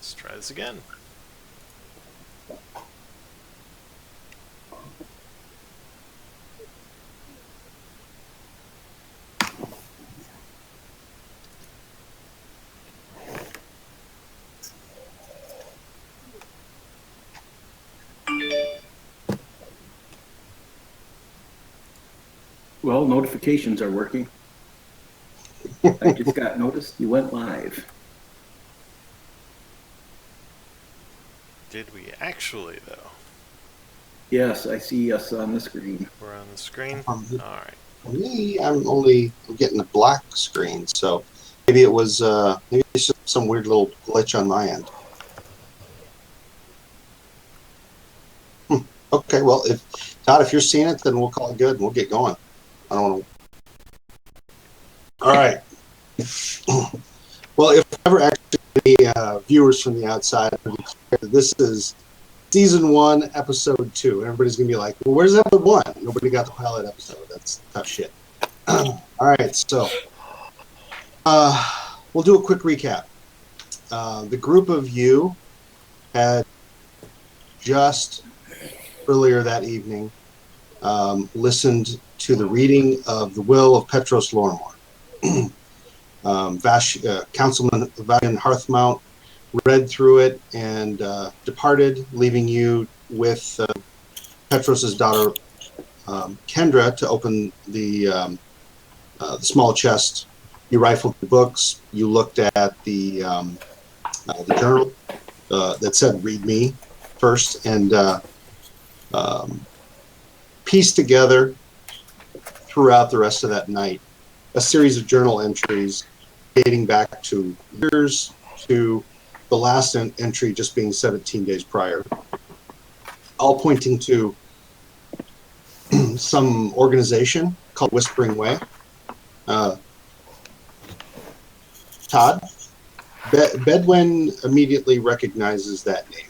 Let's try this again. Well, notifications are working. I just got noticed you went live. Did we actually, though? Yes, I see us on the screen. We're on the screen? For Alright. me, I'm getting a black screen, so maybe it's just some weird little glitch on my end. Okay, well, if Todd, if you're seeing it, then we'll call it good and we'll get going. I don't want to. All right. Well, if ever actually any viewers from the outside, this is season 1, episode 2. Everybody's gonna be like, "Well, where's episode 1?" Nobody got the pilot episode. That's tough shit. All right, so we'll do a quick recap. The group of you had just earlier that evening listened to the reading of the will of Petros Lorrimore. Councilman Valian Hearthmount read through it and departed, leaving you with Petros's daughter Kendra to open the small chest. You rifled the books. You looked at the journal that said "Read me" first, and pieced together throughout the rest of that night a series of journal entries dating back to years to the last entry just being 17 days prior, all pointing to some organization called Whispering Way. Todd, Bedwin immediately recognizes that name.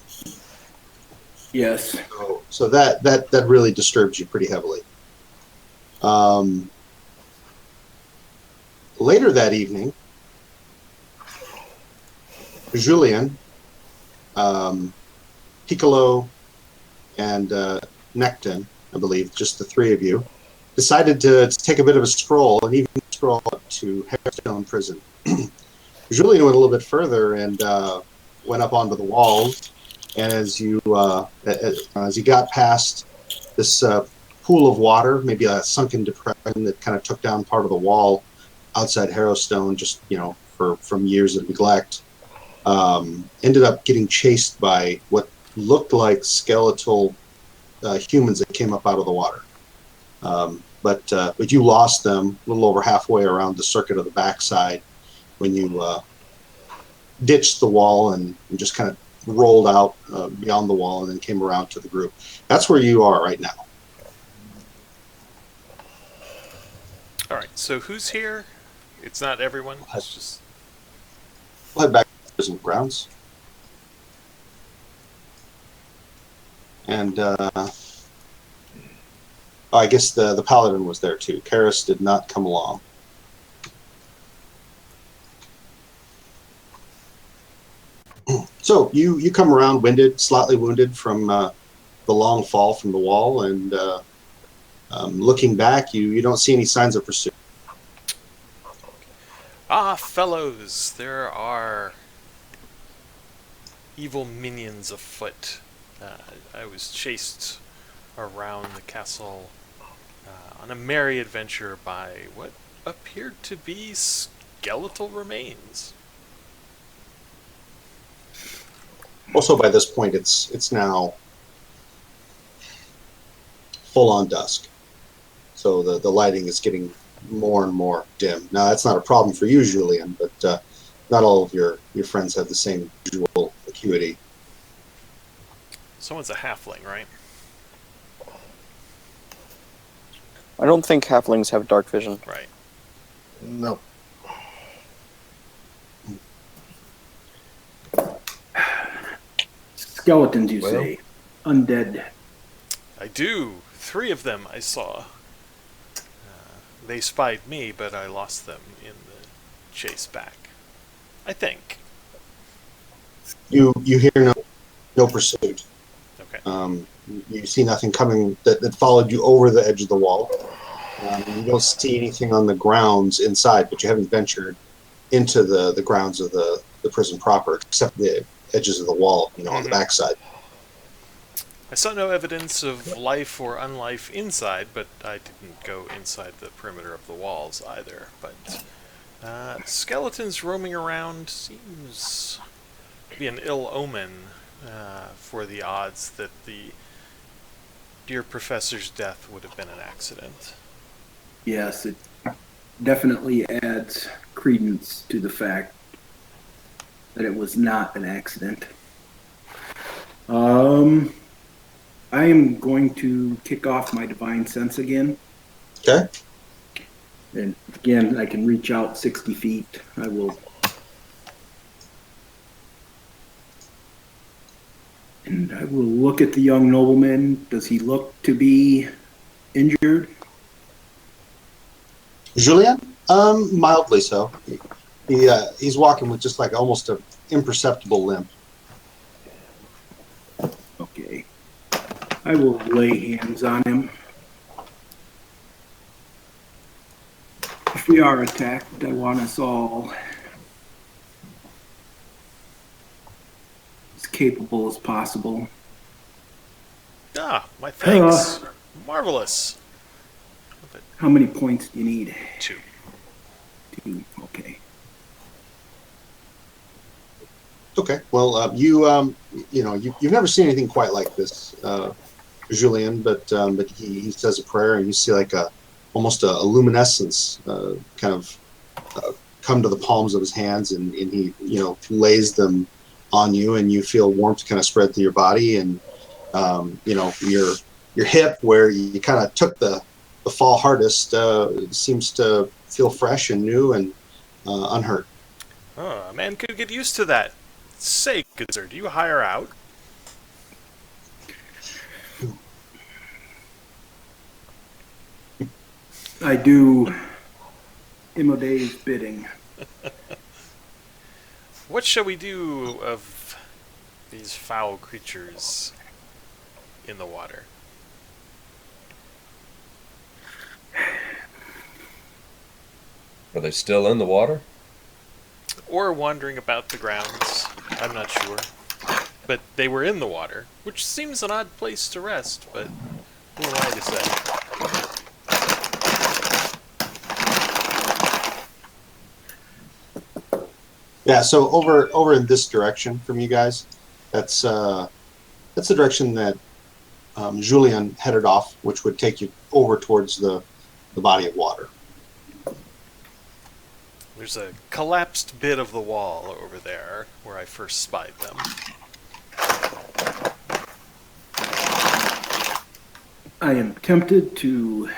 Yes. So that really disturbs you pretty heavily. Later that evening, Julien, Piccolo, and Necton, I believe, just the three of you, decided to take a bit of a stroll, and even stroll up to Hairstone Prison. Julien went a little bit further and went up onto the walls, and as you got past this pool of water, maybe a sunken depression that kind of took down part of the wall outside Harrowstone, just from years of neglect, ended up getting chased by what looked like skeletal humans that came up out of the water. But you lost them a little over halfway around the circuit of the backside when you ditched the wall and just kind of rolled out beyond the wall and then came around to the group. That's where you are right now. All right, so who's here? It's not everyone. It's just... We'll head back to the prison grounds. And I guess the paladin was there too. Karis did not come along. So you come around winded, slightly wounded from the long fall from the wall, and looking back, you don't see any signs of pursuit. Ah, fellows, there are evil minions afoot. I was chased around the castle on a merry adventure by what appeared to be skeletal remains. Also, by this point, it's now full on dusk, so the lighting is getting more and more dim. Now, that's not a problem for you, Julien, but not all of your friends have the same visual acuity. Someone's a halfling, right? I don't think halflings have dark vision. Right. No. Skeletons, you say? Undead. I do. 3 of them I saw. They spied me, but I lost them in the chase back. I think. You hear no pursuit. Okay. You see nothing coming that followed you over the edge of the wall. You don't see anything on the grounds inside, but you haven't ventured into the grounds of the prison proper, except the edges of the wall, on the backside. I saw no evidence of life or unlife inside, but I didn't go inside the perimeter of the walls either. But skeletons roaming around seems to be an ill omen for the odds that the dear professor's death would have been an accident. Yes, it definitely adds credence to the fact that it was not an accident. I am going to kick off my divine sense again. Okay. And again, I can reach out 60 feet. I will. And I will look at the young nobleman. Does he look to be injured? Julien? Mildly so. He's walking with just like almost an imperceptible limp. Okay. I will lay hands on him. If we are attacked, I want us all as capable as possible. Ah, my thanks. Marvelous. How many points do you need? 2. 2. Okay. Okay. Well, you've never seen anything quite like this, Julien. But he says a prayer, and you see like almost a luminescence kind of come to the palms of his hands, and he lays them on you, and you feel warmth kind of spread through your body, and your hip where you kind of took the fall hardest seems to feel fresh and new and unhurt. Oh, a man could get used to that. Say, good sir, do you hire out? I do Imode's bidding. What shall we do of these foul creatures in the water? Are they still in the water? Or wandering about the grounds? I'm not sure. But they were in the water, which seems an odd place to rest, but who am I to say? Yeah, so over in this direction from you guys, that's the direction that Julien headed off, which would take you over towards the body of water. There's a collapsed bit of the wall over there where I first spied them. I am tempted to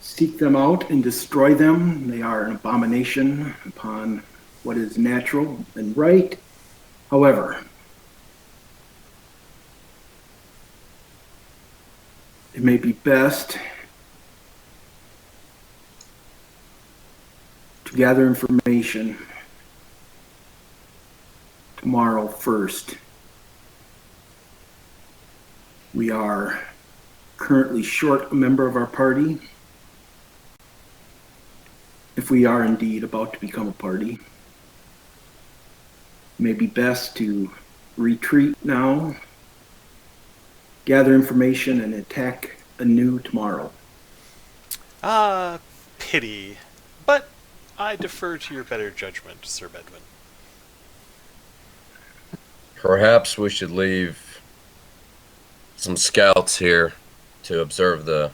seek them out and destroy them. They are an abomination upon what is natural and right. However, it may be best to gather information tomorrow first. We are currently short a member of our party. If we are indeed about to become a party, it may be best to retreat now, gather information, and attack anew tomorrow. Ah, pity. But I defer to your better judgment, Sir Bedwin. Perhaps we should leave some scouts here to observe the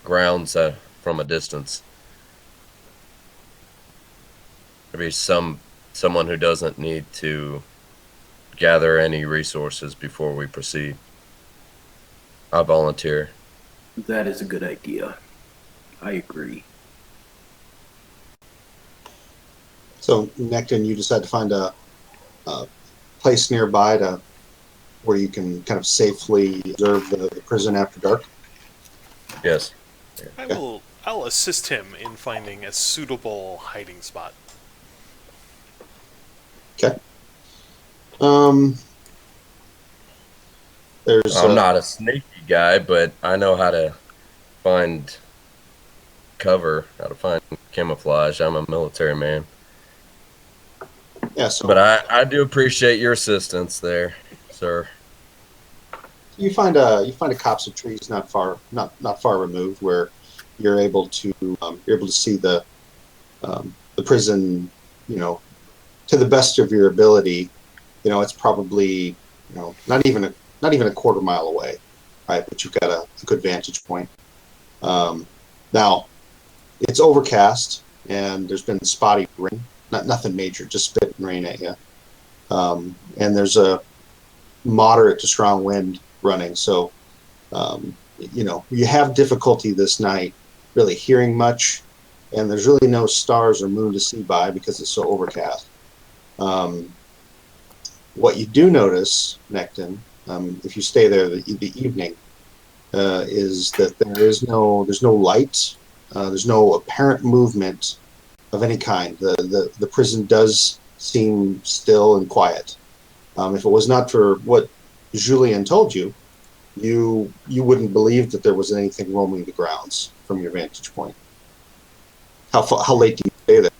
grounds from a distance. Maybe someone who doesn't need to gather any resources before we proceed. I volunteer. That is a good idea. I agree. So, Necton, you decide to find a place nearby where you can kind of safely observe the prison after dark? Yes. I'll assist him in finding a suitable hiding spot. Um, there's I'm not a sneaky guy, but I know how to find cover, how to find camouflage. I'm a military man. yeah. But So I do appreciate your assistance there, sir. you find a copse of trees not far removed where you're able to see the prison, you know, to the best of your ability. It's probably not even a quarter mile away, right? But you've got a good vantage point. Now it's overcast and there's been spotty rain, nothing major, just spit and rain at you. And there's a moderate to strong wind running, so you have difficulty this night really hearing much, and there's really no stars or moon to see by because it's so overcast. Um, what you do notice, Necton, if you stay there the evening, is that there's no light, there's no apparent movement of any kind. The prison does seem still and quiet. If it was not for what Julien told you, you wouldn't believe that there was anything roaming the grounds from your vantage point. How late do you stay there?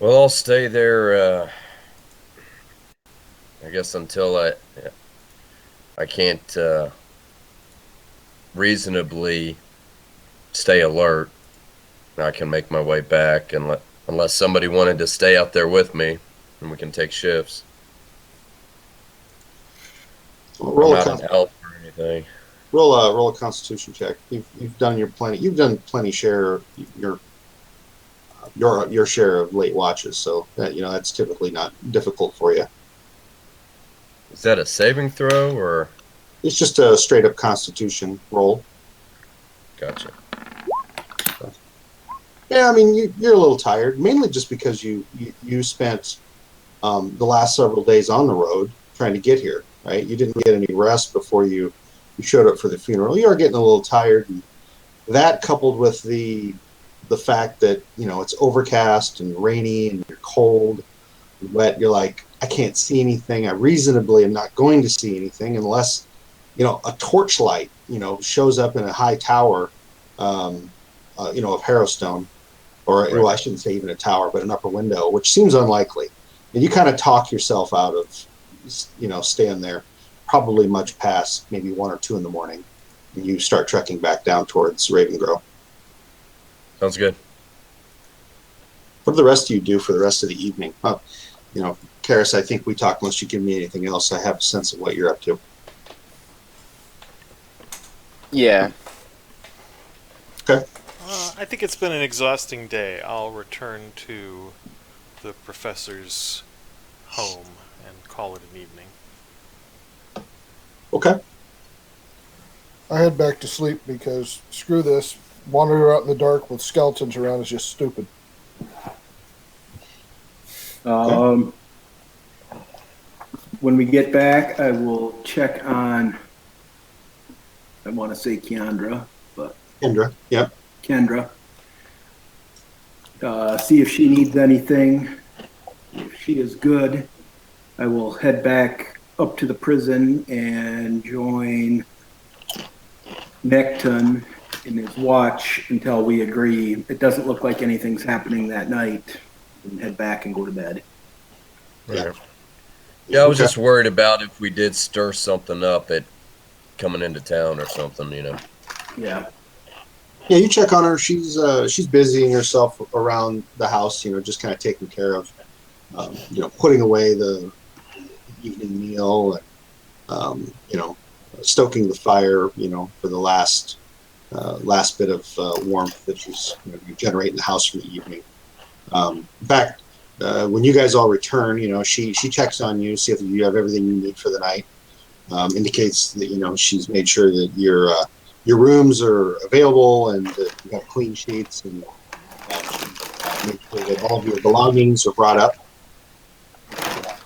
Well, I'll stay there. I guess until I can't reasonably stay alert. I can make my way back, and unless somebody wanted to stay out there with me, and we can take shifts. Well, I'm not an elf or anything. roll a Constitution check. You've done your plenty. You've done plenty share your share of late watches, so that's typically not difficult for you. Is that a saving throw or? It's just a straight up Constitution roll. Gotcha. Yeah, I mean you're a little tired, mainly just because you spent the last several days on the road trying to get here, right? You didn't get any rest before you showed up for the funeral. You are getting a little tired, and that coupled with the fact that it's overcast and rainy and you're cold and wet. You're like, I can't see anything. I reasonably am not going to see anything unless a torchlight shows up in a high tower, of Harrowstone, or Right. well, I shouldn't say even a tower, but an upper window, which seems unlikely. And you kind of talk yourself out of staying there probably much past maybe 1 or 2 in the morning, and you start trekking back down towards Raven Grove. Sounds good. What do the rest of you do for the rest of the evening? Karis, I think we talked unless you give me anything else. I have a sense of what you're up to. Yeah. Okay. I think it's been an exhausting day. I'll return to the professor's home and call it an evening. Okay. I head back to sleep because screw this. Wandering out in the dark with skeletons around is just stupid. When we get back, I will check on, I want to say Keandra, but Kendra. Yep. Kendra. See if she needs anything. If she is good, I will head back up to the prison and join Necton in his watch until we agree. It doesn't look like anything's happening that night. And head back and go to bed. Yeah. Yeah, I was Okay. just worried about if we did stir something up at coming into town or something, Yeah. Yeah, you check on her. She's busying herself around the house, just kind of taking care of, putting away the evening meal and, stoking the fire, for the last bit of warmth that she's generating in the house for the evening. In fact, when you guys all return, she checks on you, see if you have everything you need for the night. Indicates that she's made sure that your rooms are available and that you have clean sheets, and make sure that all of your belongings are brought up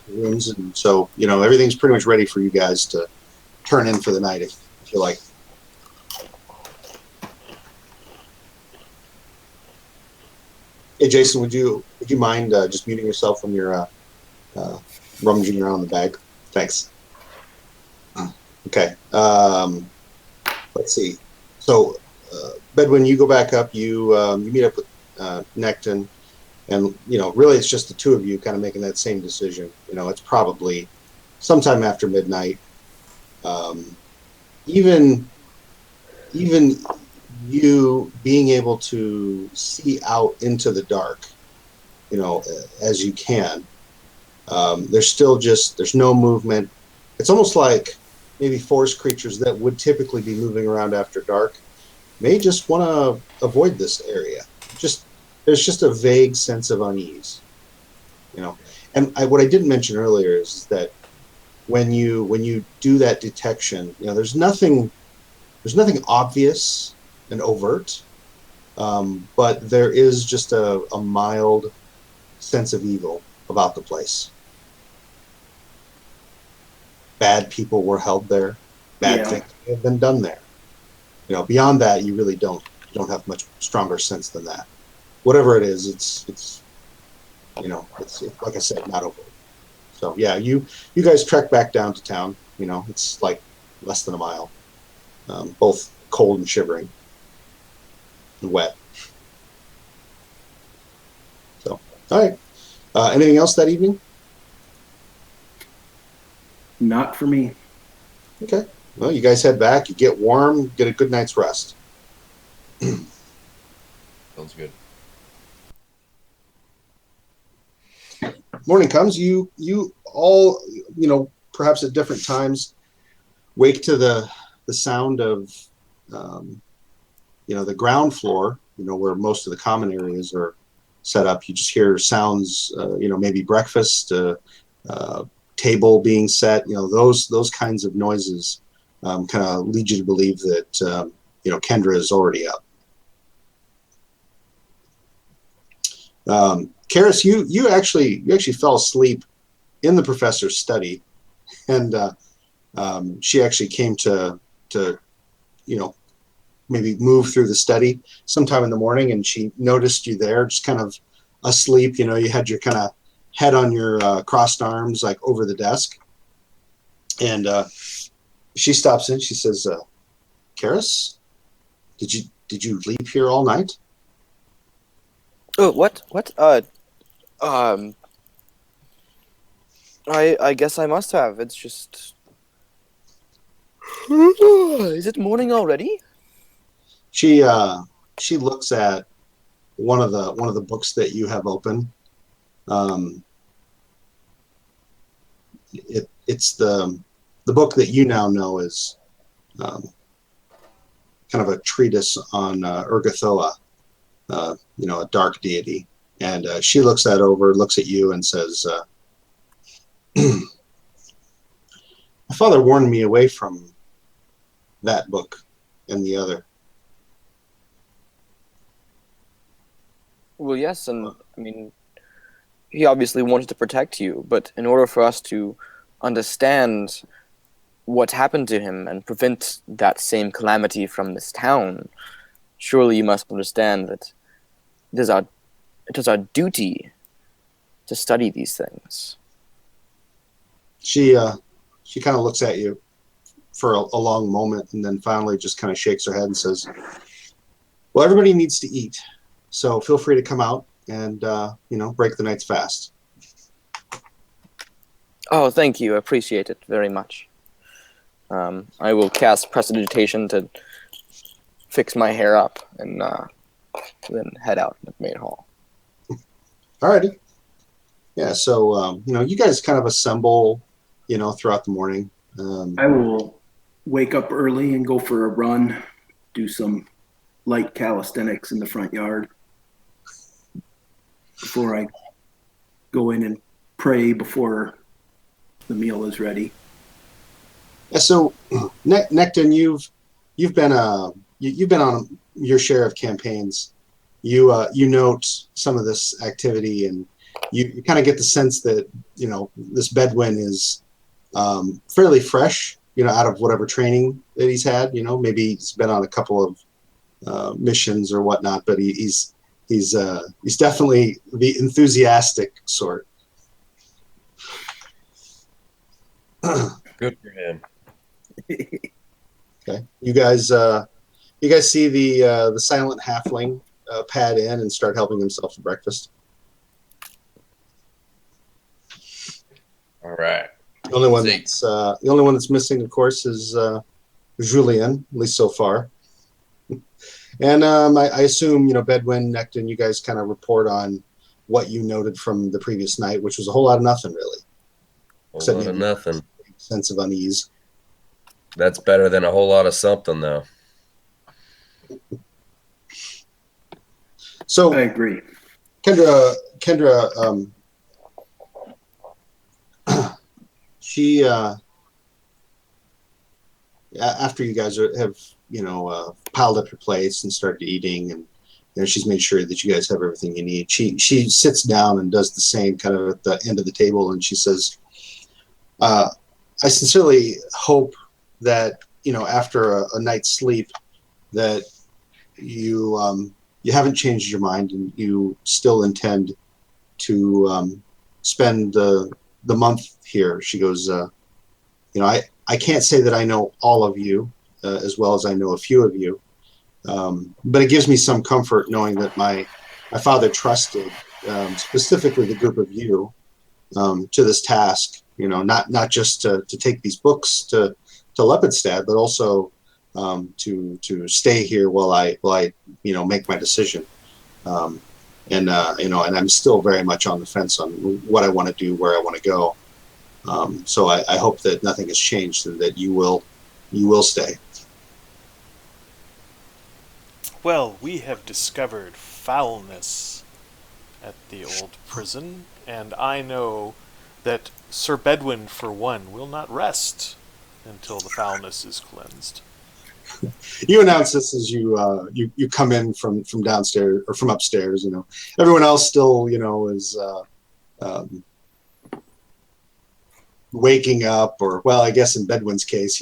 rooms, and so everything's pretty much ready for you guys to turn in for the night if you like. Hey, Jason, would you mind just muting yourself when you're rummaging around the bag. Thanks. Okay. Let's see. So, Bedwin, you go back up. You meet up with Necton, and really, it's just the two of you kind of making that same decision. It's probably sometime after midnight. Even you being able to see out into the dark, as you can. There's no movement. It's almost like maybe forest creatures that would typically be moving around after dark may just want to avoid this area. There's just a vague sense of unease, And what I didn't mention earlier is that when you do that detection, there's nothing obvious and overt, but there is just a mild sense of evil about the place. Bad people were held there. Bad things have been done there. Beyond that, you really don't have much stronger sense than that. Whatever it is, it's like I said, not over. So yeah, you guys trek back down to town. It's like less than a mile, both cold and shivering and wet. So all right, anything else that evening? Not for me. Okay. Well, you guys head back. You get warm. Get a good night's rest. Sounds good. Morning comes. You all, perhaps at different times, wake to the sound of, the ground floor. Where most of the common areas are set up. You just hear sounds. Maybe breakfast. Table being set, those kinds of noises kind of lead you to believe that Kendra is already up. Karis, you actually fell asleep in the professor's study, and she actually came to maybe move through the study sometime in the morning, and she noticed you there, just kind of asleep. You had your kind of head on your crossed arms, like over the desk. And she stops in. She says, Karis, did you leave here all night? Oh, what? I guess I must have. It's just... Is it morning already? She looks at one of the books that you have open. It's the book that you now know is kind of a treatise on Urgathoa, a dark deity. And she looks looks at you and says, my father warned me away from that book and the other. Well, yes, and I mean, he obviously wanted to protect you, but in order for us to understand what happened to him and prevent that same calamity from this town, surely you must understand that it is our duty to study these things. She kind of looks at you for a long moment, and then finally just kind of shakes her head and says, well, everybody needs to eat, so feel free to come out and break the night's fast. Oh, thank you. I appreciate it very much. I will cast Prestidigitation to fix my hair up and then head out at the main hall. Alrighty. Yeah, so, you guys kind of assemble, throughout the morning. I will wake up early and go for a run, do some light calisthenics in the front yard before I go in and pray before the meal is ready. Yeah, so, Necton, you've been on your share of campaigns. You note some of this activity, and you kind of get the sense that this Bedouin is fairly fresh, out of whatever training that he's had. Maybe he's been on a couple of missions or whatnot, but he's definitely the enthusiastic sort. Good for him. Okay. You guys see the silent halfling pad in and start helping himself to breakfast. All right. The only one See. that's missing, of course, is Julien, at least so far. And I assume, Bedwin, Necton, you guys kind of report on what you noted from the previous night, which was a whole lot of nothing, really. Whole Except lot of maybe nothing. a sense of unease. That's better than a whole lot of something, though. So, I agree. Kendra, she after you guys have piled up your plates and started eating, and she's made sure that you guys have everything you need. She sits down and does the same kind of at the end of the table, and she says, "I sincerely hope that after a night's sleep that you haven't changed your mind and you still intend to spend the month here." She goes, I can't say that I know all of you as well as I know a few of you, but it gives me some comfort knowing that my father trusted specifically the group of you to this task. Not just to take these books to Lepidstad, but also to stay here while I make my decision. And I'm still very much on the fence on what I want to do, where I want to go. So I hope that nothing has changed and that you will stay. Well, we have discovered foulness at the old prison, and I know that Sir Bedwin, for one, will not rest until the foulness is cleansed. You announce this as you come in from downstairs or from upstairs. Everyone else still is waking up, or I guess in Bedwin's case,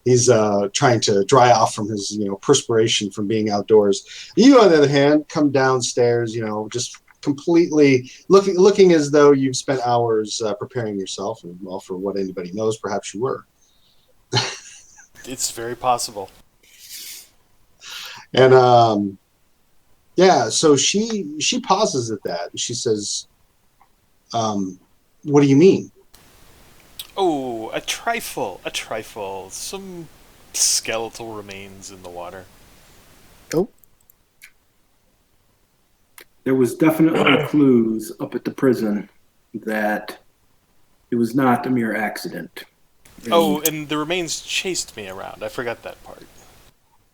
he's trying to dry off from his perspiration from being outdoors. You, on the other hand, come downstairs, just completely looking as though you've spent hours preparing yourself, and for what anybody knows, perhaps you were. It's very possible. And so she pauses at that. She says, "What do you mean?" Oh, a trifle. Some skeletal remains in the water. Oh, There was definitely clues up at the prison that it was not a mere accident. And the remains chased me around. I forgot that part.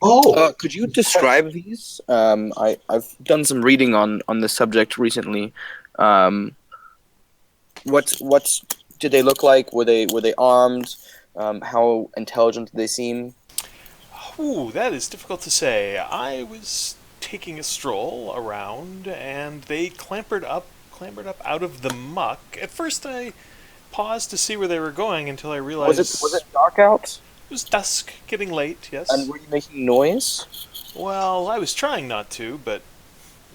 Oh, could you describe these? I've done some reading on the subject recently. What did they look like? Were they armed? How intelligent did they seem? Ooh, that is difficult to say. I was taking a stroll around, and they clambered up out of the muck. At first, I paused to see where they were going until I realized Was it dark out? it was dusk, getting late. Yes. And were you making noise? Well, I was trying not to, but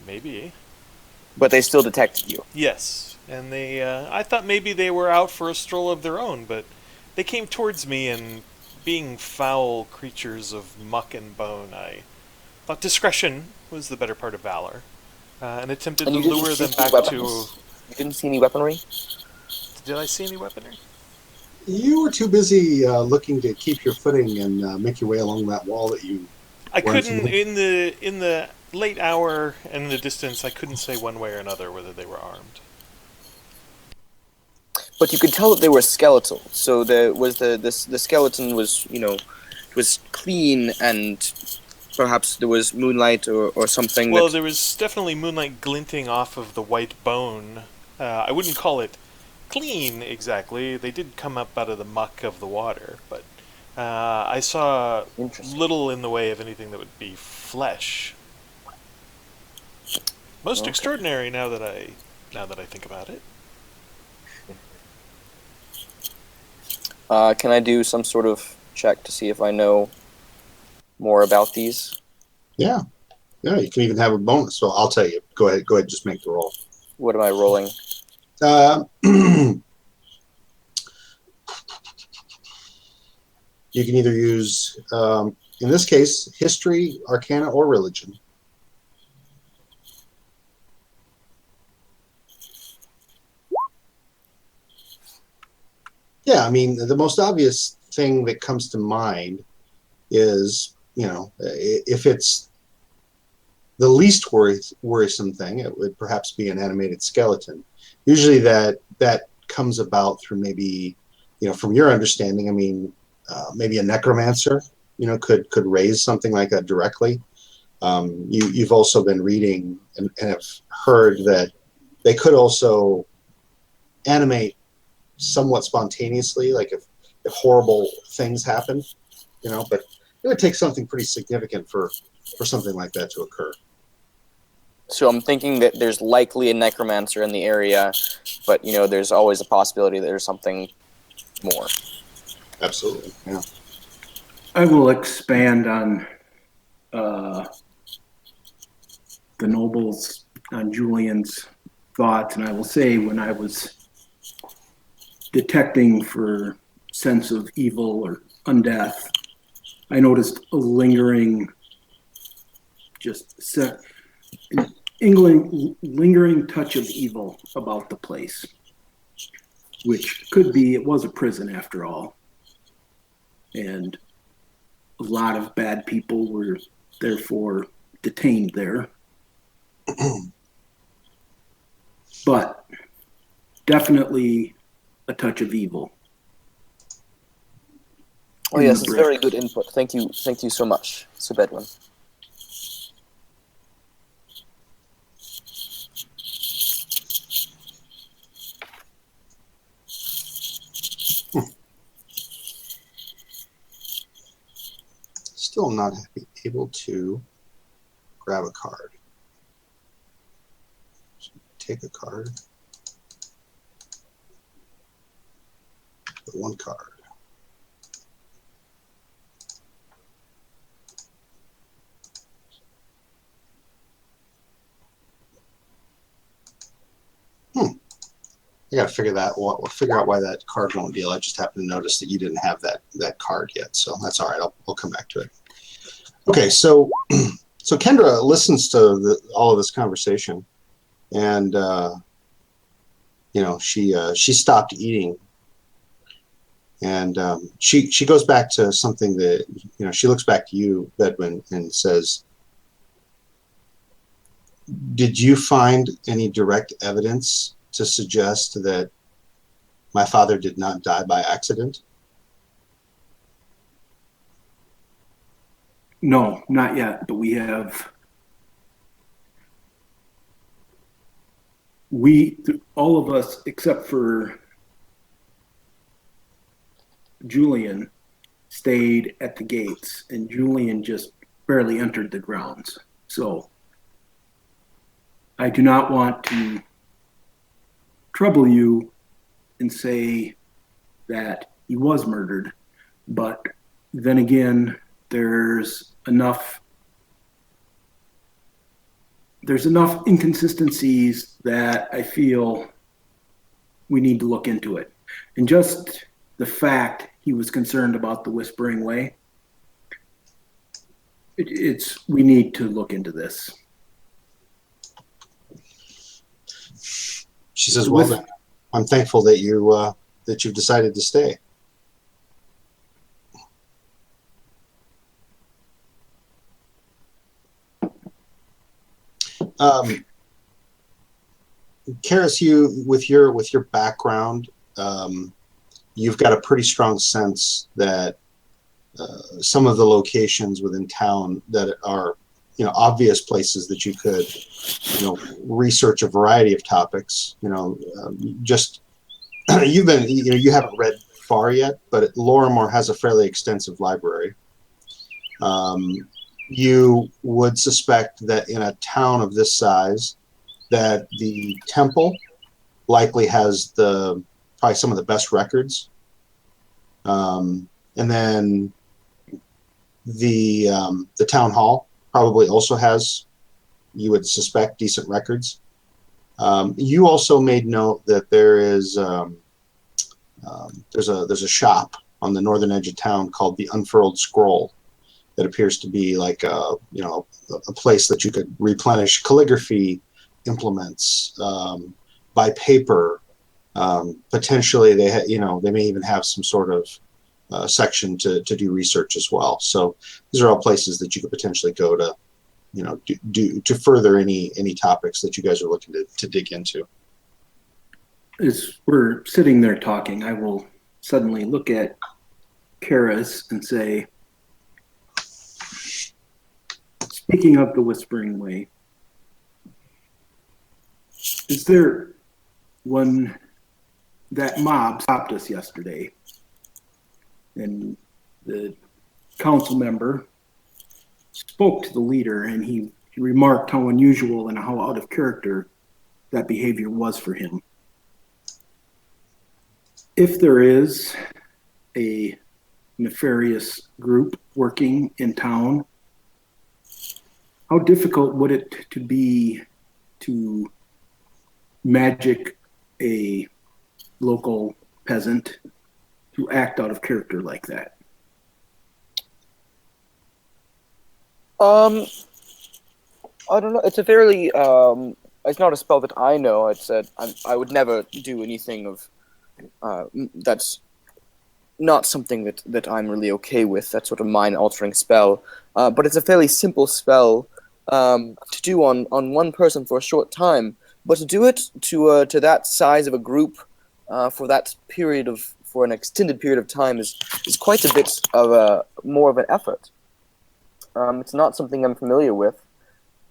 maybe. But they still detected you. Yes, and they. I thought maybe they were out for a stroll of their own, but they came towards me, and being foul creatures of muck and bone, I thought discretion was the better part of valor, and attempted to lure them back to. You didn't see any weaponry? Did I see any weaponry? you were too busy looking to keep your footing and make your way along that wall that you. I couldn't in the late hour and the distance. I couldn't say one way or another whether they were armed. But you could tell that they were skeletal. So the skeleton was was clean, and perhaps there was moonlight or something. Well, there was definitely moonlight glinting off of the white bone. I wouldn't call it clean exactly. They did come up out of the muck of the water, but I saw little in the way of anything that would be flesh. Most extraordinary now that I think about it. Can I do some sort of check to see if I know more about these? Yeah, you can even have a bonus. So I'll tell you. Go ahead, just make the roll. What am I rolling? You can either use, in this case, history, arcana, or religion. Yeah, I mean, the most obvious thing that comes to mind is, if it's the least worrisome thing, it would perhaps be an animated skeleton. Usually that comes about through maybe, from your understanding, I mean, maybe a necromancer, could raise something like that directly. You've also been reading and have heard that they could also animate somewhat spontaneously, like if horrible things happen, but it would take something pretty significant for something like that to occur. So I'm thinking that there's likely a necromancer in the area, but there's always a possibility that there's something more. Absolutely, yeah. I will expand on the nobles, on Julian's thoughts, and I will say when I was detecting for sense of evil or undeath, I noticed a lingering, lingering touch of evil about the place, which could be it was a prison after all, and a lot of bad people were therefore detained there. But definitely a touch of evil. Oh yes, it's very good input. Thank you so much, Sir Bedwin. Still not able to grab a card. So take a card. Put one card. I got to figure out why that card won't deal. I just happened to notice that you didn't have that card yet, so that's all right. I'll come back to it. Okay, so Kendra listens to all of this conversation, and she stopped eating, and she goes back to something that she looks back to you, Bedwin, and says, "Did you find any direct evidence to suggest that my father did not die by accident?" No, not yet, but all of us except for Julian stayed at the gates, and Julian just barely entered the grounds. So I do not want to trouble you and say that he was murdered, but then again, there's enough inconsistencies that I feel we need to look into it. And just the fact he was concerned about the Whispering Way, we need to look into this. She says, "Well, then, I'm thankful that you've decided to stay." Karis, you with your background, you've got a pretty strong sense that some of the locations within town that are obvious places that you could research a variety of topics. Just you haven't read far yet, but Lorimore has a fairly extensive library. You would suspect that in a town of this size, that the temple likely has probably some of the best records, and then the town hall probably also has, you would suspect, decent records. You also made note that there's a shop on the northern edge of town called the Unfurled Scroll. That appears to be like a place that you could replenish calligraphy implements, buy paper. Potentially, they may even have some sort of section to do research as well. So these are all places that you could potentially go to, do to further any topics that you guys are looking to dig into. As we're sitting there talking, I will suddenly look at Karis and say, speaking of the Whispering Way, is there when that mob stopped us yesterday and the council member spoke to the leader and he remarked how unusual and how out of character that behavior was for him? If there is a nefarious group working in town, how difficult would it to be to magic a local peasant to act out of character like that? I don't know. It's a fairly it's not a spell that I know. I would never do anything of that's not something that I'm really okay with. That sort of mind altering spell. But it's a fairly simple spell to do on one person for a short time. But to do it to that size of a group for an extended period of time is quite a bit of more of an effort. It's not something I'm familiar with,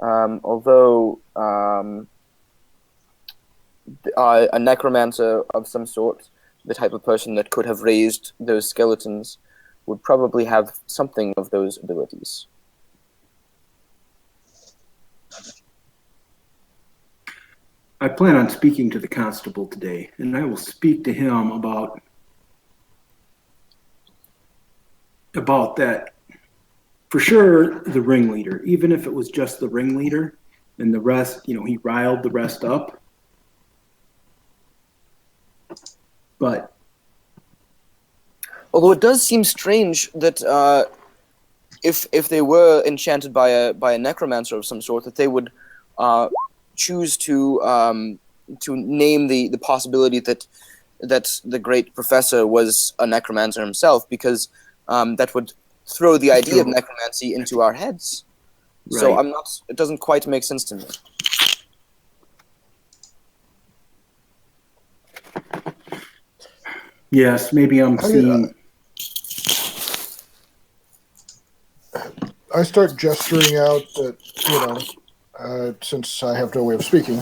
although a necromancer of some sort, the type of person that could have raised those skeletons, would probably have something of those abilities. I plan on speaking to the constable today, and I will speak to him about that. For sure, the ringleader, even if it was just the ringleader and the rest, he riled the rest up. But although it does seem strange that if they were enchanted by a necromancer of some sort, that they would choose to name the possibility that the great professor was a necromancer himself, because that would throw the idea of necromancy into our heads. Right. So it doesn't quite make sense to me. Yes, maybe I'm seeing. I start gesturing out that, since I have no way of speaking,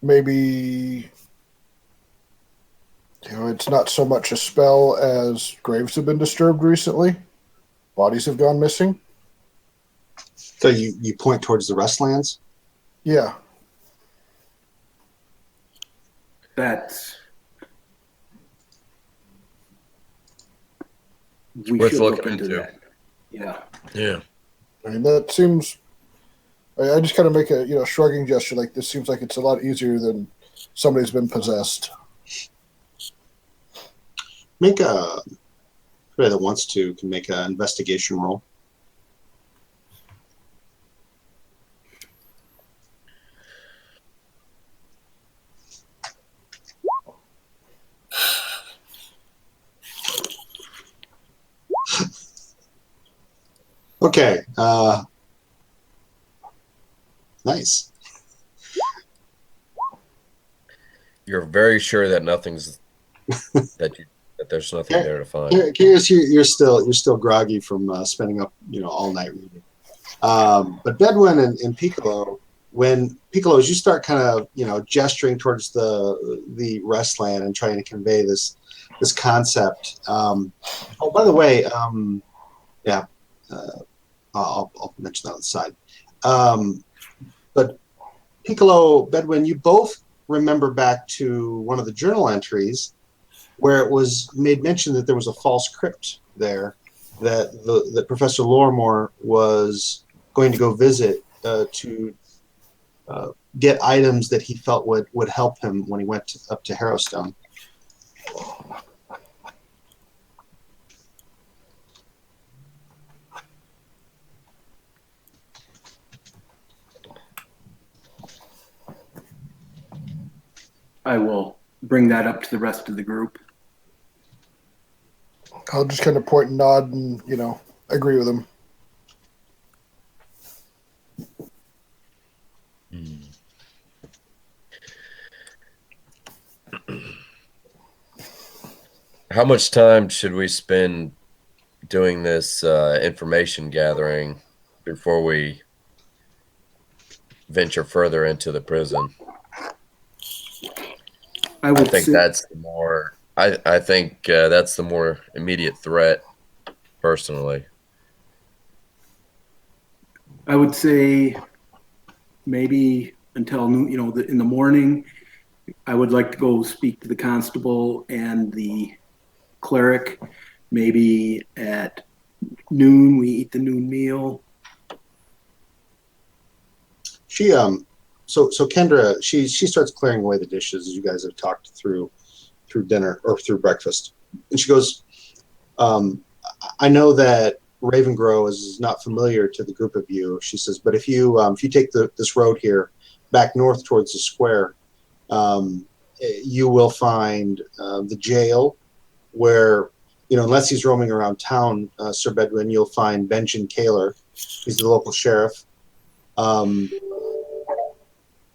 maybe, it's not so much a spell as graves have been disturbed recently. Bodies have gone missing. So you point towards the restlands? Yeah. That's worth looking into. That. Yeah. I mean, that seems. I just kind of make a shrugging gesture, like this seems like it's a lot easier than somebody's been possessed. Anybody that wants to can make an investigation roll. Okay. Nice. You're very sure that nothing's that there's nothing there to find. Curious, you're still groggy from spending up all night reading. But Bedouin and Piccolo, as you start kind of gesturing towards the restland and trying to convey this concept. Oh, by the way, I'll mention that on the side. But Piccolo, Bedouin, you both remember back to one of the journal entries where it was made mention that there was a false crypt there that Professor Lorimore was going to go visit to get items that he felt would help him when he went up to Harrowstone. I will bring that up to the rest of the group. I'll just kind of point and nod and, agree with him. How much time should we spend doing this information gathering before we venture further into the prison? I would think say, that's the more. I think that's the more immediate threat, personally. I would say maybe until noon, in the morning. I would like to go speak to the constable and the cleric. Maybe at noon we eat the noon meal. So Kendra, she starts clearing away the dishes as you guys have talked through dinner or through breakfast, and she goes, I know that Ravengrow is not familiar to the group of you. She says, but if you take this road here back north towards the square, you will find the jail where, unless he's roaming around town, Sir Bedwin, you'll find Benjamin Kaler. He's the local sheriff.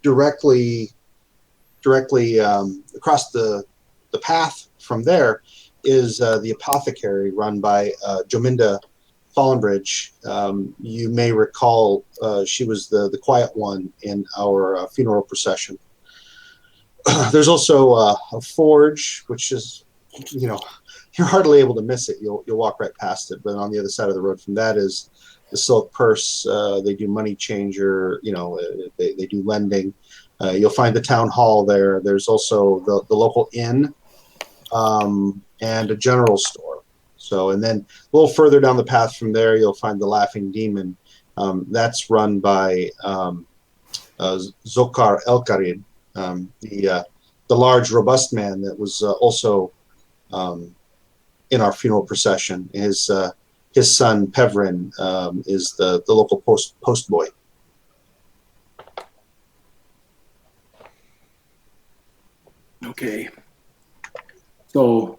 Directly across the path from there is the apothecary run by Jominda Fallenbridge. You may recall she was the quiet one in our funeral procession. There's also a forge, which is, you're hardly able to miss it. You'll walk right past it. But on the other side of the road from that is the Silk Purse. They do money changer. They do lending. You'll find the town hall there. There's also the local inn and a general store. So, and then a little further down the path from there, you'll find the Laughing Demon. That's run by Zokar Elkarid, the large, robust man that was also in our funeral procession. His son Pevrin is the local post boy. Okay. So,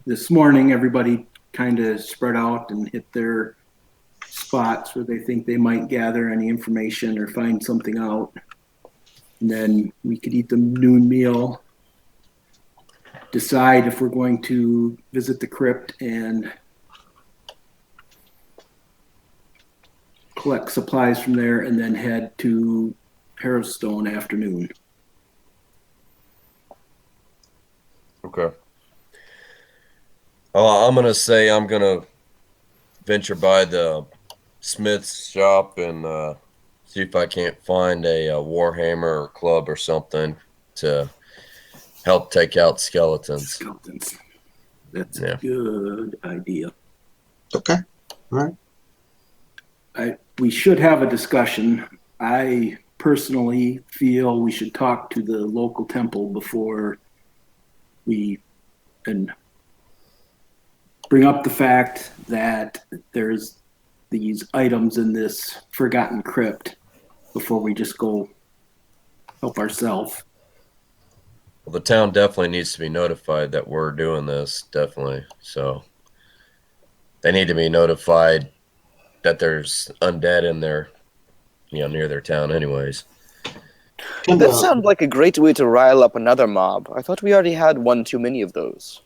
this morning everybody kind of spread out and hit their spots where they think they might gather any information or find something out. And then we could eat the noon meal, decide if we're going to visit the crypt and collect supplies from there, and then head to Harrowstone afternoon. Okay. I'm gonna say I'm gonna venture by the smith's shop and see if I can't find a warhammer or club or something to help take out skeletons. That's Yeah. a good idea. Okay. All right. We should have a discussion. I personally feel we should talk to the local temple before we and bring up the fact that there's these items in this forgotten crypt before we just go help ourselves. Well, the town definitely needs to be notified that we're doing this, definitely. So they need to be notified that there's undead in their, near their town anyways. That sounds like a great way to rile up another mob. I thought we already had one too many of those.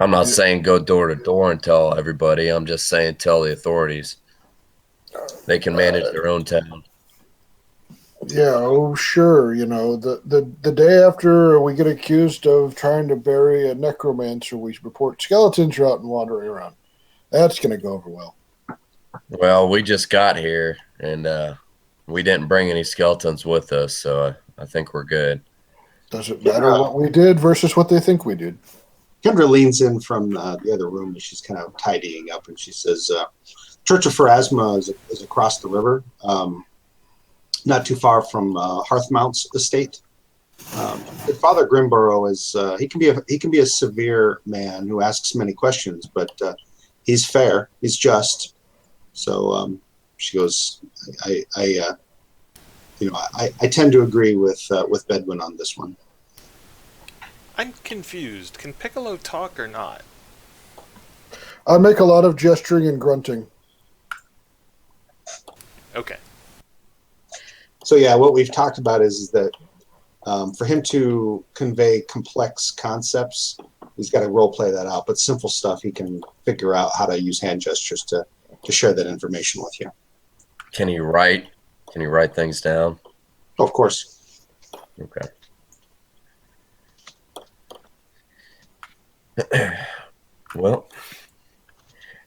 I'm not saying go door to door and tell everybody. I'm just saying tell the authorities. They can manage their own town. Yeah, oh sure. The day after we get accused of trying to bury a necromancer, we report skeletons are out and wandering around. That's going to go over well. Well, we just got here, and we didn't bring any skeletons with us, so I think we're good. Doesn't matter what we did versus what they think we did. Kendra leans in from the other room and she's kind of tidying up, and she says, Church of Pharasma is across the river, not too far from Hearthmount's estate. Father Grimborough is he can be a severe man who asks many questions, but he's fair, he's just. So she goes, I tend to agree with Bedwin on this one. I'm confused. Can Piccolo talk or not? I make a lot of gesturing and grunting. Okay. So yeah, what we've talked about is that for him to convey complex concepts, he's got to role play that out. But simple stuff, he can figure out how to use hand gestures to share that information with you. Can he write? Can he write things down? Oh, of course. Okay. Well,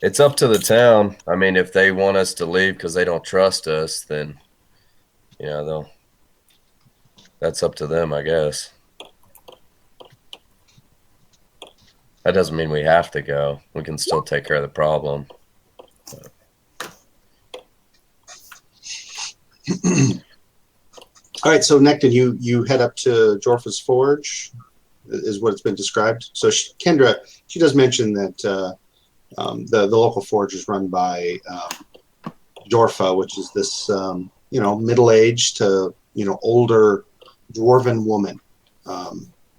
it's up to the town. I mean, if they want us to leave because they don't trust us, then that's up to them, I guess. That doesn't mean we have to go. We can still take care of the problem. All right, so Necton, you head up to Jorfa's Forge, is what it's been described. So Kendra, she does mention that the local forge is run by Jorfa, which is this middle-aged to older dwarven woman.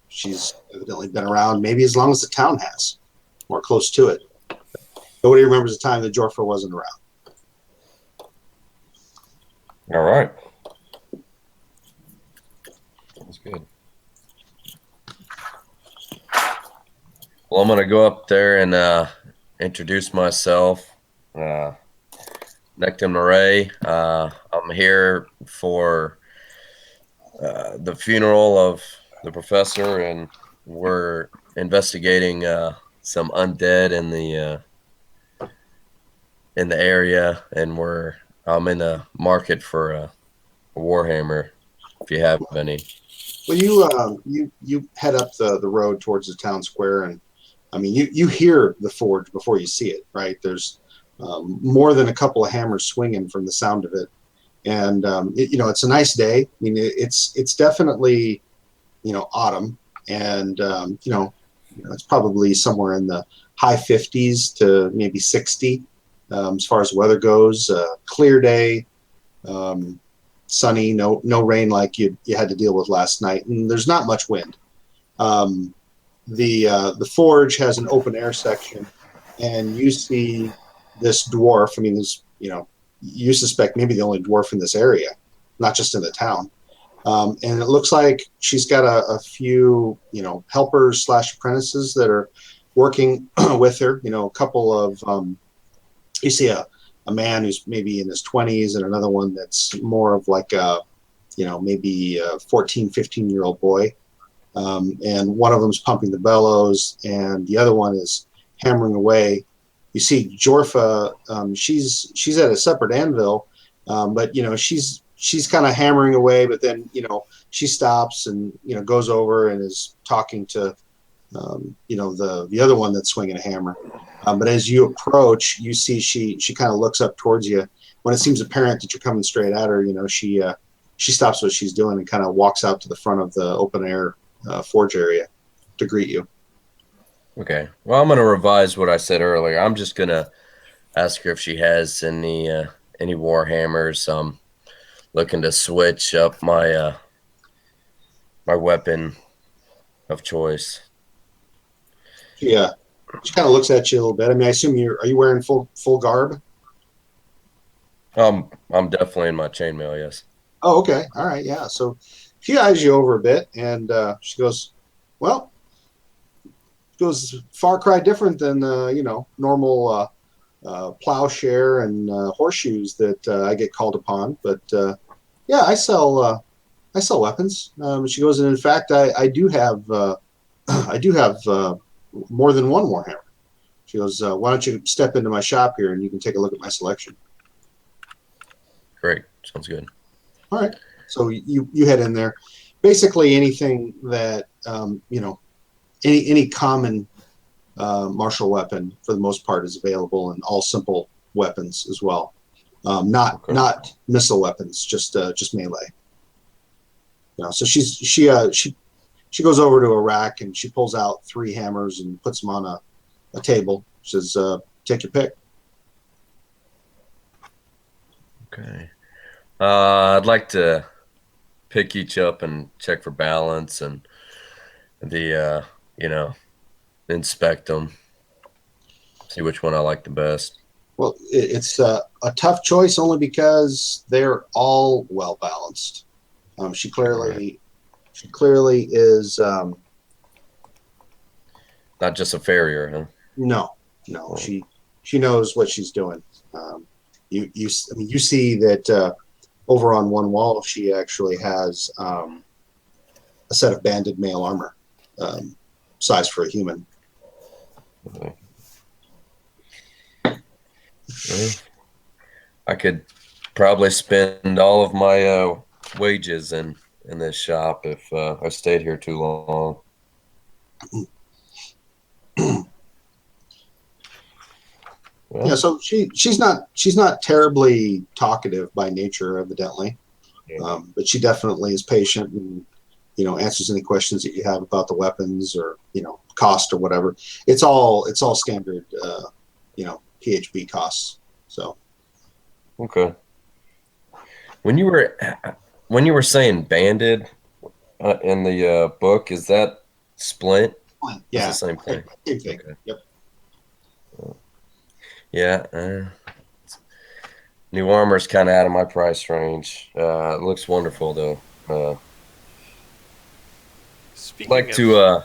She's evidently been around maybe as long as the town has, or close to it. Nobody remembers the time that Jorfa wasn't around. All right. Sounds good. Well, I'm going to go up there and introduce myself. Necton Murray. I'm here for the funeral of the professor, and we're investigating some undead in the area, and I'm in the market for a warhammer. If you have any. Well, you head up the road towards the town square, and I mean you hear the forge before you see it. Right, there's more than a couple of hammers swinging from the sound of it, and it's a nice day. I mean, it's definitely autumn, and it's probably somewhere in the high 50s to maybe 60 as far as weather goes. Clear day, sunny, no rain like you had to deal with last night, and there's not much wind. The forge has an open air section, and you see this dwarf. I mean, you suspect maybe the only dwarf in this area, not just in the town. And it looks like she's got a few, helpers / apprentices that are working with her. A couple of, you see a man who's maybe in his 20s and another one that's more of like a, maybe a 14, 15-year-old boy. And one of them's pumping the bellows, and the other one is hammering away. You see Jorfa, she's at a separate anvil, but she's kind of hammering away, but then she stops and goes over and is talking to the other one that's swinging a hammer. But as you approach, you see she kind of looks up towards you. When it seems apparent that you're coming straight at her, she stops what she's doing and kind of walks out to the front of the open air forge area to greet you. Okay. Well, I'm going to revise what I said earlier. I'm just going to ask her if she has any warhammers. Looking to switch up my my weapon of choice. Yeah, she kind of looks at you a little bit. I mean, I assume are you wearing full garb? I'm definitely in my chainmail, yes. Oh, okay. All right. Yeah. So she eyes you over a bit, and she goes, "Well, far cry different than normal plowshare and horseshoes that I get called upon. But yeah, I sell weapons." She goes, and in fact, I do have more than one warhammer. She goes, "Why don't you step into my shop here and you can take a look at my selection?" Great, sounds good. All right. So you head in there. Basically, anything that any common martial weapon for the most part is available, and all simple weapons as well. Not missile weapons, just melee. So she goes over to a rack and she pulls out 3 hammers and puts them on a table. She says, "Take your pick." Okay. I'd like to pick each up and check for balance and inspect them, see which one I like the best. Well, it's a tough choice only because they're all well balanced. She clearly is. Not just a farrier, huh? No, Oh. she knows what she's doing. You see that over on one wall, she actually has a set of banded mail armor, size for a human. Okay. Well, I could probably spend all of my wages in this shop if I stayed here too long. Well, Yeah, so she's not terribly talkative by nature, evidently, yeah. but she definitely is patient and answers any questions that you have about the weapons or cost or whatever. It's all standard PHB costs. So Okay. When you were saying banded in the book, is that splint? yeah, It's the same thing. same thing. Okay. Yep. Yeah. New armor's kind of out of my price range. It looks wonderful though. Speaking Like of, to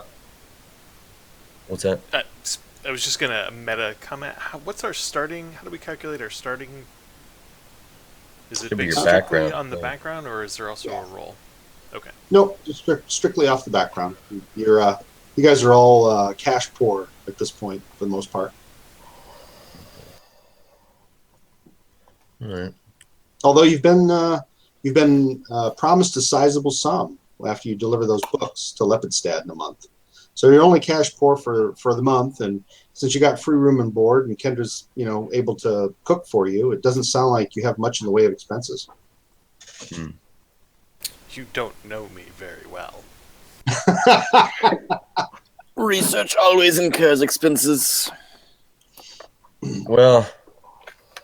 what's that? I was just gonna meta comment. What's our starting? How do we calculate our starting? Is it Should be based your strictly background, on the yeah. background, or is there also Yeah. a roll? Okay. Nope, just strictly off the background. You guys are all cash poor at this point for the most part. All right. Although you've been promised a sizable sum after you deliver those books to Lepidstad in a month. So you're only cash poor for the month, and since you got free room and board, and Kendra's able to cook for you, it doesn't sound like you have much in the way of expenses. You don't know me very well. Research always incurs expenses. Well,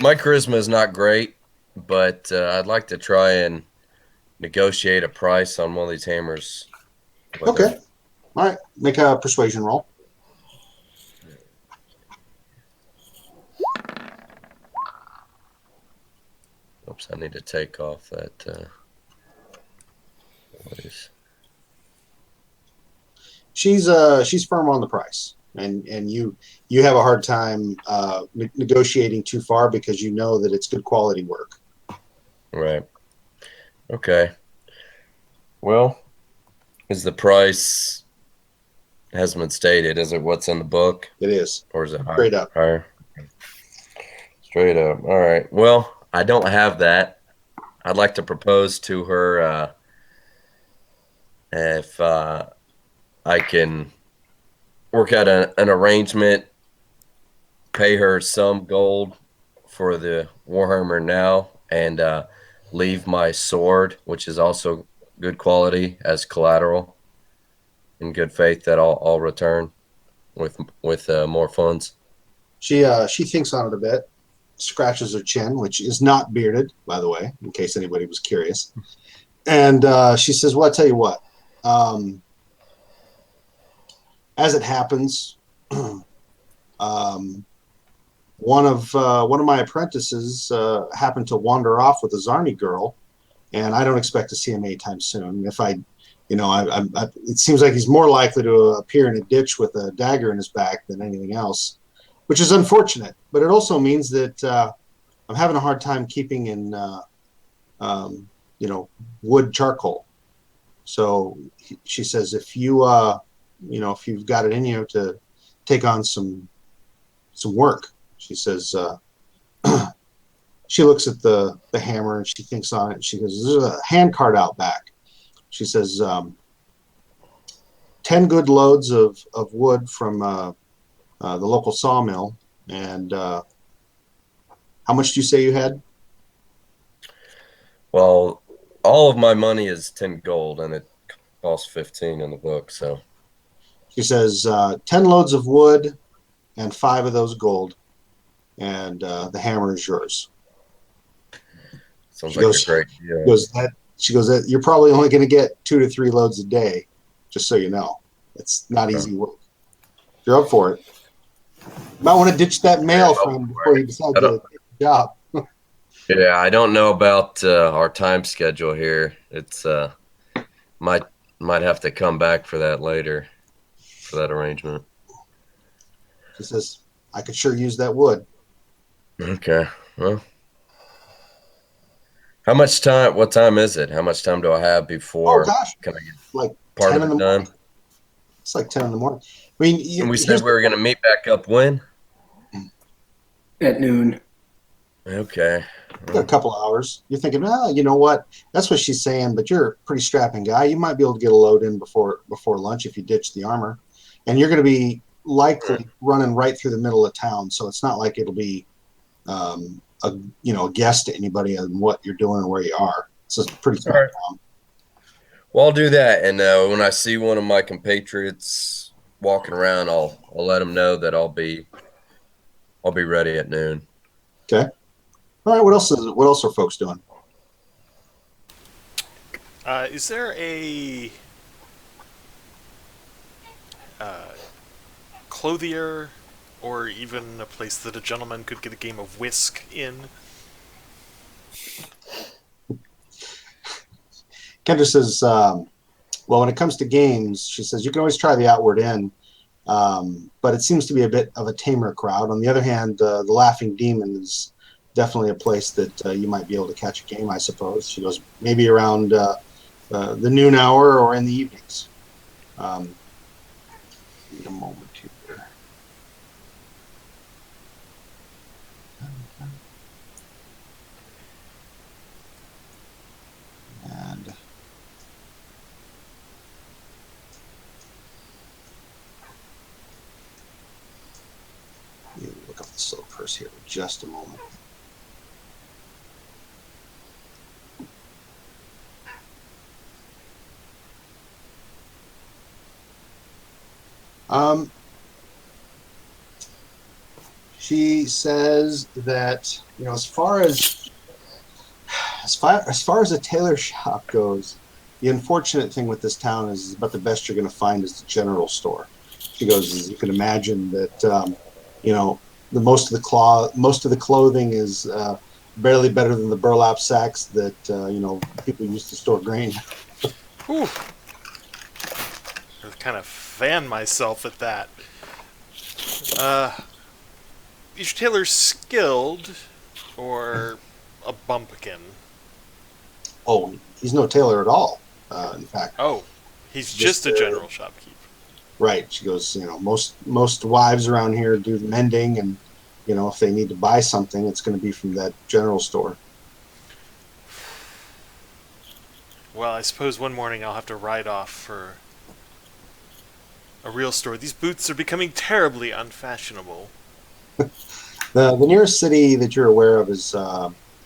my charisma is not great, but I'd like to try and negotiate a price on one of these hammers. Okay, all right. Make a persuasion roll. Oops, I need to take off that. What is? She's firm on the price, and you have a hard time negotiating too far because you know that it's good quality work. Right. Okay. Well, is the price hasn't been stated? Is it what's in the book, It is or is it higher? straight up. Higher. Straight up. All right. Well, I don't have that. I'd like to propose to her if I can work out an arrangement, pay her some gold for the Warhammer now, and leave my sword, which is also good quality, as collateral, in good faith that I'll return with more funds. She thinks on it a bit, scratches her chin, which is not bearded, by the way, in case anybody was curious, and she says, "Well, I tell you what. As it happens, one of my apprentices happened to wander off with a Zarni girl, and I don't expect to see him anytime soon. If I it seems like he's more likely to appear in a ditch with a dagger in his back than anything else, which is unfortunate. But it also means that I'm having a hard time keeping in wood charcoal. So she says, if if you've got it in you to take on some work, she says, she looks at the hammer and she thinks on it. She goes, "There's a hand cart out back." She says, 10 good loads of wood from the local sawmill. And how much do you say you had? Well, all of my money is 10 gold, and it costs 15 in the book. So She says 10 loads of wood and 5 of those gold, and the hammer is yours. sounds She like a goes, great deal. she goes that you're probably only going to get 2 to 3 loads a day, just so you know. It's not Okay. easy work. If you're up for it, you might want to ditch that mail Yeah, friend before you decide I to don't- take the job. Yeah, I don't know about our time schedule here. It's might might have to come back for that later for that arrangement. She says, I could sure use that wood. Okay. Well, how much time? What time is it? How much time do I have Oh before? gosh, Can I get like part 10 of in it the morning. done? It's like 10 in the morning. I mean, And we said here's we were going to meet back up when? At noon. Okay. a couple of hours. You're thinking, you know what? That's what she's saying, but you're a pretty strapping guy. You might be able to get a load in before lunch if you ditch the armor. And you're going to be likely running right through the middle of town, so it's not like it'll be a guess to anybody on what you're doing or where you are. It's a pretty small All right. town. Well, I'll do that. And when I see one of my compatriots walking around, I'll let them know that I'll be ready at noon. Okay. All right. What else are folks doing? Is there a clothier or even a place that a gentleman could get a game of whisk in? Kendra says, well, when it comes to games, she says you can always try the Outward Inn, but it seems to be a bit of a tamer crowd. On the other hand, the Laughing Demon is definitely a place that you might be able to catch a game, I suppose. She goes, maybe around the noon hour or in the evenings. Need a moment here. And look up the silver purse here for just a moment. She says that as far as a tailor shop goes, the unfortunate thing with this town is about the best you're going to find is the general store. She goes, as you can imagine, that the most of the clothing is barely better than the burlap sacks that people used to store grain. Whew. I kind of fan myself at that. Is your tailor skilled or a bumpkin? Oh, he's no tailor at all. In fact, Oh, he's just a general shopkeeper. Right. She goes, most wives around here do the mending, and if they need to buy something, it's going to be from that general store. Well, I suppose one morning I'll have to ride off for a real store. These boots are becoming terribly unfashionable. The nearest city that you're aware of is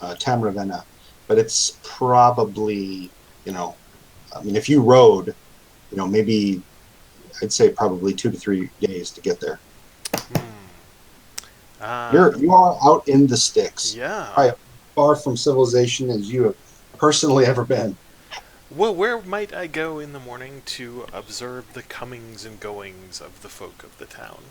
Tamravenna, but it's probably, if you rode, maybe I'd say probably 2 to 3 days to get there. You are out in the sticks. Yeah. Probably far from civilization as you have personally ever been. Well, where might I go in the morning to observe the comings and goings of the folk of the town?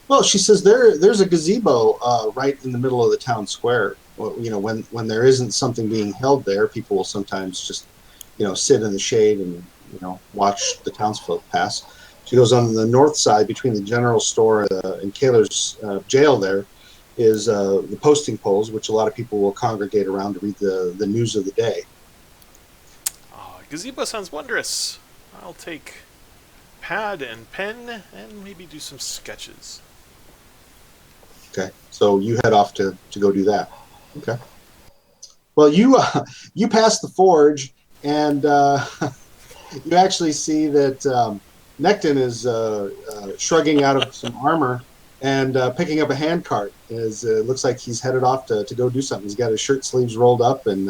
Well, she says there's a gazebo right in the middle of the town square. Well, when there isn't something being held there, people will sometimes just sit in the shade and watch the townsfolk pass. She goes on the north side between the general store and Kaler's jail. There is the posting poles, which a lot of people will congregate around to read the news of the day. Oh, gazebo sounds wondrous. I'll take pad and pen and maybe do some sketches. Okay, so you head off to go do that. Okay. Well, you pass the forge, and you actually see that Necton is shrugging out of some armor and picking up a hand cart. It looks like he's headed off to go do something. He's got his shirt sleeves rolled up, and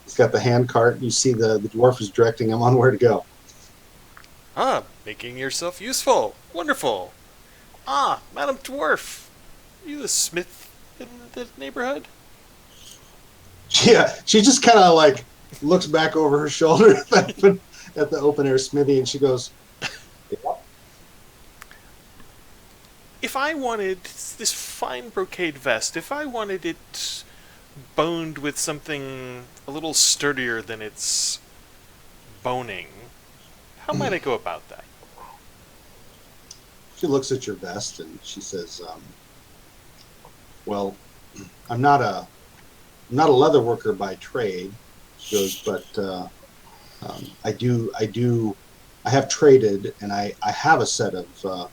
He's got the hand cart. You see the dwarf is directing him on where to go. Ah, making yourself useful. Wonderful. Ah, Madam Dwarf. Are you the smith in the neighborhood? Yeah, she just kind of like looks back over her shoulder at the open air smithy, and she goes, "Yep." If I wanted this fine brocade vest, if I wanted it boned with something a little sturdier than its boning, how might I go about that? She looks at your vest and she says, "Well, I'm not a leather worker by trade." She goes, "But I have traded, and I have a set of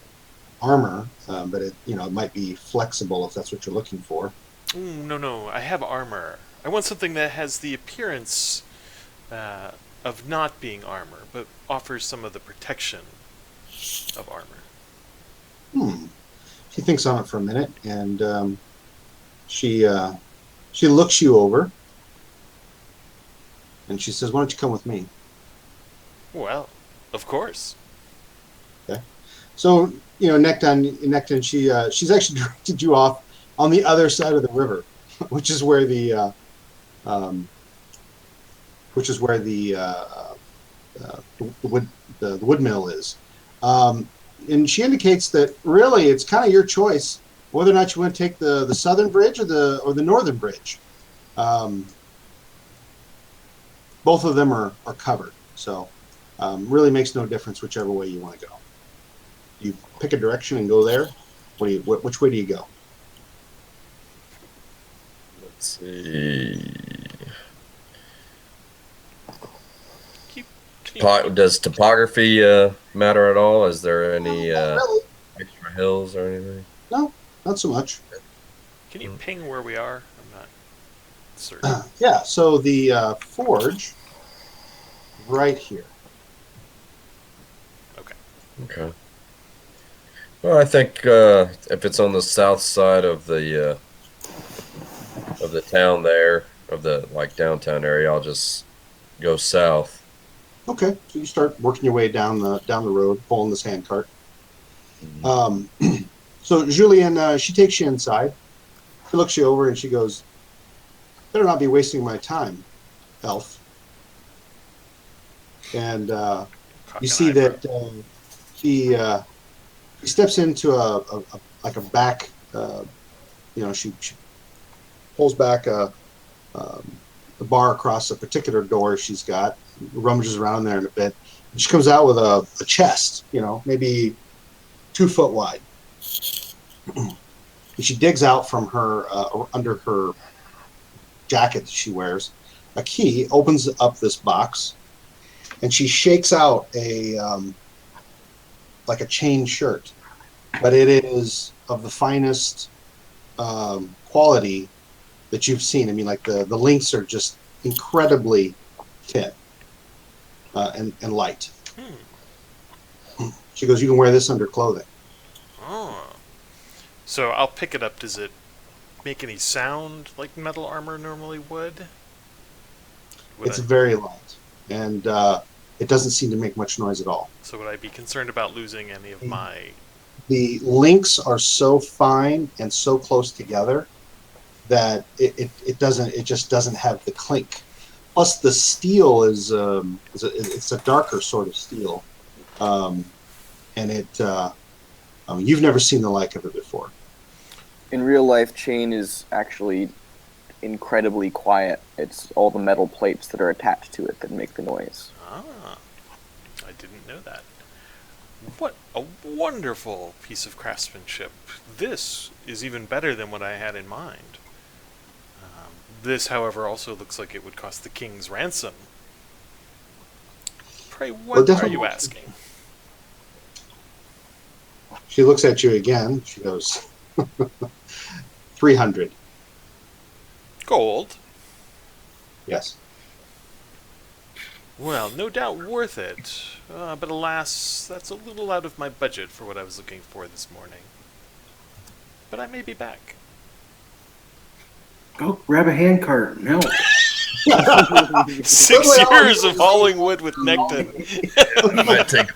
armor, but it might be flexible if that's what you're looking for." No, I have armor. I want something that has the appearance of not being armor, but offers some of the protection of armor. She thinks on it for a minute, and she looks you over, and she says, "Why don't you come with me?" Well, of course. Okay. So Necton, she's actually directed you off on the other side of the river, which is where the wood mill is. And she indicates that really it's kind of your choice whether or not you want to take the southern bridge or the northern bridge. Both of them are covered, so really makes no difference whichever way you want to go. You pick a direction and go there. Which way do you go? Let's see. Does topography matter at all? Is there any Not really. extra hills or anything? No, not so much. Can you ping where we are? I'm not certain. Yeah, so the forge right here. Okay. Well, I think if it's on the south side of the town there, of the downtown area, I'll just go south. Okay, so you start working your way down the road, pulling this hand cart. So Julian, she takes you inside. She looks you over and she goes, "Better not be wasting my time, elf." And you see that she steps into a back. She pulls back the bar across a particular door she's got, rummages around there in a bit. And she comes out with a chest, maybe 2 foot wide. And she digs out from her under her jacket that she wears a key, opens up this box, and she shakes out a chain shirt, but it is of the finest quality that you've seen. I mean, the links are just incredibly thin and light. She goes, "You can wear this under clothing." Oh. So I'll pick it up. Does it make any sound like metal armor normally would? It's very light, and it doesn't seem to make much noise at all. So would I be concerned about losing any of my... The links are so fine and so close together that it just doesn't have the clink. Plus, the steel is it's a darker sort of steel, and you've never seen the like of it before. In real life, chain is actually incredibly quiet. It's all the metal plates that are attached to it that make the noise. Ah, I didn't know that. What a wonderful piece of craftsmanship. This is even better than what I had in mind. This, however, also looks like it would cost the king's ransom. Pray, what are you asking? She looks at you again. She goes, 300. Gold? Yes. Well, no doubt worth it. But alas, that's a little out of my budget for what I was looking for this morning. But I may be back. Go grab a hand cart and help. 6 years of hauling wood with Necton. That might take.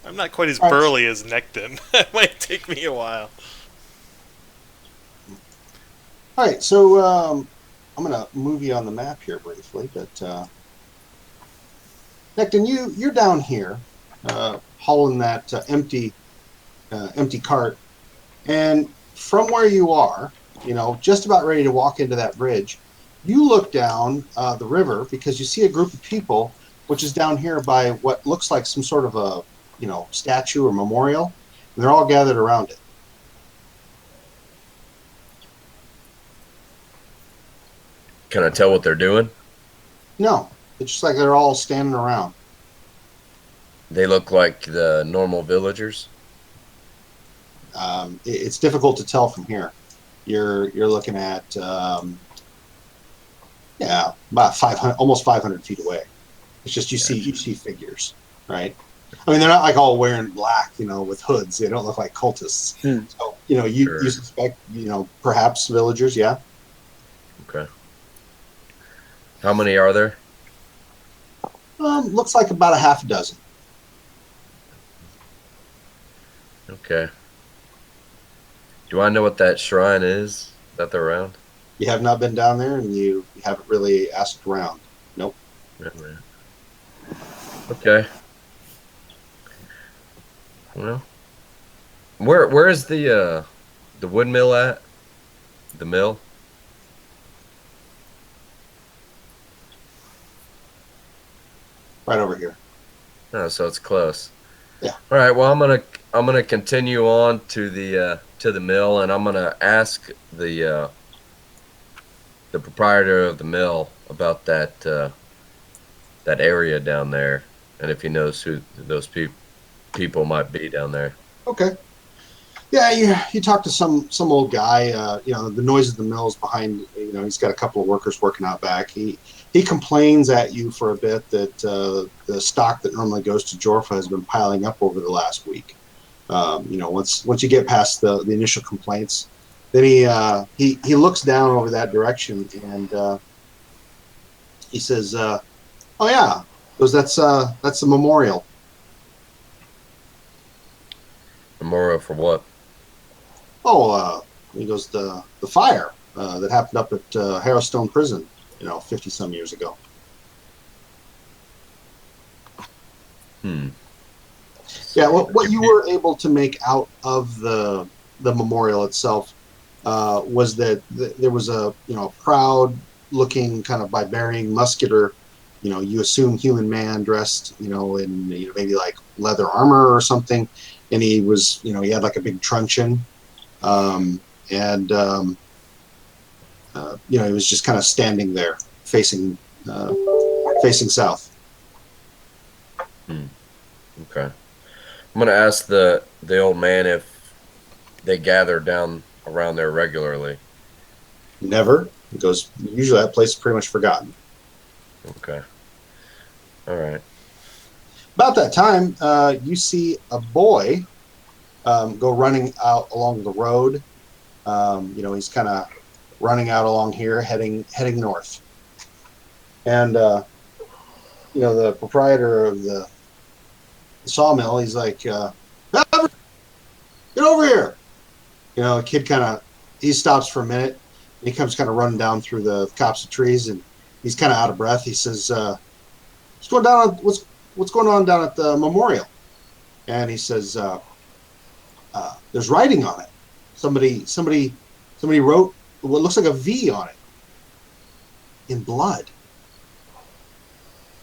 I'm not quite as All right. burly as Necton. It might take me a while. All right, so I'm going to move you on the map here briefly, but Necton, you're down here hauling that empty cart, and from where you are, just about ready to walk into that bridge, you look down the river because you see a group of people, which is down here by what looks like some sort of a statue or memorial, and they're all gathered around it. Can I tell what they're doing? No, it's just like they're all standing around. They look like the normal villagers. It's difficult to tell from here. You're looking at about 500, almost 500 feet away. It's just you see figures, right? I mean, they're not like all wearing black, with hoods. They don't look like cultists. So you suspect, perhaps villagers, yeah. Okay. How many are there? Looks like about a half a dozen. Okay. Do I know what that shrine is that they're around? You have not been down there, and you haven't really asked around. Nope. Okay. Well, where is the wood mill at? The mill? Right over here. Oh, so it's close. Yeah. All right. Well, I'm gonna continue on to the mill, and I'm gonna ask the proprietor of the mill about that area down there, and if he knows who those people might be down there. Okay. Yeah, you talk to some old guy. The noise of the mill is behind. He's got a couple of workers working out back. He complains at you for a bit that the stock that normally goes to Jorfa has been piling up over the last week. Once you get past the initial complaints, then he looks down over that direction and he says, "Oh yeah, that's a memorial." Memorial for what? Oh, he goes, the fire that happened up at Harrowstone Prison, 50 some years ago. Yeah, what you were able to make out of the memorial itself was that there was a proud looking kind of barbarian, muscular, you assume human man dressed, in maybe like leather armor or something, and he was, he had like a big truncheon. He was just kind of standing there, facing south. Okay. I'm gonna ask the old man if they gather down around there regularly. Never. He goes, usually that place is pretty much forgotten. Okay. All right. About that time, you see a boy go running out along the road. He's kind of running out along here, heading north. And the proprietor of the sawmill, he's like, "Get over here!" The kid he stops for a minute. And he comes kind of running down through the copse of trees, and he's kind of out of breath. He says, "What's going on down at the memorial?" And he says, "There's writing on it. Somebody wrote what looks like a V on it in blood."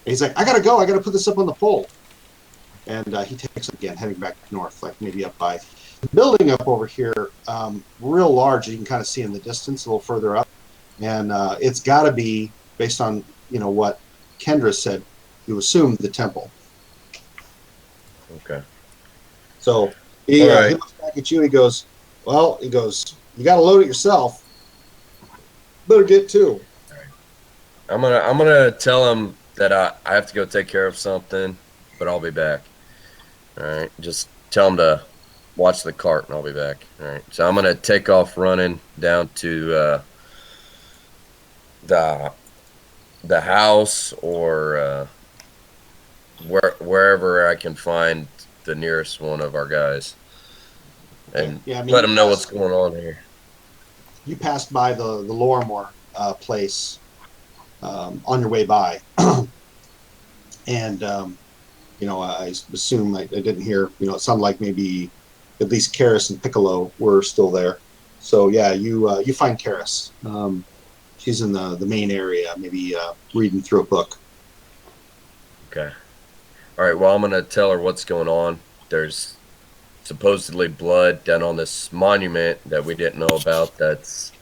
And he's like, "I gotta go. I gotta put this up on the pole." And he takes it again, heading back north, like maybe up by the building up over here, real large. You can kind of see in the distance, a little further up, and it's got to be based on what Kendra said. You assume the temple. Okay. So he looks back at you. He goes, "You got to load it yourself. Better get to." I'm gonna tell him that I have to go take care of something, but I'll be back. All right. Just tell him to watch the cart, and I'll be back. All right. So I'm gonna take off running down to the house or wherever I can find the nearest one of our guys, and Yeah, I mean, let them know what's going on here. you passed by the Lorimore place on your way by, and I assume I didn't hear. It sounded like maybe at least Karis and Piccolo were still there. So yeah, you find Karis. She's in the main area, maybe reading through a book. Okay. All right. Well, I'm gonna tell her what's going on. There's supposedly blood down on this monument that we didn't know about. That's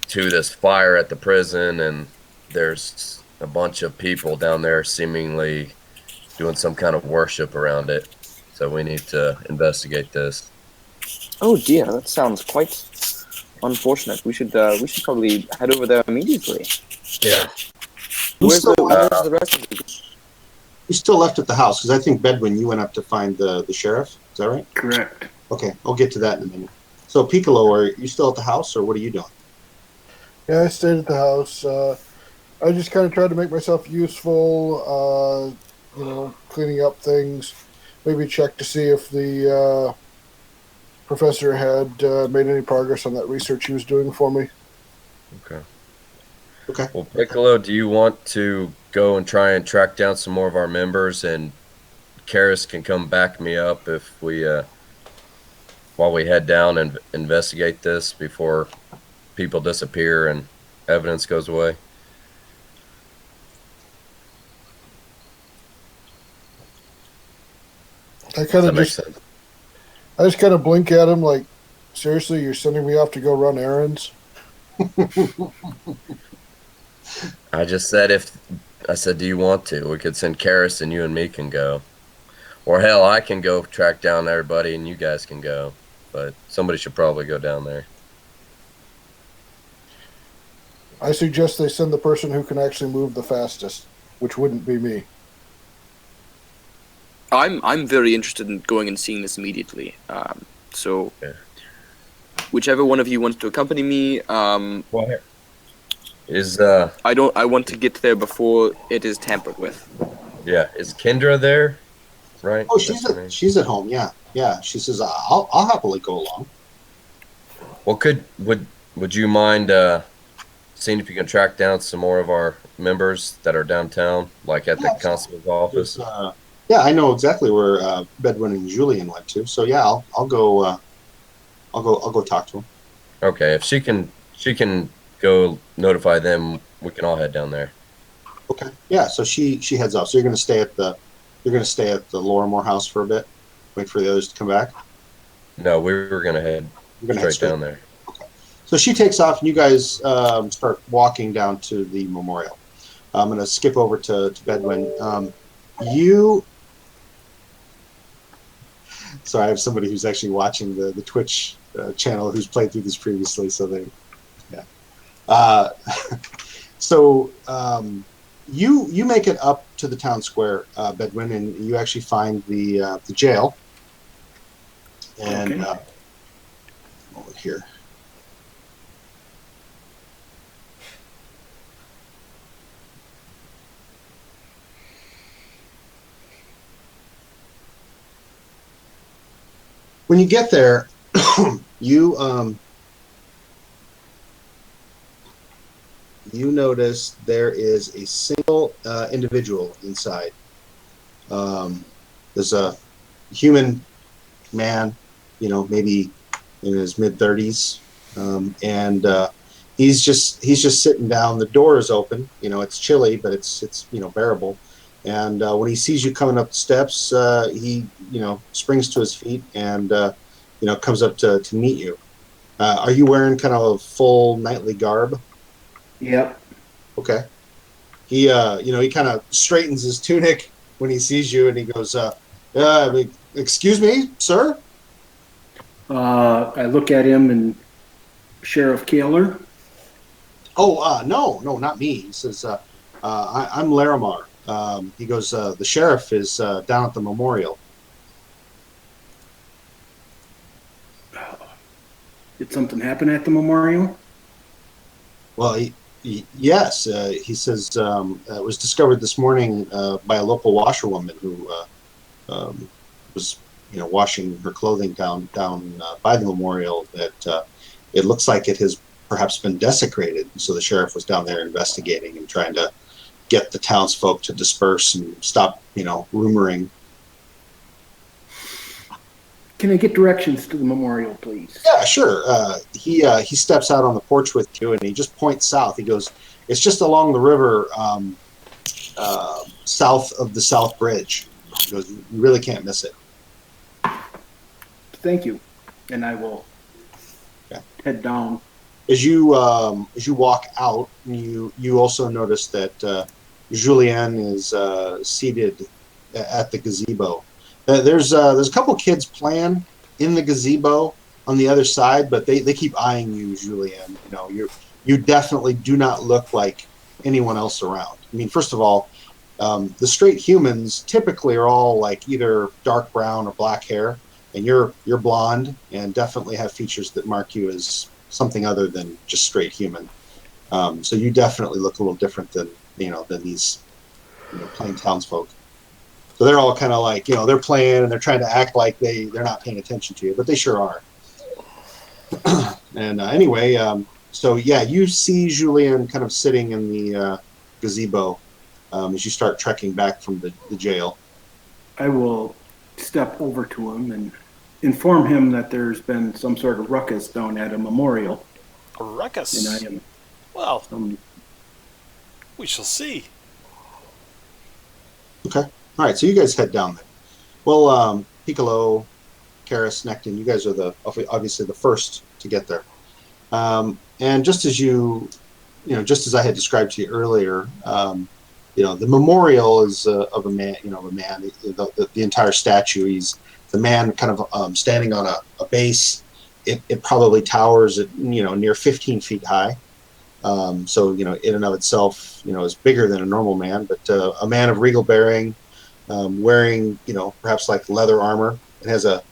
to this fire at the prison, and there's a bunch of people down there seemingly doing some kind of worship around it. So we need to investigate this. Oh dear, that sounds quite unfortunate. We should probably head over there immediately. Yeah. Where's the rest of the group? You still left at the house because I think Bedwin, you went up to find the sheriff. Is that right? Correct. Okay, I'll get to that in a minute. So Piccolo, are you still at the house, or what are you doing? Yeah, I stayed at the house. I just kind of tried to make myself useful, cleaning up things. Maybe check to see if the professor had made any progress on that research he was doing for me. Okay. Okay. Well, Piccolo, do you want to go and try and track down some more of our members, and Karis can come back me up if we, while we head down and investigate this before people disappear and evidence goes away? I just kind of blink at him like, seriously, you're sending me off to go run errands? I just said do you want to? We could send Karis and you and me can go. Or hell, I can go track down everybody and you guys can go. But somebody should probably go down there. I suggest they send the person who can actually move the fastest, which wouldn't be me. I'm very interested in going and seeing this immediately. So, yeah. Whichever one of you wants to accompany me, Well, I want to get there before it is tampered with. Yeah, is Kendra there? Right. Oh, she's at home. Yeah. She says I'll happily go along. Well, would you mind seeing if you can track down some more of our members that are downtown, like at the constable's office? Yeah, I know exactly where Bedwin and Julian went to. So yeah, I'll go. I'll go talk to them. Okay, if she can go notify them, we can all head down there. Okay. Yeah. So she heads off. So you're gonna stay at the Lorimore house for a bit. Wait for the others to come back. No, we were gonna head straight down there. Okay. So she takes off, and you guys start walking down to the memorial. I'm gonna skip over to Bedwin. So I have somebody who's actually watching the Twitch channel who's played through this previously. So you make it up to the town square, Bedwin, and you actually find the jail. And Okay. Moment here. When you get there, you notice there is a single individual inside. There's a human man, maybe in his mid-30s, and he's just sitting down. The door is open. It's chilly, but it's bearable. And when he sees you coming up the steps, he springs to his feet and comes up to meet you. Are you wearing kind of a full knightly garb? Yep. Okay. He he kind of straightens his tunic when he sees you, and he goes, "Excuse me, sir." I look at him and Sheriff Kaler. Oh, no, not me. He says, I'm Larimar. He goes, the sheriff is down at the memorial. Did something happen at the memorial? Well, yes. He says it was discovered this morning by a local washerwoman who was, washing her clothing down by the memorial. That it looks like it has perhaps been desecrated. So the sheriff was down there investigating and trying to get the townsfolk to disperse and stop, rumoring. Can I get directions to the memorial, please? Yeah, sure. He steps out on the porch with you, and he just points south. He goes, "It's just along the river, south of the South Bridge." He goes, "You really can't miss it." Thank you. And I will head down. As you walk out, you also notice that Julien is seated at the gazebo. There's a couple kids playing in the gazebo on the other side, but they keep eyeing you, Julien. You definitely do not look like anyone else around. I mean, first of all, the straight humans typically are all like either dark brown or black hair, and you're blonde and definitely have features that mark you as something other than just straight human. So you definitely look a little different than these plain townsfolk. So they're all kind of like, they're playing and they're trying to act like they're not paying attention to you, but they sure are. And anyway, so yeah, you see Julien kind of sitting in the gazebo as you start trekking back from the jail. I will step over to him and inform him that there's been some sort of ruckus down at a memorial. A ruckus? And I am... Well, we shall see. Okay. All right, so you guys head down there. Well, Piccolo, Karis, Necton, you guys are obviously the first to get there. And just as just as I had described to you earlier, the memorial is of a man. The entire statue. He's the man, kind of standing on a base. It probably towers at near 15 feet high. So in and of itself, is bigger than a normal man, but a man of regal bearing. Wearing, perhaps like leather armor, and has a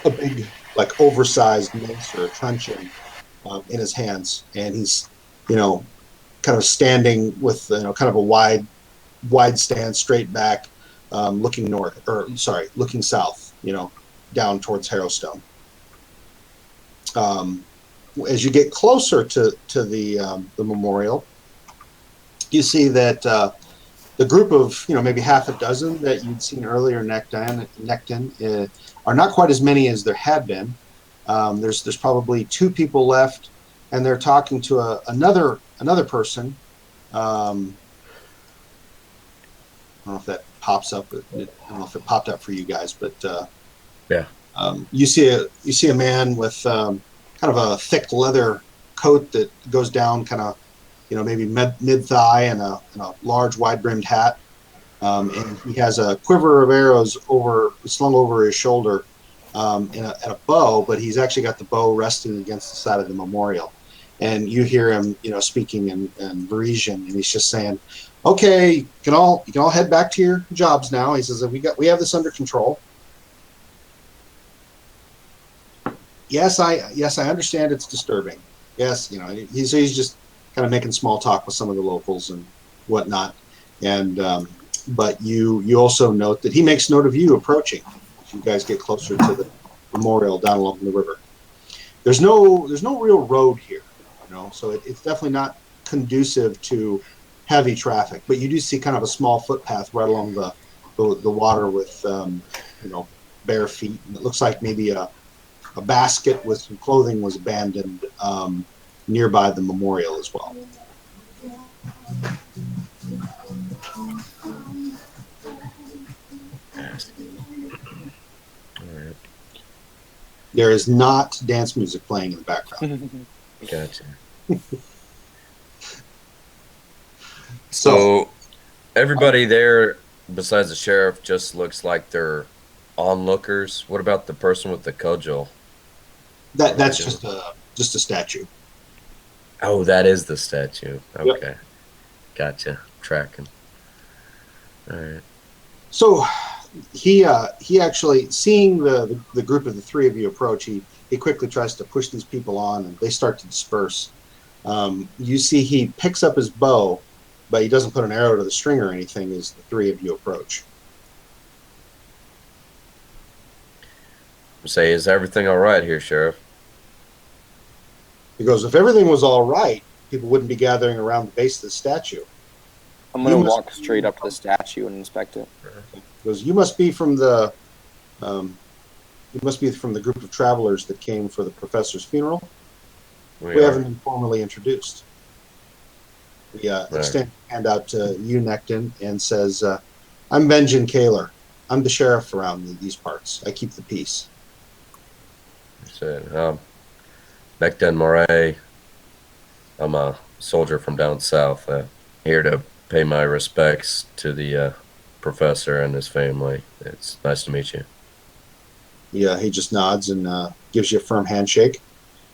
big, like oversized mace or a truncheon in his hands, and he's, kind of standing with, kind of a wide stand, straight back, looking looking south, down towards Harrowstone. As you get closer to the memorial, you see that. The group of, maybe half a dozen that you'd seen earlier, Necton, are not quite as many as there had been. There's probably two people left, and they're talking to another person. I don't know if that pops up. I don't know if it popped up for you guys, but yeah. You see a man with kind of a thick leather coat that goes down kind of. Maybe mid-thigh and a large wide-brimmed hat. And he has a quiver of arrows slung over his shoulder and a bow, but he's actually got the bow resting against the side of the memorial. And you hear him, speaking in Varisian, and he's just saying, "Okay, you can all head back to your jobs now." He says, "We have this under control." Yes, I understand it's disturbing. Yes, he's just kind of making small talk with some of the locals and whatnot. And but you also note that he makes note of you approaching as you guys get closer to the memorial down along the river. There's no real road here, so it's definitely not conducive to heavy traffic. But you do see kind of a small footpath right along the water with bare feet, and it looks like maybe a basket with some clothing was abandoned nearby the memorial as well. There is not dance music playing in the background. Gotcha. So everybody there, besides the sheriff, just looks like they're onlookers. What about the person with the cudgel? That's just a statue. Oh, that is the statue. Okay. Yep. Gotcha. Tracking. All right. So he actually, seeing the group of the three of you approach, he he quickly tries to push these people on, and they start to disperse. You see he picks up his bow, but he doesn't put an arrow to the string or anything as the three of you approach. Say, is everything all right here, Sheriff? He goes, if everything was all right, people wouldn't be gathering around the base of the statue. I'm gonna You must- walk straight up to the statue and inspect it. He goes, you must be from the group of travelers that came for the professor's funeral. We haven't been formally introduced. We extend a hand out to you, Necton, and says, I'm Benjamin Kaler. I'm the sheriff around these parts. I keep the peace. Said, Becton Moray. I'm a soldier from down south. Here to pay my respects to the professor and his family. It's nice to meet you. Yeah, he just nods and gives you a firm handshake.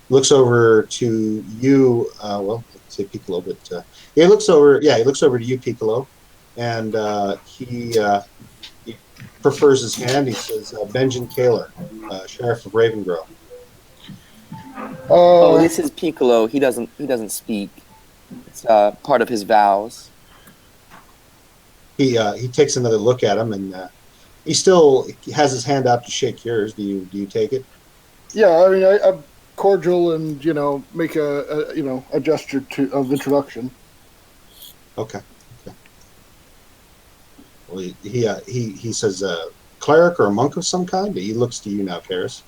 Looks over to you. Well, let's say Piccolo, but he looks over. Yeah, he looks over to you, Piccolo, and he prefers his hand. He says, Benjamin Kaler, sheriff of Ravengrove. Oh, this is Piccolo. He doesn't speak. It's part of his vows. He takes another look at him, and he still has his hand out to shake yours. Do you take it? Yeah, I mean, I'm cordial and make a gesture of introduction. Okay. Well, he says cleric or a monk of some kind. He looks to you now, Karis.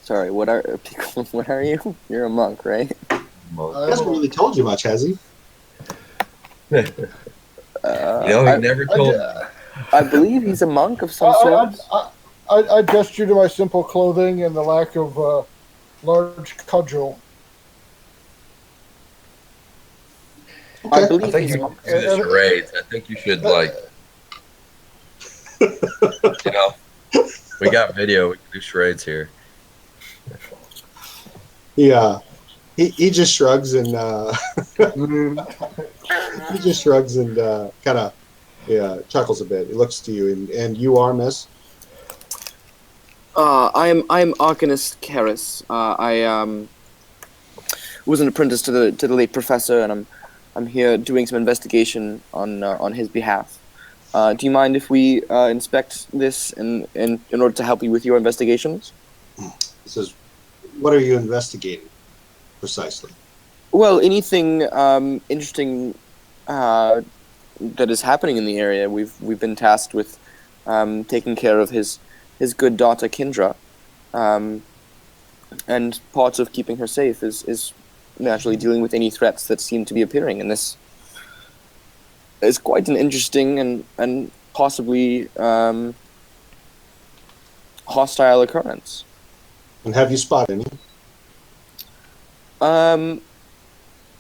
Sorry, what are you? You're a monk, right? He hasn't really told you much, has he? He never told me. I believe he's a monk of some sort. I gesture to my simple clothing and the lack of large cudgel. Okay. I believe I think he's you a monk. should do the charades. I think you should, we got video. We can do charades here. Yeah. He just shrugs and kind of chuckles a bit. He looks to you, and you are Miss. I'm Arcanist Karis. I was an apprentice to the late professor, and I'm here doing some investigation on his behalf. Do you mind if we inspect this in order to help you with your investigations? He says, "What are you investigating precisely?" Well, anything interesting that is happening in the area. We've been tasked with taking care of his good daughter Kindra, and part of keeping her safe is naturally dealing with any threats that seem to be appearing. And this is quite an interesting and possibly hostile occurrence. And have you spotted any?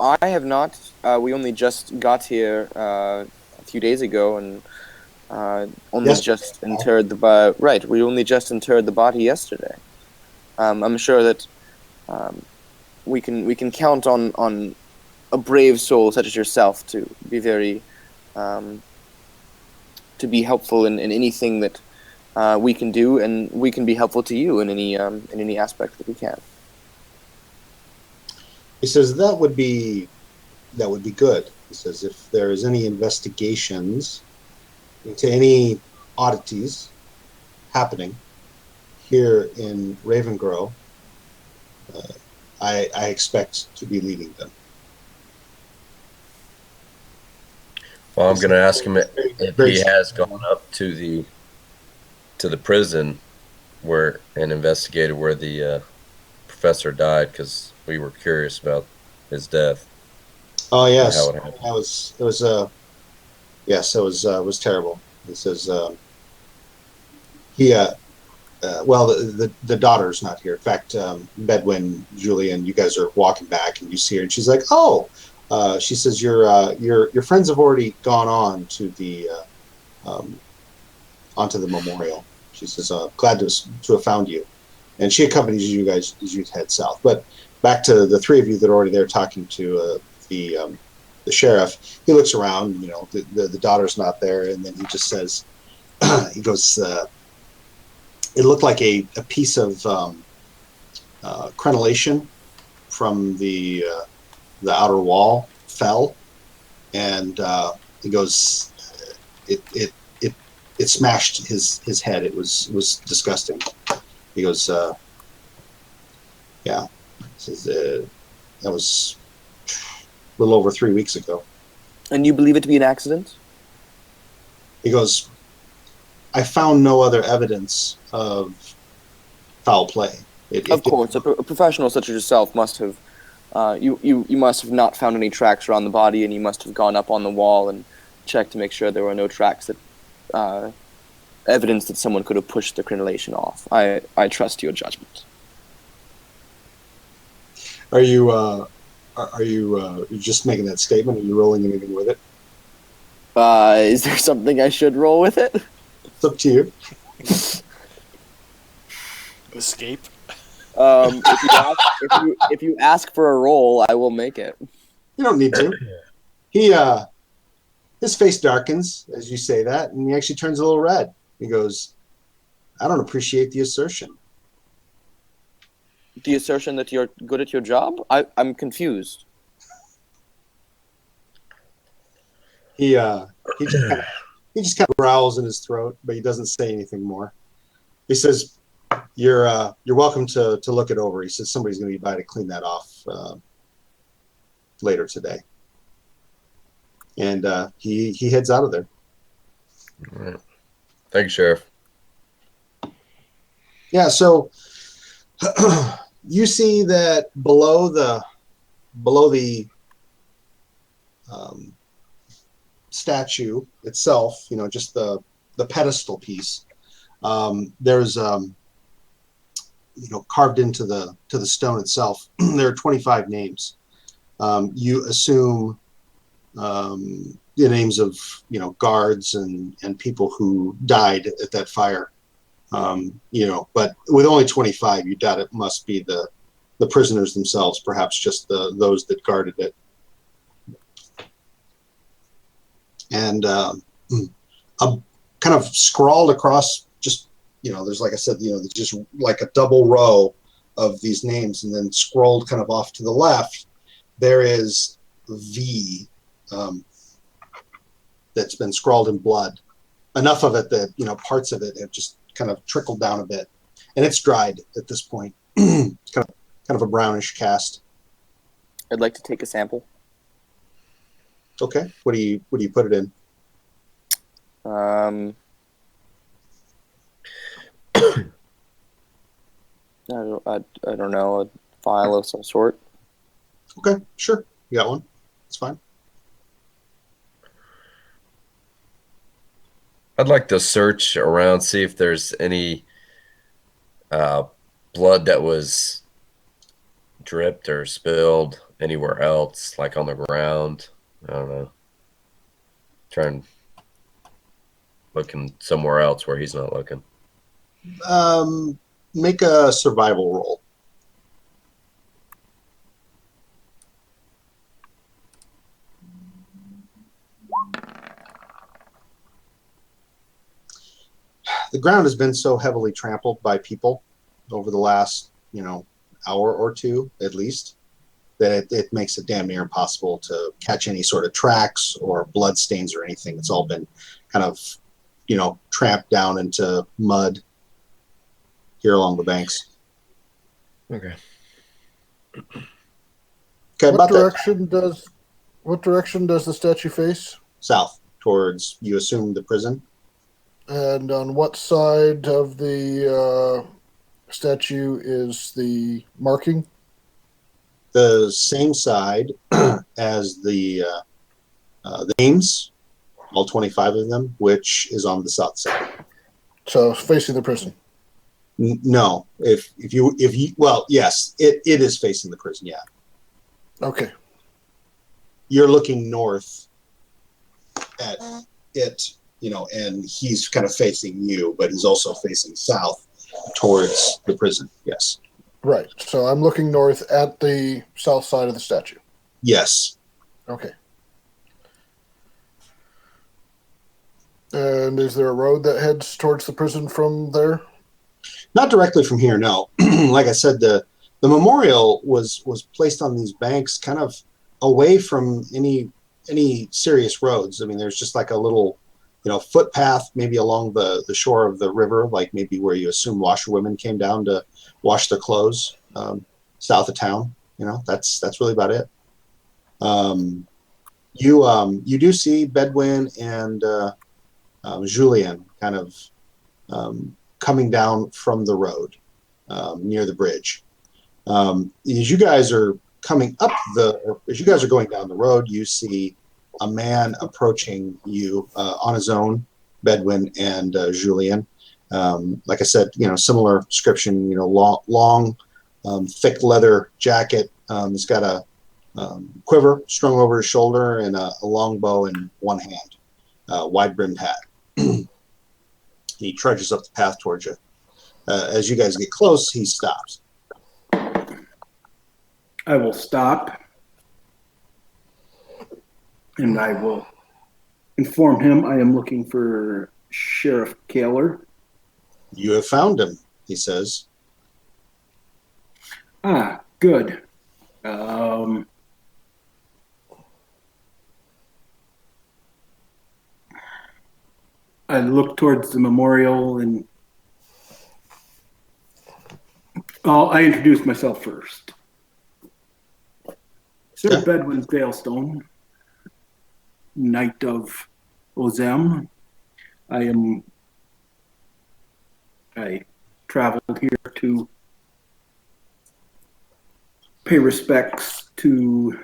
I have not. We only just got here a few days ago, and only just interred the body. Right, we only just interred the body yesterday. I'm sure that we can count on a brave soul such as yourself to be very to be helpful in anything that we can do, and we can be helpful to you in any aspect that we can. He says that would be good. He says if there is any investigations into any oddities happening here in Ravengrove, I expect to be leading them. Well, I'm going to ask him if he has gone up to the prison and investigated where the professor died, because we were curious about his death. Oh yes, How it happened. It was terrible. He says well, the daughter's not here. In fact, Bedwin, Julian, you guys are walking back and you see her, and she's like, "Oh," she says, "Your friends have already gone on to the onto the memorial." She says, "Glad to have found you," and she accompanies you guys as you head south. But back to the three of you that are already there talking to the the sheriff. He looks around. The daughter's not there, and then he just says, he goes, it looked like a piece of crenellation from the outer wall fell, and he goes, it smashed his head. It was disgusting. He goes, yeah, says, that was a little over 3 weeks ago. And you believe it to be an accident? He goes, I found no other evidence of foul play. Of course, a professional such as yourself must have, you must have not found any tracks around the body, and you must have gone up on the wall and checked to make sure there were no tracks that evidence that someone could have pushed the crenellation off. I trust your judgment. Are you just making that statement? Are you rolling anything with it? Is there something I should roll with it? It's up to you. Escape. If you ask for a roll, I will make it. You don't need to. His face darkens as you say that, and he actually turns a little red. He goes, I don't appreciate the assertion. The assertion that you're good at your job? I'm confused. He just kind of growls in his throat, but he doesn't say anything more. He says, "You're welcome to look it over." He says somebody's going to be by to clean that off later today, and he heads out of there. All right. Thank you, Sheriff. Yeah. So you see that below the statue itself, just the pedestal piece. There's carved into the stone itself. There are 25 names. You assume the names of guards and people who died at that fire. But with only 25, you doubt it must be the prisoners themselves. Perhaps just those that guarded it. And kind of scrawled across, just there's, like I said, just like a double row of these names, and then scrolled kind of off to the left, there is V that's been scrawled in blood. Enough of it that parts of it have just kind of trickled down a bit, and it's dried at this point. It's kind of a brownish cast. I'd like to take a sample. Okay, what do you put it in? I don't know, a file of some sort. Okay, sure, you got one. It's fine. I'd like to search around, see if there's any blood that was dripped or spilled anywhere else, like on the ground. I don't know. Try and looking somewhere else where he's not looking. Make a survival roll. The ground has been so heavily trampled by people over the last, hour or two at least, that it makes it damn near impossible to catch any sort of tracks or blood stains or anything. It's all been kind of, tramped down into mud here along the banks. Okay. Okay, What direction does the statue face? South, towards, you assume, the prison. And on what side of the statue is the marking? The same side as the names, all 25 of them, which is on the south side. So facing the prison. No, if you well, yes, it is facing the prison. Yeah. Okay. You're looking north at it, and he's kind of facing you, but he's also facing south towards the prison. Yes. Right. So I'm looking north at the south side of the statue. Yes. Okay. And is there a road that heads towards the prison from there? Not directly from here, no. Like I said, the memorial was placed on these banks, kind of away from any serious roads. I mean, there's just like a little, footpath maybe along the shore of the river, like maybe where you assume washerwomen came down to wash their clothes, south of town. That's really about it. You do see Bedwin and Julien kind of coming down from the road near the bridge. As you guys are going down the road, you see a man approaching you on his own, Bedwin and Julien. Like I said, similar description. Long, thick leather jacket. He's got a quiver strung over his shoulder and a long bow in one hand, wide brimmed hat. He trudges up the path towards you. As you guys get close, he stops. I will stop, and I will inform him I am looking for Sheriff Kaler. You have found him, he says. Ah, good. I look towards the memorial and I introduce myself first. Sir Yeah. Bedwin Veilstone, Knight of Ozem. I traveled here to pay respects to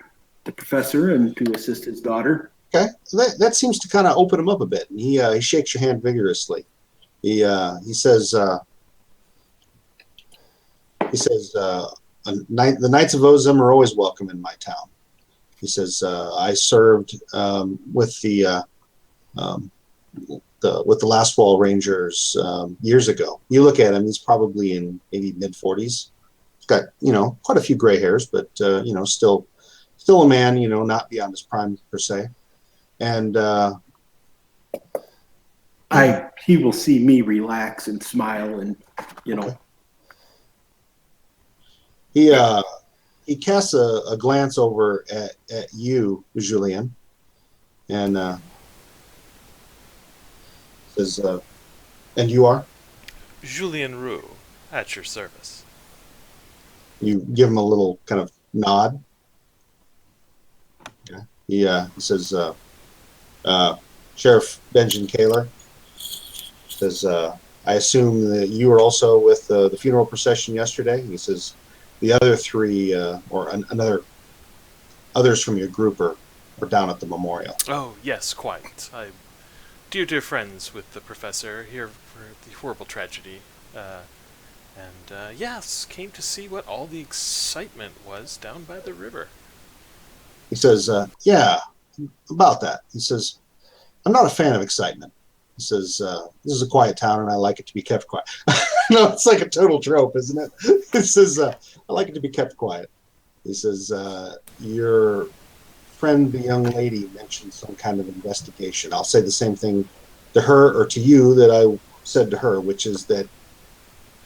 the professor and to assist his daughter. Okay, that seems to kind of open him up a bit, and he shakes your hand vigorously. He says the Knights of Ozem are always welcome in my town. He says I served with the Last Wall Rangers years ago. You look at him; he's probably in maybe mid-40s. He's got quite a few gray hairs, but still a man. Not beyond his prime per se. And he will see me relax and smile, and he casts a glance over at you, Julien, and says, "And you are?" Julien Roux, at your service. You give him a little kind of nod. Okay. He says, Sheriff Benjamin Kaler says, I assume that you were also with the funeral procession yesterday. He says, the other three others from your group are down at the memorial. Oh, yes, quite. I'm dear friends with the professor here for the horrible tragedy. Yes, came to see what all the excitement was down by the river. He says, yeah, about that. He says, I'm not a fan of excitement. He says, this is a quiet town and I like it to be kept quiet. No, it's like a total trope, isn't it? He says, I like it to be kept quiet. He says, your friend, the young lady, mentioned some kind of investigation. I'll say the same thing to her or to you that I said to her, which is that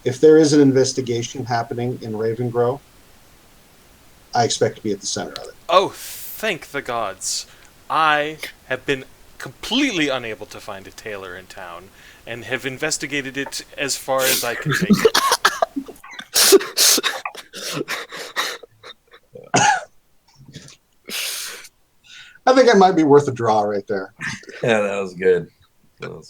if there is an investigation happening in Ravengrow, I expect to be at the center of it. Oh, thank the gods. I have been completely unable to find a tailor in town and have investigated it as far as I can take it. I think that might be worth a draw right there. Yeah, that was good. Let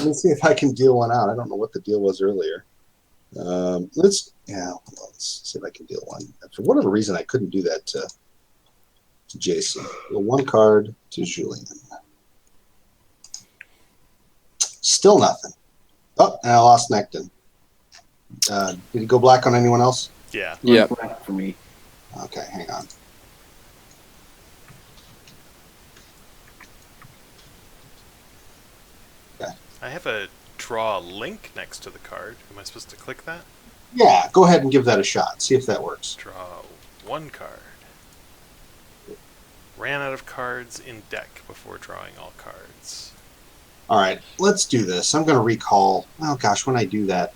me see if I can deal one out. I don't know what the deal was earlier. Let's see if I can deal one. For whatever reason, I couldn't do that to Jason. One card to Julien. Still nothing. Oh, and I lost Necton. Did he go black on anyone else? Yeah. Yeah. Black for me. Okay, hang on. I have a draw link next to the card. Am I supposed to click that? Yeah, go ahead and give that a shot. See if that works. Draw one card. ran out of cards in deck before drawing all cards. All right, let's do this. I'm going to recall. Oh gosh, when I do that,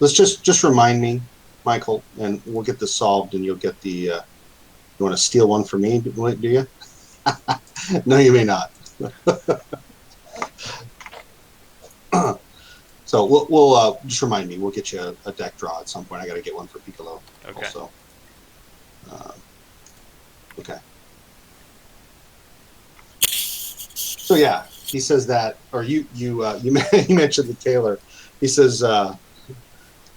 let's just remind me, Michael, and we'll get this solved, and you'll get the. You want to steal one for me? Do you? No, you may not. So we'll just remind me. We'll get you a deck draw at some point. I got to get one for Piccolo. Okay. Also. Okay. So yeah, he says that, or you mentioned the tailor. He says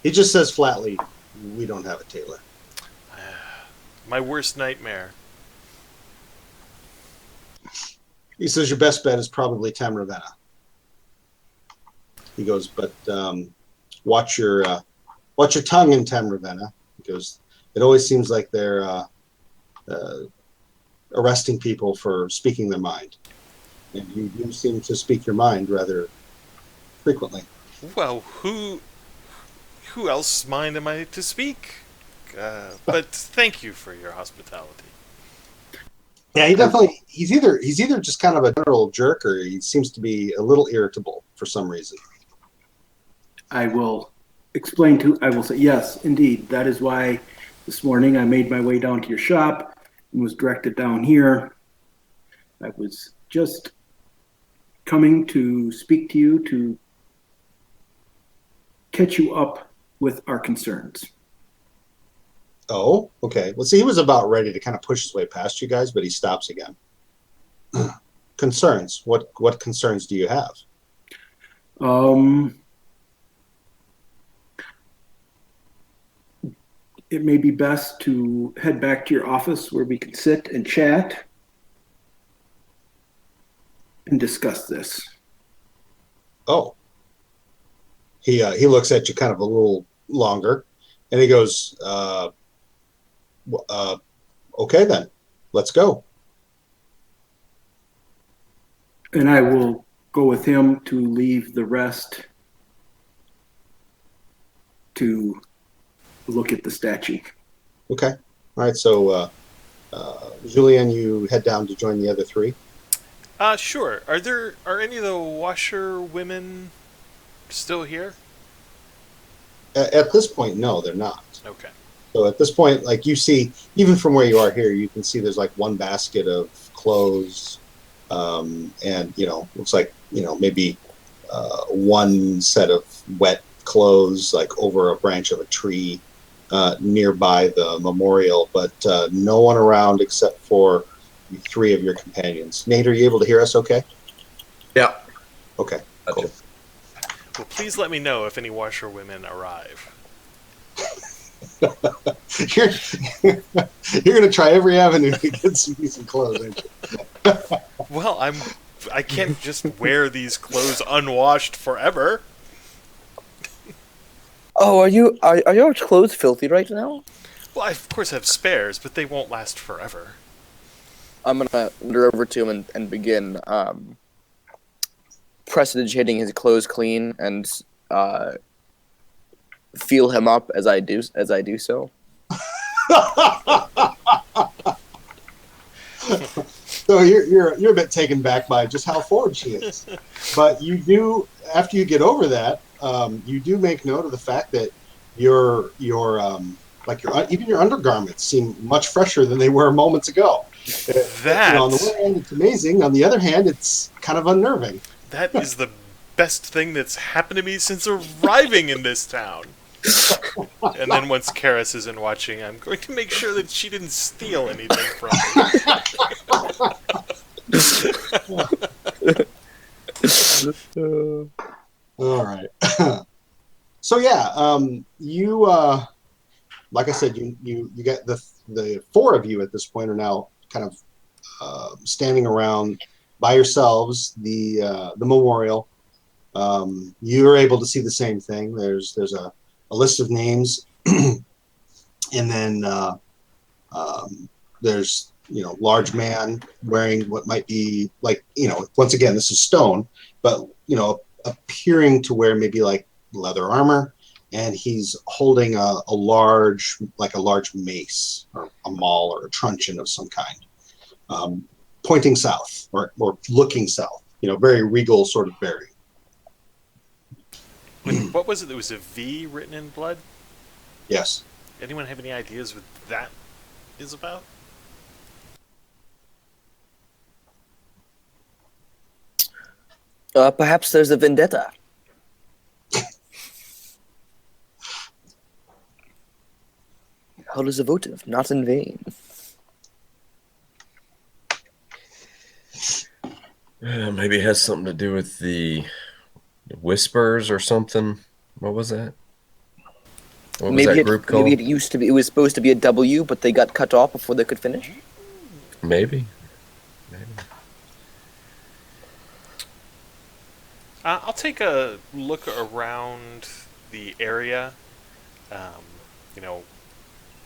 he just says flatly, "We don't have a tailor." My worst nightmare. He says your best bet is probably Tam Ravenna. He goes, but watch your tongue in Tam Ravenna. He goes, it always seems like they're arresting people for speaking their mind, and you do seem to speak your mind rather frequently. Well, who else's mind am I to speak? But thank you for your hospitality. Yeah, he's either just kind of a general jerk, or he seems to be a little irritable for some reason. I will say, yes, indeed. That is why this morning I made my way down to your shop and was directed down here. I was just coming to speak to you to catch you up with our concerns. Oh, okay. Well, see, he was about ready to kind of push his way past you guys, but he stops again. Concerns. What concerns do you have? It may be best to head back to your office where we can sit and chat and discuss this. Oh. He looks at you kind of a little longer, and he goes, okay then, let's go. And I will go with him to leave the rest to look at the statue. Okay. All right. So, Julian, you head down to join the other three. Sure. Are any of the washer women still here? At this point, no, they're not. Okay. So at this point, like you see, even from where you are here, you can see there's like one basket of clothes, and looks like maybe one set of wet clothes like over a branch of a tree nearby the memorial, but no one around except for three of your companions. Nate, are you able to hear us? Okay. Yeah. Okay. Cool. Well, please let me know if any washerwomen arrive. You're going to try every avenue to get some decent clothes, aren't you? Well, I can't just wear these clothes unwashed forever. Oh, are your clothes filthy right now? Well, I of course have spares, but they won't last forever. I'm gonna wander over to him and begin prestidigitating his clothes clean and feel him up as I do so. So you're a bit taken back by just how forward she is, but you do, after you get over that, you do make note of the fact that your even your undergarments seem much fresher than they were moments ago. On the one hand, it's amazing. On the other hand, it's kind of unnerving. That is the best thing that's happened to me since arriving in this town. And then once Karis isn't watching, I'm going to make sure that she didn't steal anything from me. All right. So yeah, you like I said, you get the four of you at this point are now kind of standing around by yourselves the memorial. You're able to see the same thing. There's a list of names, and then there's large man wearing what might be like once again this is stone, but appearing to wear maybe like leather armor, and he's holding a large mace or a maul or a truncheon of some kind. pointing south or looking south. Very regal sort of bearing. What was it? There was a V written in blood. Yes. Anyone have any ideas what that is about? Perhaps there's a vendetta. Held is a votive, not in vain. Maybe it has something to do with the Whispers or something. What was that? What was that group called? Maybe it used to be. It was supposed to be a W, but they got cut off before they could finish. Maybe. I'll take a look around the area.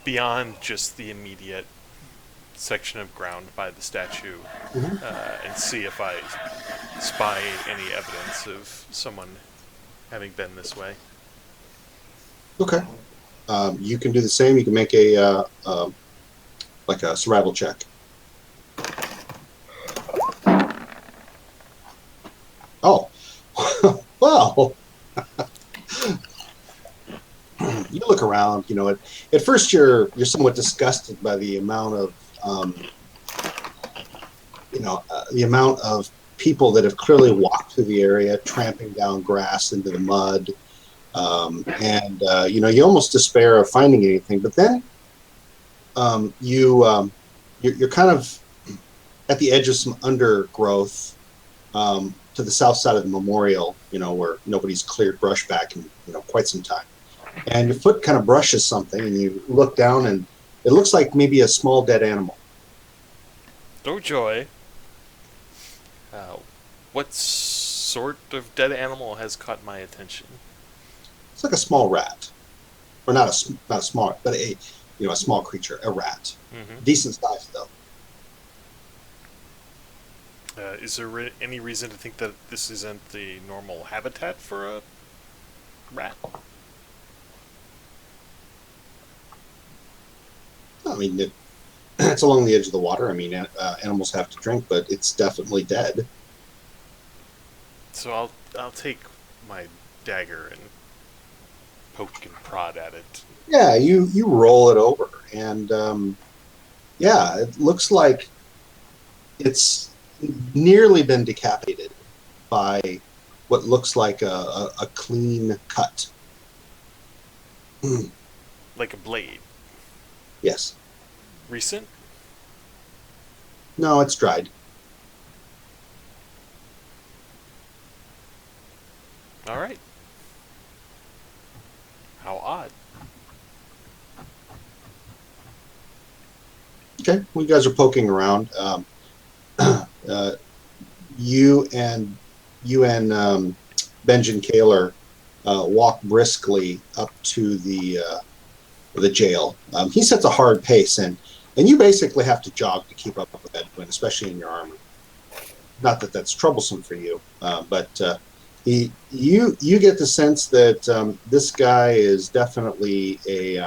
Beyond just the immediate section of ground by the statue, and see if I spy any evidence of someone having been this way. Okay. You can do the same. You can make a survival check. Oh, well. You look around. At first you're somewhat disgusted by the amount of people that have clearly walked through the area, tramping down grass into the mud, and you almost despair of finding anything. But then you're kind of at the edge of some undergrowth to the south side of the memorial, where nobody's cleared brush back in quite some time. And your foot kind of brushes something, and you look down, and it looks like maybe a small dead animal. Oh joy! What sort of dead animal has caught my attention? It's like a small rat, or not a small, but a small creature, a rat, decent size though. Is there any reason to think that this isn't the normal habitat for a rat? I mean, it's along the edge of the water. I mean, animals have to drink, but it's definitely dead. So I'll take my dagger and poke and prod at it. Yeah, you roll it over, and it looks like it's nearly been decapitated by what looks like a clean cut. Like a blade. Yes. Recent? No, it's dried. All right. How odd. Okay, well, you guys are poking around. You and Benjamin Kaler walk briskly up to the jail. He sets a hard pace, and you basically have to jog to keep up with Edwin, especially in your armor. Not that that's troublesome for you, but you get the sense that this guy is definitely a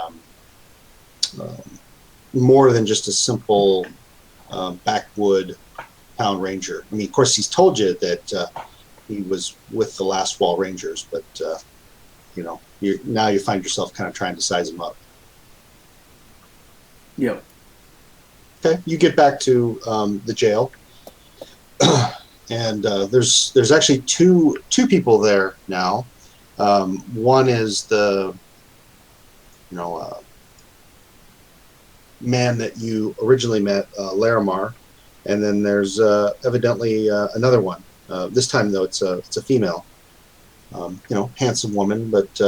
more than just a simple backwood town ranger. I mean, of course, he's told you that he was with the Last Wall Rangers, but now you find yourself kind of trying to size him up. Yep. Okay, you get back to the jail, and there's actually two people there now. One is the man that you originally met, Larimar, and then there's evidently another one. This time though, it's a female. Handsome woman, but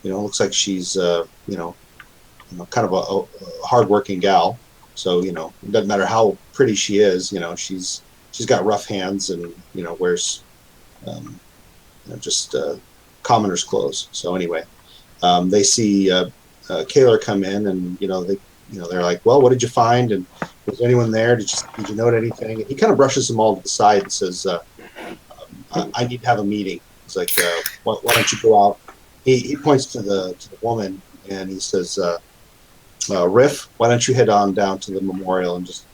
looks like she's kind of a hardworking gal. So it doesn't matter how pretty she is. She's got rough hands and wears just commoner's clothes. So anyway, they see Kaler come in, and they're like, well, what did you find? And was anyone there? Did you note anything? And he kind of brushes them all to the side and says, I need to have a meeting. He's like, why don't you go out? He points to the woman, and he says, Riff, why don't you head on down to the memorial and just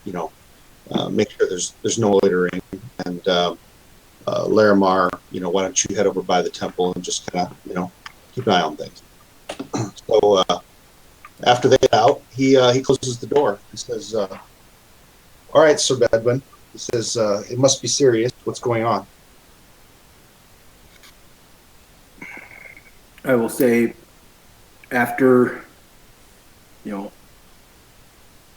make sure there's no loitering. And Larimar, why don't you head over by the temple and just kind of, keep an eye on things. So after they get out, he closes the door. He says, "All right, Sir Bedwin." He says, "It must be serious. What's going on?" I will say, after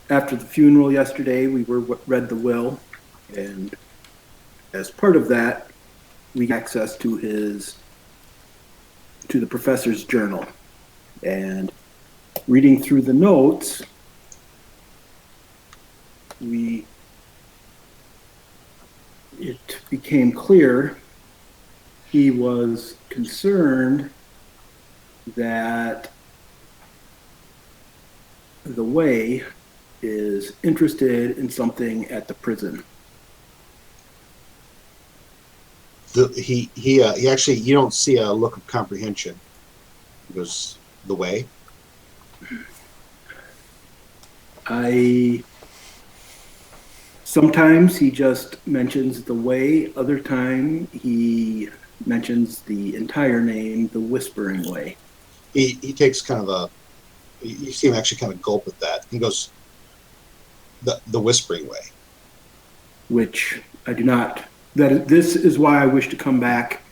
after the funeral yesterday, we read the will, and as part of that, we got access to the professor's journal, and reading through the notes, it became clear he was concerned that the Way is interested in something at the prison. He actually, you don't see a look of comprehension. He goes, "The Way?" Sometimes he just mentions the Way, other time he mentions the entire name, the Whispering Way. He takes kind of you see him actually kind of gulp at that. He goes, the Whispering Way. Which I do not, this is why I wish to come back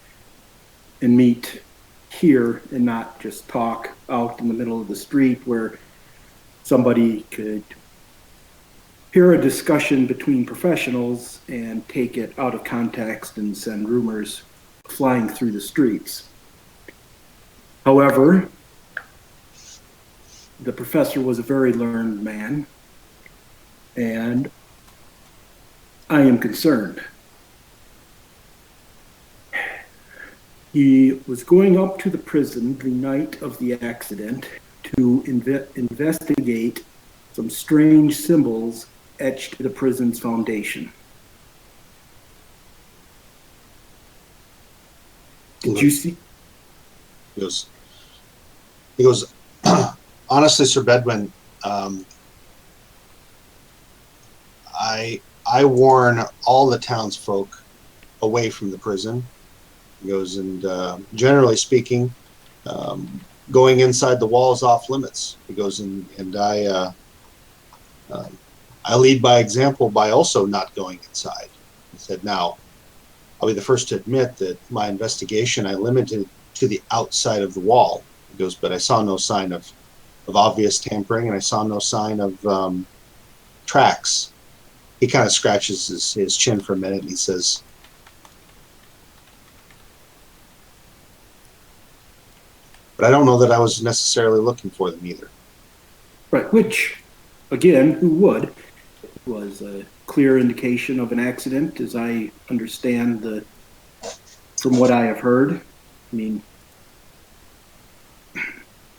and meet here and not just talk out in the middle of the street where somebody could hear a discussion between professionals and take it out of context and send rumors flying through the streets. However, the professor was a very learned man, and I am concerned. He was going up to the prison the night of the accident to investigate some strange symbols etched to the prison's foundation. Did you see? He goes, honestly, Sir Bedwin, I warn all the townsfolk away from the prison. He goes, and generally speaking, going inside the walls off limits. He goes, and I lead by example by also not going inside. He said, now, I'll be the first to admit that my investigation I limited to the outside of the wall. He goes, but I saw no sign of obvious tampering, and I saw no sign of tracks. He kind of scratches his chin for a minute, and he says, but I don't know that I was necessarily looking for them either. Right, which, again, who would? It was a clear indication of an accident, as I understand from what I have heard. I mean,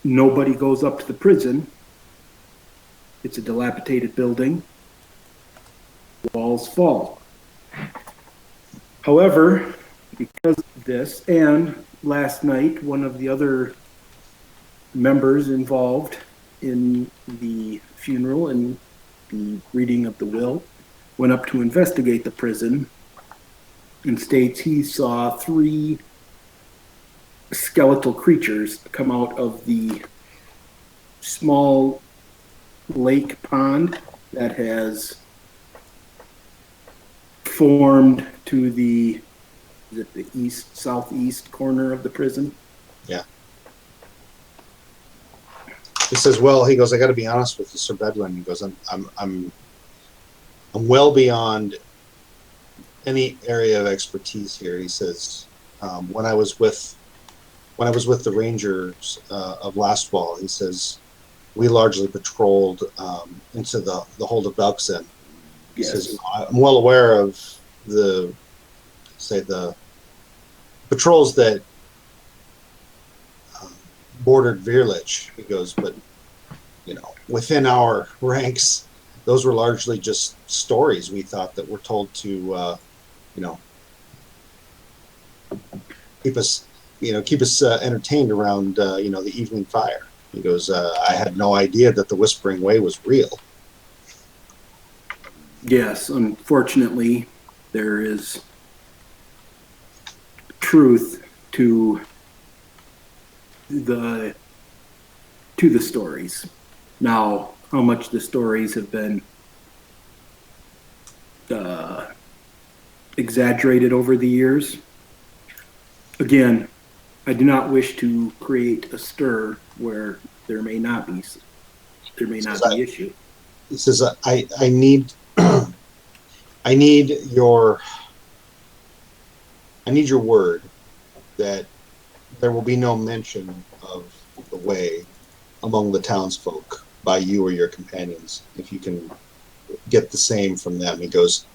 nobody goes up to the prison. It's a dilapidated building. Walls fall. However, because of this, and last night, one of the other members involved in the funeral and the reading of the will went up to investigate the prison and states he saw 3 skeletal creatures come out of the small lake pond that has formed to the southeast corner of the prison. Yeah. He says, well, he goes, I got to be honest with you, Sir Bedwin. He goes, I'm well beyond any area of expertise here. He says, when I was with the Rangers of Lastwall, he says, we largely patrolled into the hold of Belkzen. He says, I'm well aware of the patrols that bordered Virlich. He goes, but within our ranks, those were largely just stories we thought that were told to keep us entertained around the evening fire. He goes, I had no idea that the Whispering Way was real. Yes, unfortunately, there is truth to the stories. Now, how much the stories have been uh, exaggerated over the years. Again, I do not wish to create a stir where there may not be issue. He says, I need I need your word that there will be no mention of the way among the townsfolk by you or your companions. If you can get the same from them, he goes,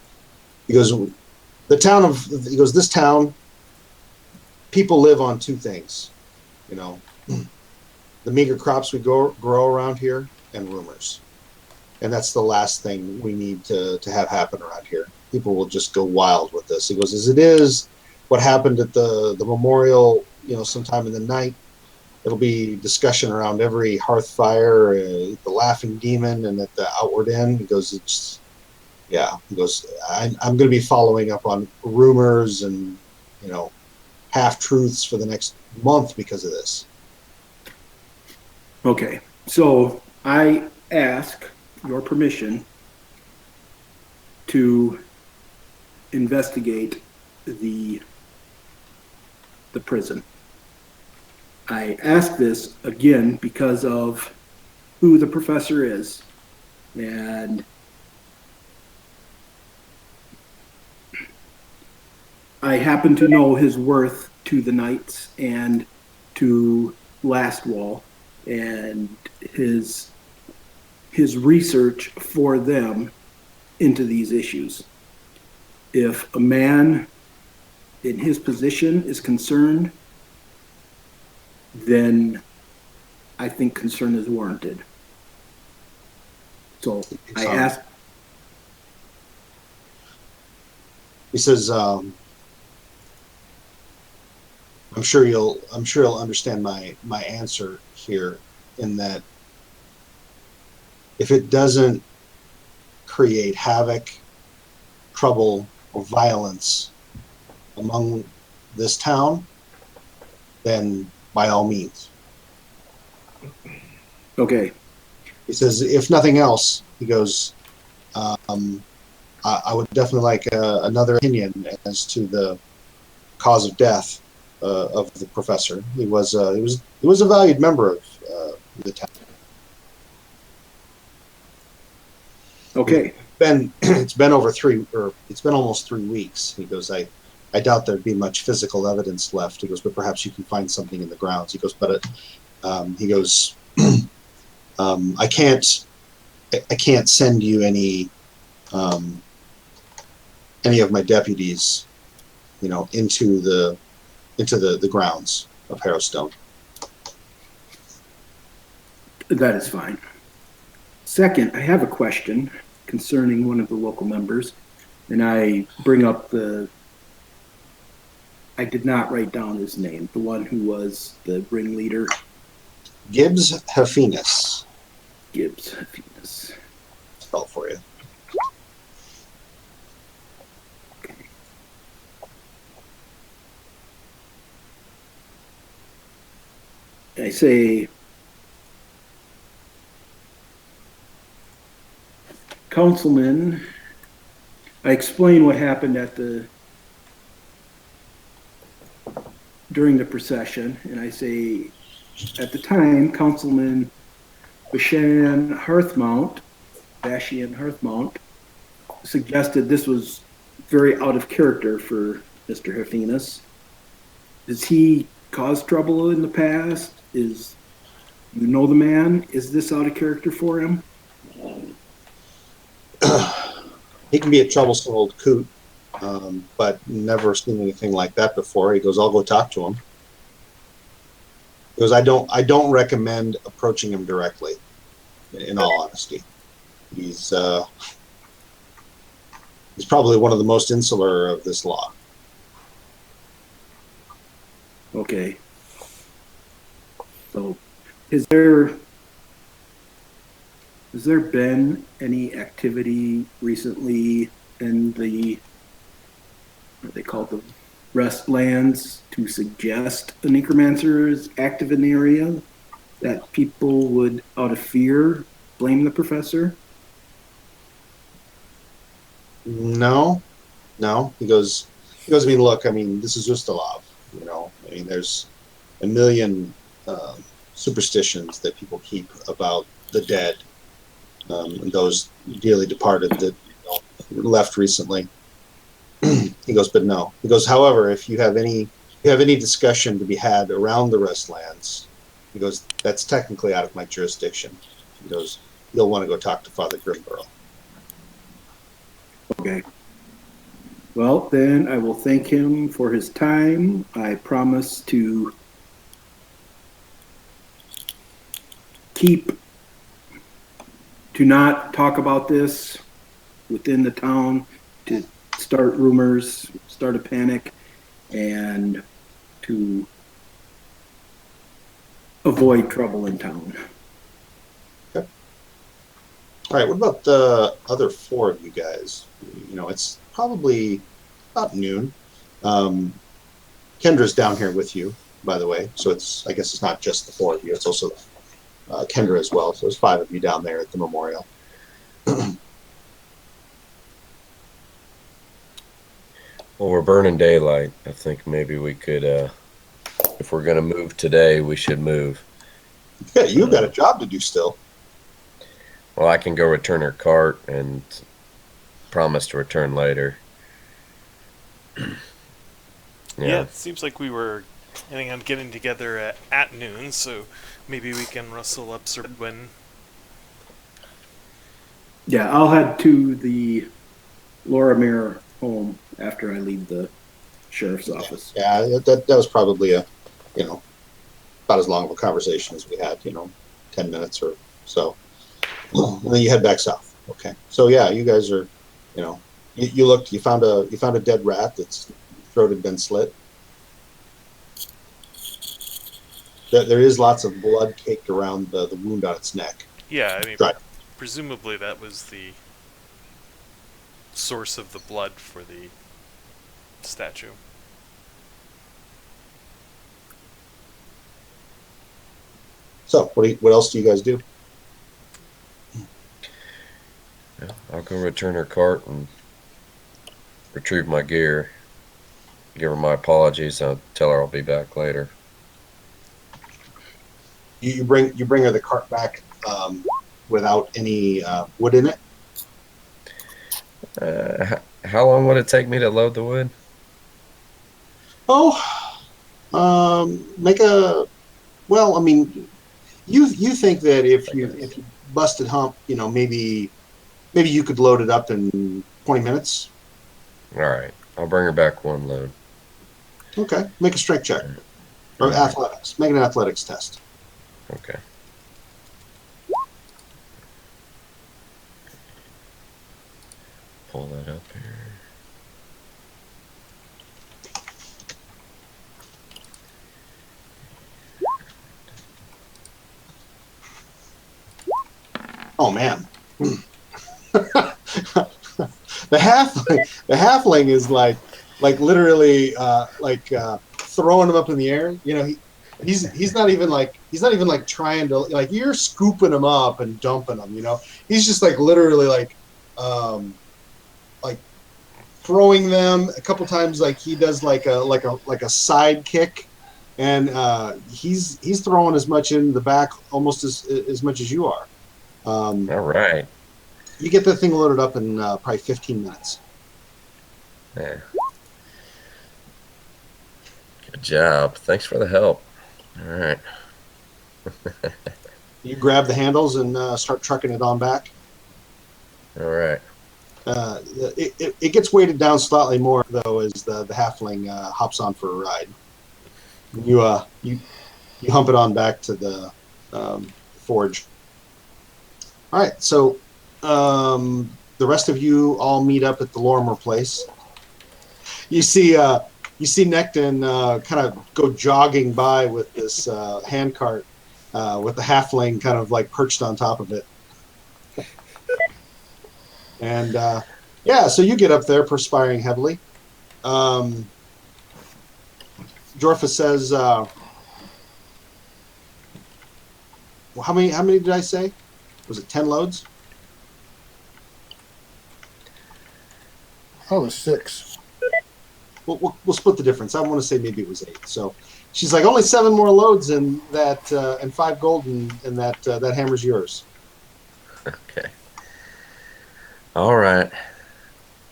this town, people live on two things, you know, the meager crops we grow around here and rumors. And that's the last thing we need to have happen around here. People will just go wild with this. He goes, as it is, what happened at the memorial, sometime in the night, it'll be discussion around every hearth fire, the laughing demon, and at the outward end. He goes, He goes, I'm going to be following up on rumors and, half truths for the next month because of this. Okay, so I ask your permission to investigate the prison. I ask this again because of who the professor is, and I happen to know his worth to the Knights and to Lastwall, and his research for them into these issues. If a man in his position is concerned, then I think concern is warranted. So I ask. He says, I'm sure you'll understand my answer here, in that if it doesn't create havoc, trouble, or violence among this town, then by all means. Okay. He says, if nothing else, he goes, I would definitely like another opinion as to the cause of death of the professor. He was a valued member of the town. Okay. It's been almost 3 weeks. He goes, I doubt there'd be much physical evidence left. He goes, but perhaps you can find something in the grounds. He goes, but I can't send you any of my deputies, into the grounds of Harrowstone. That is fine. Second, I have a question concerning one of the local members, and I bring up I did not write down his name, the one who was the ringleader. Gibbs Hafenus. Gibbs Hafenus. Spell for you. Okay. I say, Councilman, I explain what happened during the procession, and I say, at the time, Councilman Bashan Hearthmount suggested this was very out of character for Mr. Hafenus. Has he caused trouble in the past? You know the man? Is this out of character for him? He can be a troublesome old coot, but never seen anything like that before. He goes, I'll go talk to him. He goes, I don't recommend approaching him directly, in all honesty. He's probably one of the most insular of this law. Okay. So, is there Has there been any activity recently in what they call the rest lands to suggest a necromancer is active in the area that people would, out of fear, blame the professor? No, no. He goes. I mean, look. I mean, this is just a love. I mean, there's a million superstitions that people keep about the dead and those dearly departed that left recently. He goes, but no. He goes, however, if you have any discussion to be had around the restlands, he goes, that's technically out of my jurisdiction. He goes, you'll want to go talk to Father Grimborough. Okay. Well, then I will thank him for his time. I promise to not talk about this within the town, to start rumors, start a panic, and to avoid trouble in town. Okay. All right. What about the other four of you guys? It's probably about noon. Kendra's down here with you, by the way. So I guess it's not just the four of you. It's also Kendra as well. So there's 5 of you down there at the memorial. Well, we're burning daylight. I think maybe we could, if we're going to move today, we should move. Yeah, you've got a job to do still. Well, I can go return her cart and promise to return later. Yeah, it seems like we were planning on getting together at noon, so maybe we can rustle up Sir Edwin. Yeah, I'll head to the Lorimere home after I leave the sheriff's office. Yeah, that was probably about as long of a conversation as we had, 10 minutes or so. And then you head back south. Okay. So yeah, you guys are, you looked, you found a dead rat that's throat had been slit. There is lots of blood caked around the wound on its neck. Yeah, I mean, Right. presumably that was the source of the blood for the statue. So what else do you guys do? Yeah, I'll go return her cart and retrieve my gear. Give her my apologies. I'll tell her I'll be back later. You bring her the cart back without any wood in it. How long would it take me to load the wood? Make a. Well, I mean, you think that if you busted hump, maybe you could load it up in 20 minutes. All right, I'll bring her back one load. Okay, make a strength check or athletics. Make an athletics test. Okay. Pull that up here. Oh man, the halfling is like literally throwing him up in the air. He's not even like trying to, like, you're scooping him up and dumping him. He's just like literally like throwing them a couple times. Like he does like a side kick, and he's throwing as much in the back almost as much as you are. All right. You get the thing loaded up in probably 15 minutes. Yeah. Good job. Thanks for the help. All right. You grab the handles and start trucking it on back. All right. It gets weighted down slightly more though as the halfling hops on for a ride. You hump it on back to the forge. All right, so the rest of you all meet up at the Lorimer place. You see Necton kind of go jogging by with this handcart with the halfling kind of like perched on top of it. And yeah, so you get up there, perspiring heavily. Jorfa says, "Well, how many? How many did I say? Was it 10 loads?" I was 6. We'll split the difference. I want to say maybe it was 8. So she's like, only 7 more loads, and that and 5 gold, and that hammer's yours. Okay. All right.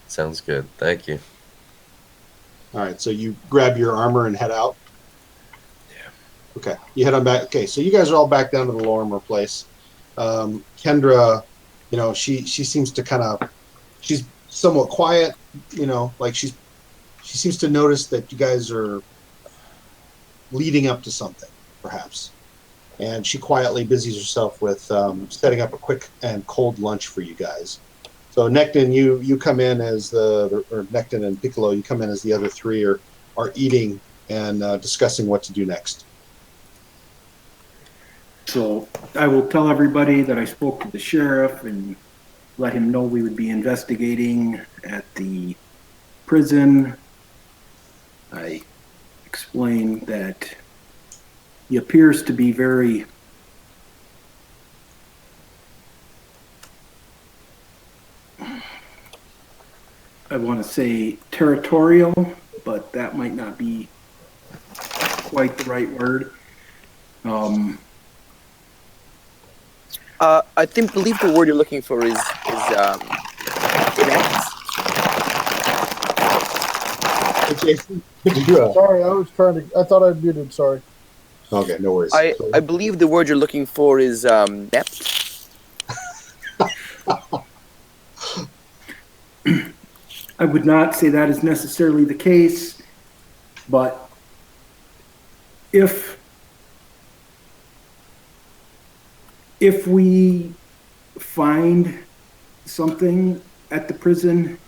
Sounds good. Thank you. All right. So you grab your armor and head out. Yeah. Okay. You head on back. Okay. So you guys are all back down to the Lorimer place. Kendra, she seems to she's somewhat quiet. Like she seems to notice that you guys are leading up to something, perhaps. And she quietly busies herself with setting up a quick and cold lunch for you guys. So Necton, you come in as or Necton and Piccolo, you come in as the other 3 are eating and discussing what to do next. So I will tell everybody that I spoke to the sheriff and let him know we would be investigating at the prison. I explained that he appears to be very I want to say territorial, but that might not be quite the right word. I believe the word you're looking for is inept. Jason, Sorry, I thought I'd muted. Sorry. Okay, no worries. I believe the word you're looking for is inept. I would not say that is necessarily the case, but if we find something at the prison,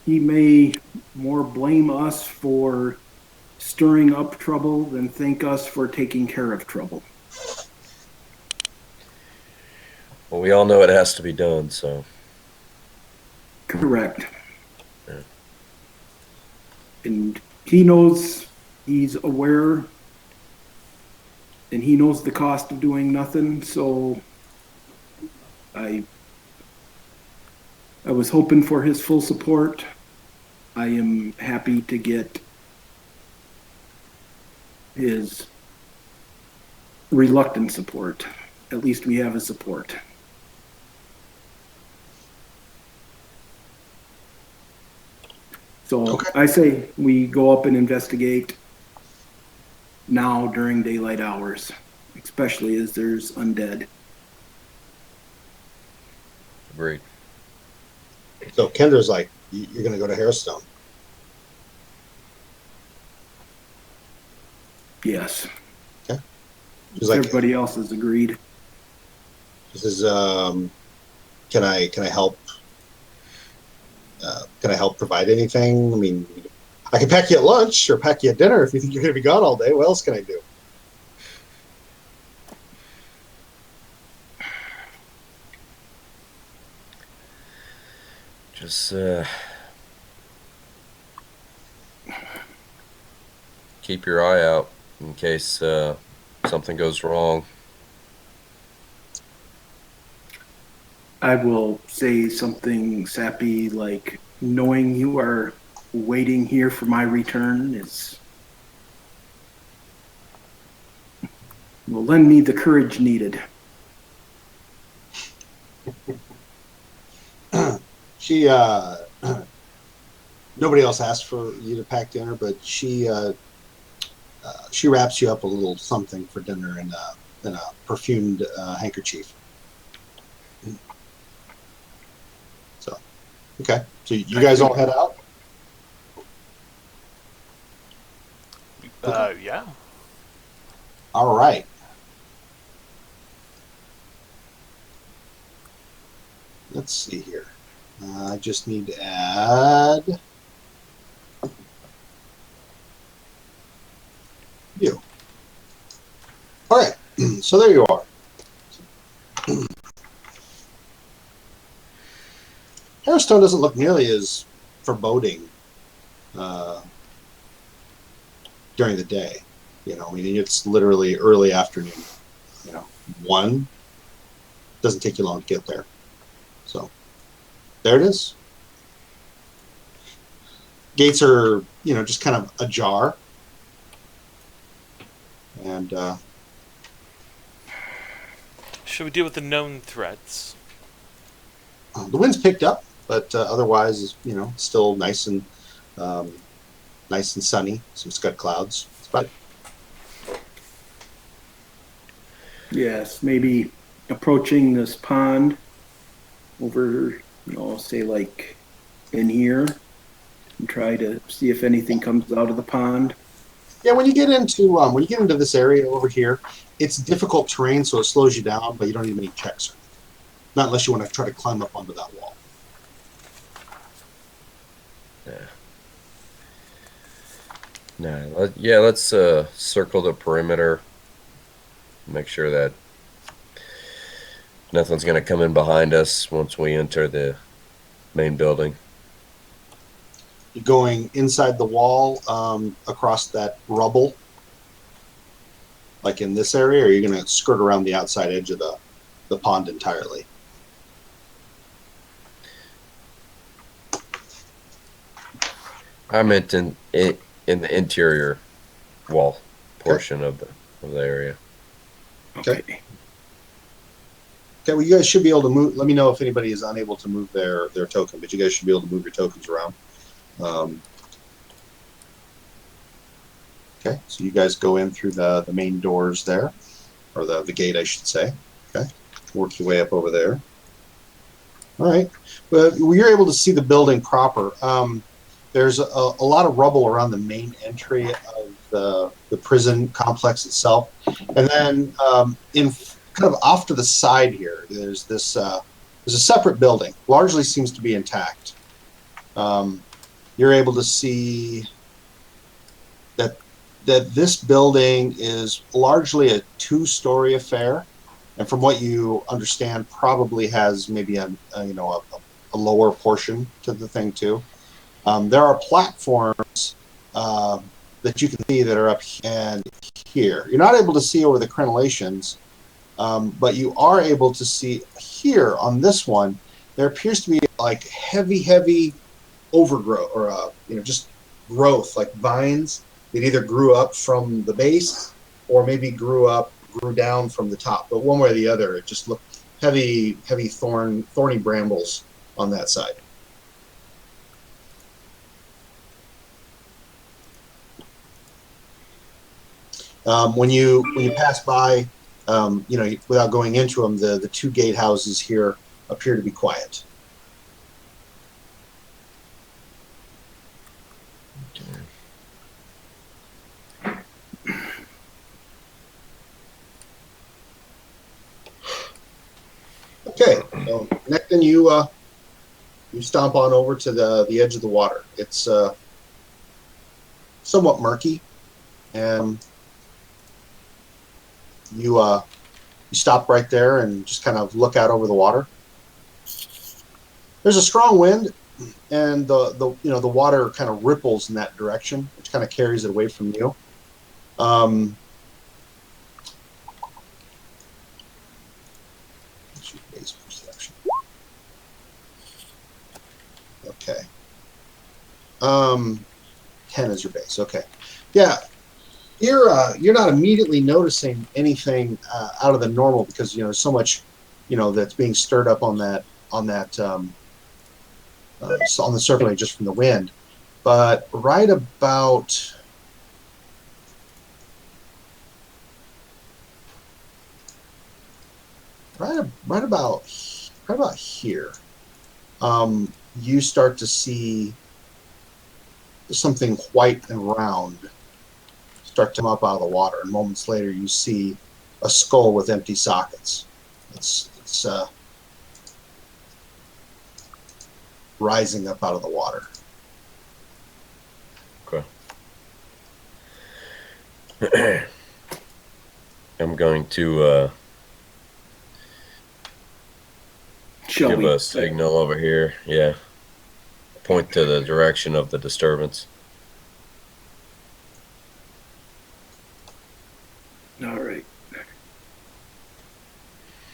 he may more blame us for stirring up trouble than thank us for taking care of trouble. Well, we all know it has to be done, so. Correct. Yeah. And he knows, he's aware, and he knows the cost of doing nothing, so I was hoping for his full support. I am happy to get his reluctant support. At least we have his support. So Okay. I say we go up and investigate now during daylight hours, especially as there's undead. Agreed. So Kendra's like, you're going to go to Hairstone. Yes. Okay. She's like, Everybody else has agreed. She says, can I help? Can I help provide anything? I mean, I can pack you at lunch or pack you at dinner if you think you're going to be gone all day. What else can I do? Just keep your eye out in case something goes wrong. I will say something sappy like, knowing you are waiting here for my return will lend me the courage needed. She, nobody else asked for you to pack dinner, but she wraps you up a little something for dinner in a perfumed handkerchief. So, okay. So you guys all head out? Yeah. All right. Let's see here. I just need to add you. All right. So there you are. Hairstone doesn't look nearly as foreboding during the day. You know, I mean, it's literally early afternoon. You know, 1 doesn't take you long to get there. So there it is. Gates are, just kind of ajar. And Should we deal with the known threats? the wind's picked up, but otherwise, still nice and sunny. Some scud clouds. That's about it. Yes, maybe approaching this pond over, say like in here and try to see if anything comes out of the pond. Yeah, when you get into this area over here, it's difficult terrain, so it slows you down, but you don't even need checks. Not unless you want to try to climb up onto that wall. Let's circle the perimeter. Make sure that nothing's going to come in behind us once we enter the main building. You're going inside the wall, across that rubble, like in this area, or are you going to skirt around the outside edge of the pond entirely? I meant in the interior wall portion of the area. Okay. Okay, well, you guys should be able to move. Let me know if anybody is unable to move their token, but you guys should be able to move your tokens around. Okay, so you guys go in through the main doors there, or the gate, I should say. Okay, work your way up over there. All right, but you're able to see the building proper. There's a lot of rubble around the main entry of the prison complex itself, and then in kind of off to the side here, there's this there's a separate building, largely seems to be intact. You're able to see that this building is largely a 2-story affair, and from what you understand, probably has maybe a lower portion to the thing too. There are platforms that you can see that are up and here. You're not able to see over the crenellations, but you are able to see here on this one. There appears to be like heavy overgrowth, or just growth, like vines that either grew up from the base or maybe grew down from the top. But one way or the other, it just looked heavy thorny brambles on that side. When you pass by, without going into them, the 2 gatehouses here appear to be quiet. Okay, so next then you stomp on over to the edge of the water. It's somewhat murky, and you stop right there and just kind of look out over the water. There's a strong wind, and the water kind of ripples in that direction, which kind of carries it away from you. Base perception. Okay. 10 is your base. Okay. Yeah. You're not immediately noticing anything out of the normal, because so much that's being stirred up on the surface just from the wind. But right about here, you start to see something white and round start to come up out of the water, and moments later you see a skull with empty sockets. It's rising up out of the water. Okay. I'm going to Shall give we? a signal over here. Yeah. Point to the direction of the disturbance. All right.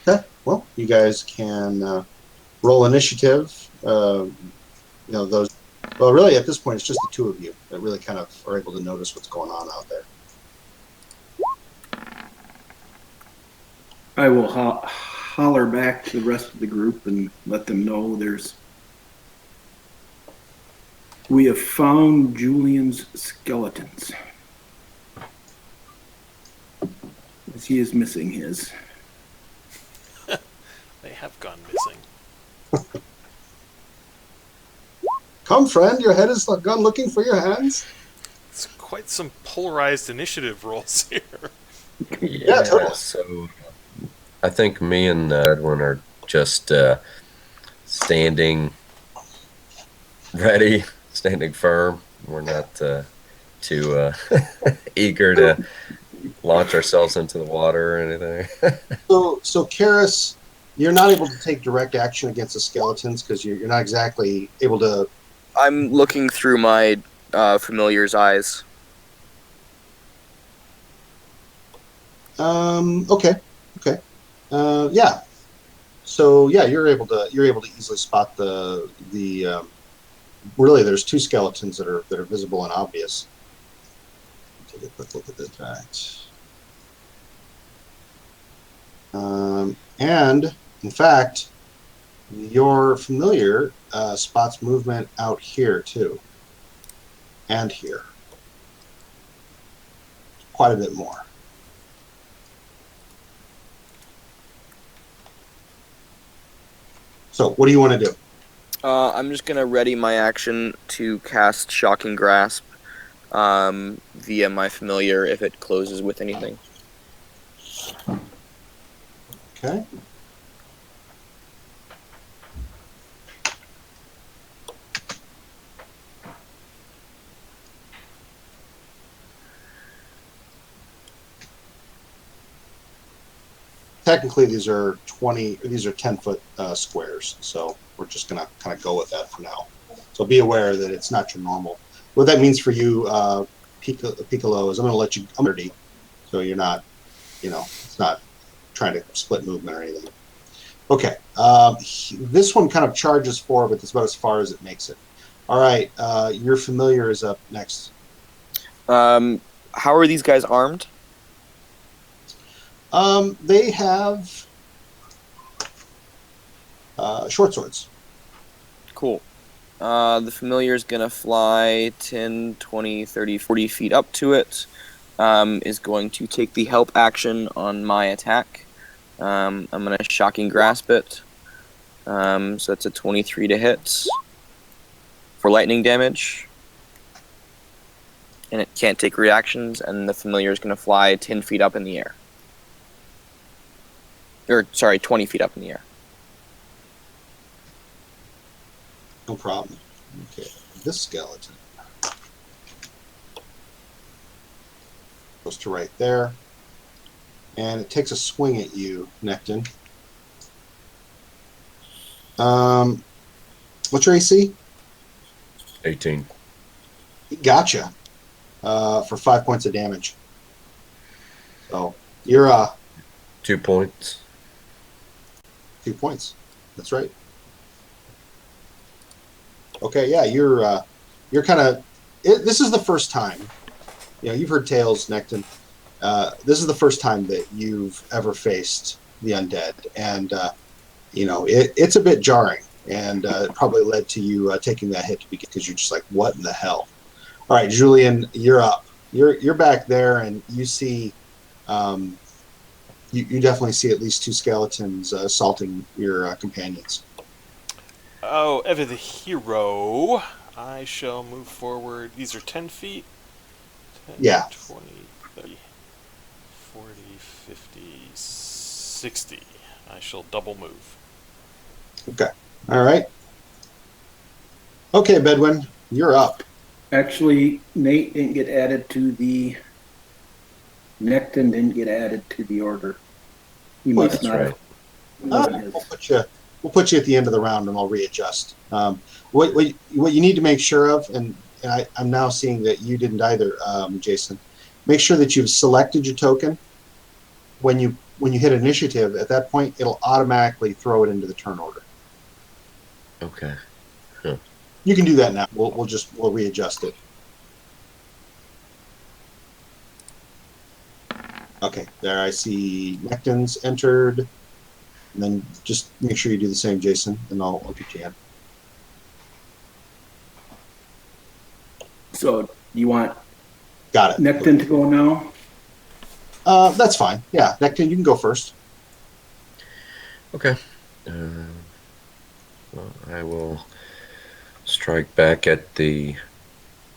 Okay. Well, you guys can roll initiative. Those. Well, really, at this point, it's just the two of you that really kind of are able to notice what's going on out there. I will holler back to the rest of the group and let them know we have found Julian's skeletons. As he is missing his. They have gone missing. Come, friend, your head has gone looking for your hands. It's quite some polarized initiative rolls here. Yeah, totally. So I think me and Edwin are just standing ready, standing firm. We're not too eager to launch ourselves into the water or anything. So Karis, you're not able to take direct action against the skeletons because you're not exactly able to. I'm looking through my familiar's eyes. Okay. Yeah. So yeah, you're able to easily spot the really there's two skeletons that are visible and obvious. Take a quick look at that. And in fact, your familiar spots movement out here too, and here, quite a bit more. So, what do you want to do? I'm just gonna ready my action to cast Shocking Grasp via my familiar if it closes with anything. Okay. Technically, these are 10-foot squares, so we're just gonna kind of go with that for now. So be aware that it's not your normal. What that means for you, Piccolo, is I'm gonna let you 30, so you're not, it's not trying to split movement or anything. Okay, this one kind of charges forward, but it's about as far as it makes it. All right, your familiar is up next. How are these guys armed? They have short swords. Cool. The familiar is going to fly 10, 20, 30, 40 feet up to it. Is going to take the help action on my attack. I'm going to Shocking Grasp it. So that's a 23 to hit for lightning damage. And it can't take reactions, and the familiar is going to fly 10 feet up in the air. 20 feet up in the air. No problem. Okay, this skeleton goes to right there, and it takes a swing at you, Necton. What's your AC? 18. Gotcha. For 5 points of damage. So you're 2 points. 2 points. That's right. Okay, yeah, you're kind of. This is the first time. You've heard tales, Necton. This is the first time that you've ever faced the undead, and it's a bit jarring, and it probably led to you taking that hit because you're just like, what in the hell? All right, Julian, you're up. You're back there, and you see. You definitely see at least two skeletons assaulting your companions. Oh, ever the hero, I shall move forward. These are 10 feet? 10, Yeah. 20, 30, 40, 50, 60. I shall double move. Okay. All right. Okay, Bedouin, you're up. Actually, Nate didn't get added to the. Necton didn't get added to the order. He must That's not right. have. It wasn't his. we'll put you at the end of the round, and I'll readjust. What you need to make sure of, and I'm now seeing that you didn't either, Jason. Make sure that you've selected your token. When you hit initiative, at that point, it'll automatically throw it into the turn order. Okay. You can do that now. We'll readjust it. Okay, there I see Nectin's entered. And then just make sure you do the same, Jason, and I'll get you in. So you want Got it. Nectin to go now? That's fine. Yeah, Nectin, you can go first. Okay. Well, I will strike back at the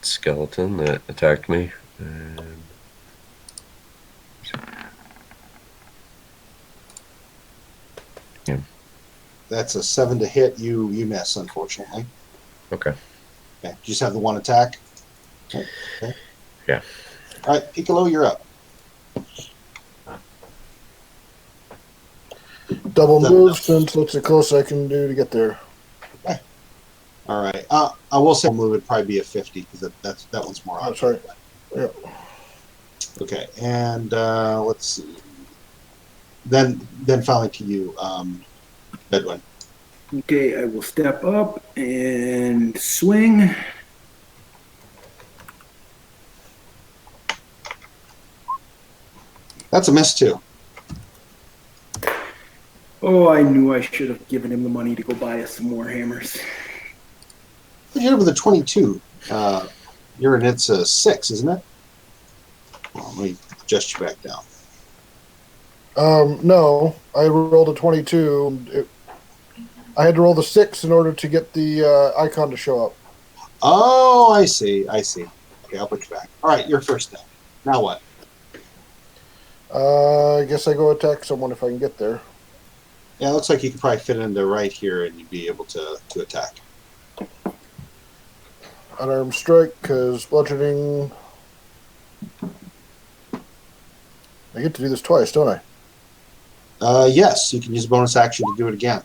skeleton that attacked me. And That's a 7 to hit. You miss, unfortunately. okay. Okay, you just have the one attack. Okay. Yeah. All right, Piccolo, you're up. Double move, since that's the closest I can do to get there. All right. I will say move would probably be a 50 because that one's more Oh, obvious. sorry. Yeah. Okay, and let's see. Then finally to you, Bedouin. Okay, I will step up and swing. That's a miss too. Oh, I knew I should have given him the money to go buy us some more hammers. You hit it with a 22. It's a 6, isn't it? Well, let me adjust you back down. No, I rolled a 22. I had to roll the 6 in order to get the icon to show up. Oh, I see. Okay, I'll put you back. All right, you're first now. Now what? I guess I go attack someone if I can get there. Yeah, it looks like you could probably fit into right here and you'd be able to attack. Unarmed strike, because bludgeoning. I get to do this twice, don't I? Yes, you can use a bonus action to do it again.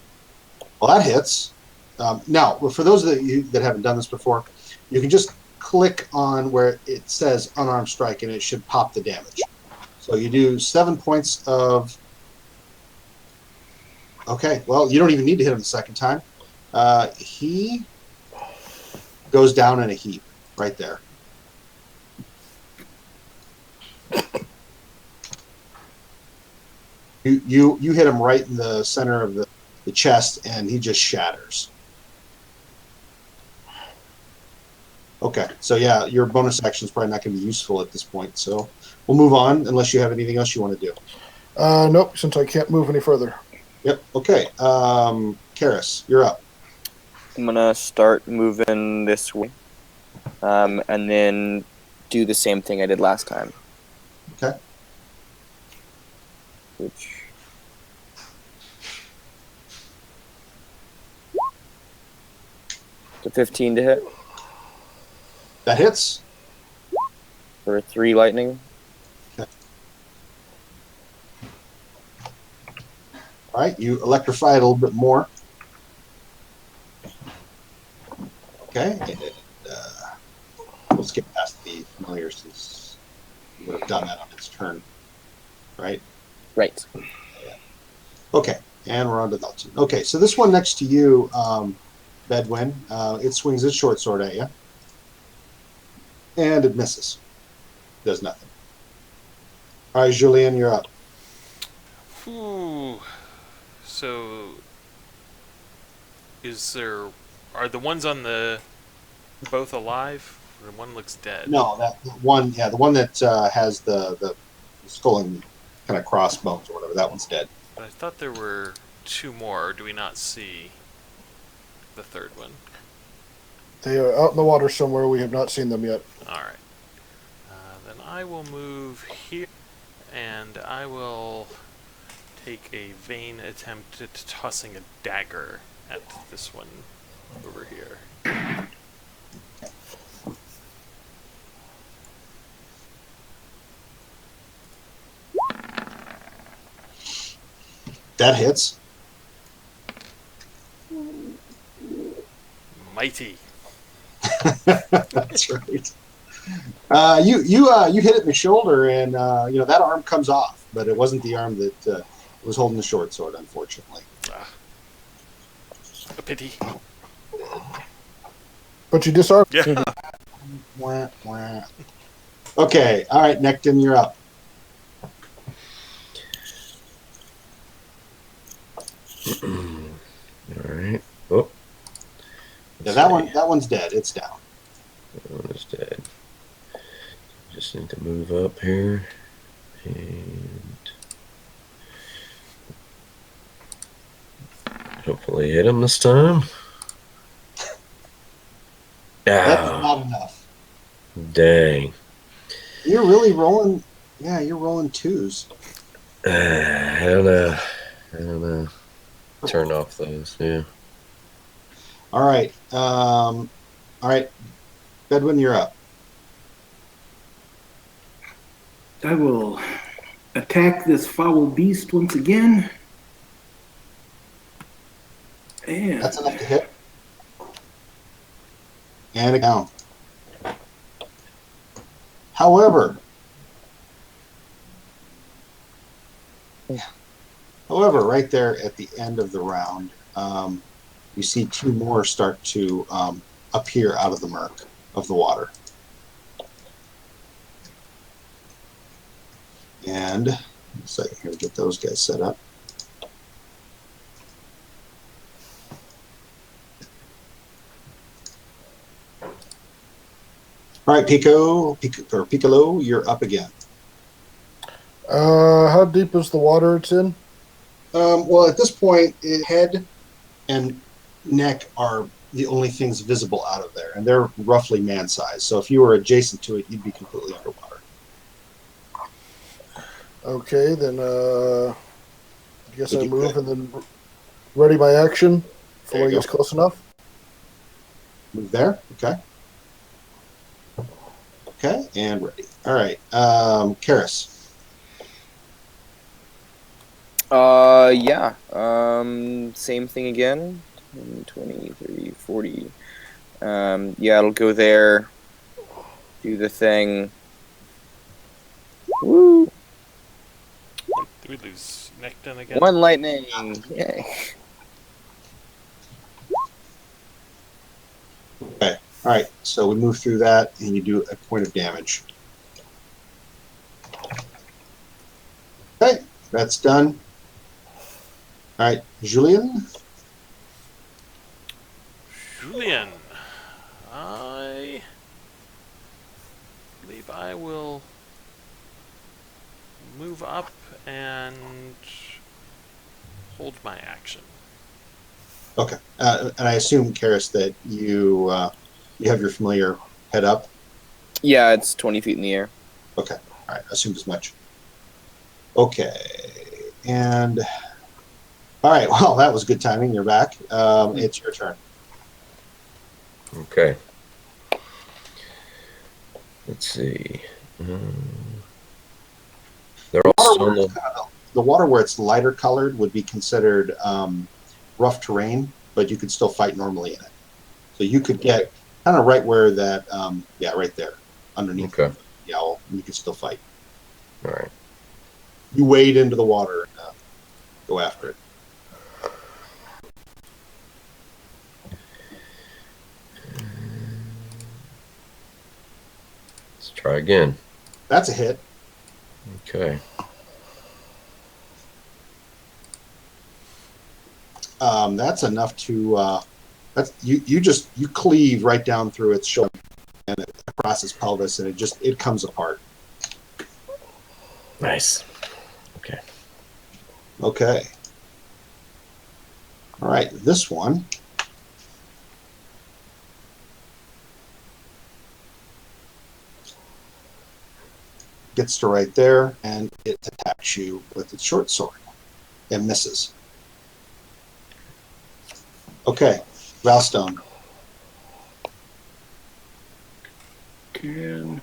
Well, that hits. Now, for those of you that haven't done this before, you can just click on where it says unarmed strike and it should pop the damage. So you do 7 points of... Okay, well, you don't even need to hit him the second time. He goes down in a heap right there. You hit him right in the center of the chest, and he just shatters. Okay, so yeah, your bonus action is probably not going to be useful at this point, so we'll move on unless you have anything else you want to do. Nope, since I can't move any further. Yep, okay. Karis, you're up. I'm gonna start moving this way, and then do the same thing I did last time. Okay. Which... The 15 to hit That hits. for 3 lightning. All right, you electrify it a little bit more. Okay, and, we'll skip past the familiar since you would have done that on its turn, right? Right. Okay, and we're on to Dalton. Okay, so this one next to you, Bedouin, it swings its short sword at you, and it misses. Does nothing. All right, Julien, you're up. Ooh. So, are the ones on the both alive? Or one looks dead. No, the one that has the skull and kind of crossbones or whatever. That one's dead. But I thought there were 2 more. Or do we not see the third one? They are out in the water somewhere. We have not seen them yet. All right. Then I will move here, and I will take a vain attempt at tossing a dagger at this one over here. That hits. Mighty. That's right. You hit it in the shoulder, and that arm comes off, but it wasn't the arm that was holding the short sword, unfortunately. A pity. But you disarmed. Yeah. Wah, wah. Okay, all right, Necton, you're up. All right. Oh. Yeah, Let's see. that one's dead. It's down. That one is dead. Just need to move up here. And hopefully hit him this time. That's Ah, not enough. dang. You're really rolling. Yeah, you're rolling twos. I don't know. I don't know. Turn off those. Yeah. All right. All right. Bedwin, you're up. I will attack this foul beast once again. And That's enough to hit. And a down. However, right there at the end of the round, you see two more start to appear out of the murk of the water. And so here, get those guys set up. All right, Piccolo, you're up again. How deep is the water it's in? Well, at this point, head and neck are the only things visible out of there, and they're roughly man-sized. So if you were adjacent to it, you'd be completely underwater. Okay, then I guess Would I you move could. and then ready my action for There when you he gets go. close enough. Move there. Okay. Okay, and ready. All right. Karis. Yeah. Same thing again. 10, 20, 30, 40. Yeah, it'll go there. Do the thing. Woo! Did we lose Necton again? One lightning. Yay. Okay. All right. So we move through that, and you do a point of damage. Okay, that's done. All right, Julien. Julian. I believe I will move up and hold my action. Okay, and I assume, Karis, that you have your familiar head up. Yeah, it's 20 feet in the air. Okay, all right, I assumed as much. Okay, and all right. Well, that was good timing. You're back. It's your turn. Okay. Let's see. They're all still in The water where it's lighter colored would be considered rough terrain, but you could still fight normally in it. So you could get kind of right where that, right there, underneath Okay. the owl, and you could still fight. All right. You wade into the water and go after it. Let's try again. That's a hit. Okay. That's enough to that's you cleave right down through its shoulder and across its pelvis, and it comes apart. Nice. Okay. Okay. All right, this one gets to right there, and it attacks you with its short sword and misses. Okay, Valstone. 10,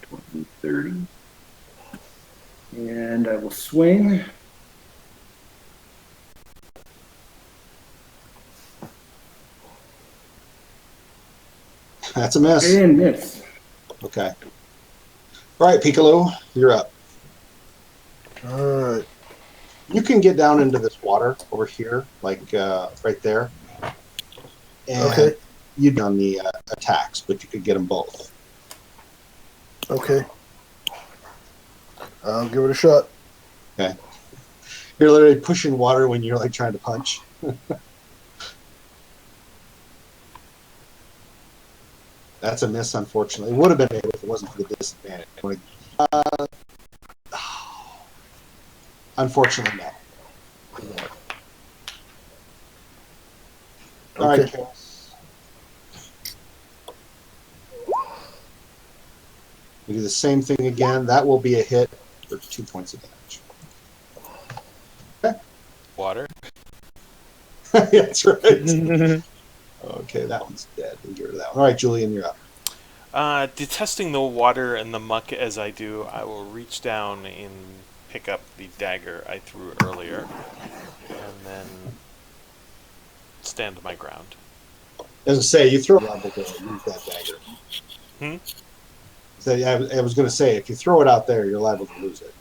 20, 30. And I will swing. That's a miss. And miss. Okay. All right, Piccolo, you're up. All right. You can get down into this water over here, like right there. And Okay. you'd on the attacks, but you could get them both. Okay. I'll give it a shot. Okay. You're literally pushing water when you're like trying to punch. That's a miss, unfortunately. It would have been able if it wasn't for the disadvantage. Unfortunately, no. All right, Okay. Chaos. We do the same thing again. That will be a hit for 2 points of damage. Water. That's right. Okay, that one's dead. We'll get rid of that one. All right, Julian, you're up. Detesting the water and the muck as I do, I will reach down and pick up the dagger I threw earlier, and then stand my ground. As I say, you throw it out the door, use that dagger. Hmm? So yeah, I was going to say, if you throw it out there, you're liable to lose it.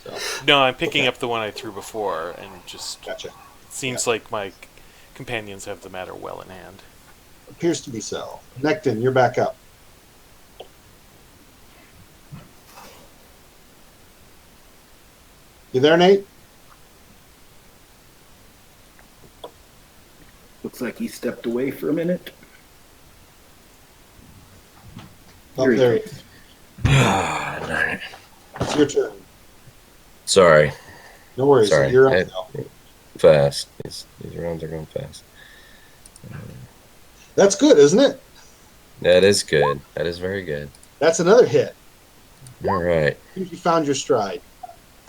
So, No, I'm picking Okay. up the one I threw before, and just gotcha. seems like my companions have the matter well in hand. Appears to be so. Necton, you're back up. You there, Nate? Looks like he stepped away for a minute. Oh, Here he there he comes. is. Darn it. It's your turn. Sorry. No worries. Sorry. You're Hey. up now. Fast. These rounds are going fast. That's good, isn't it? That is good. That is very good. That's another hit. All right. You found your stride.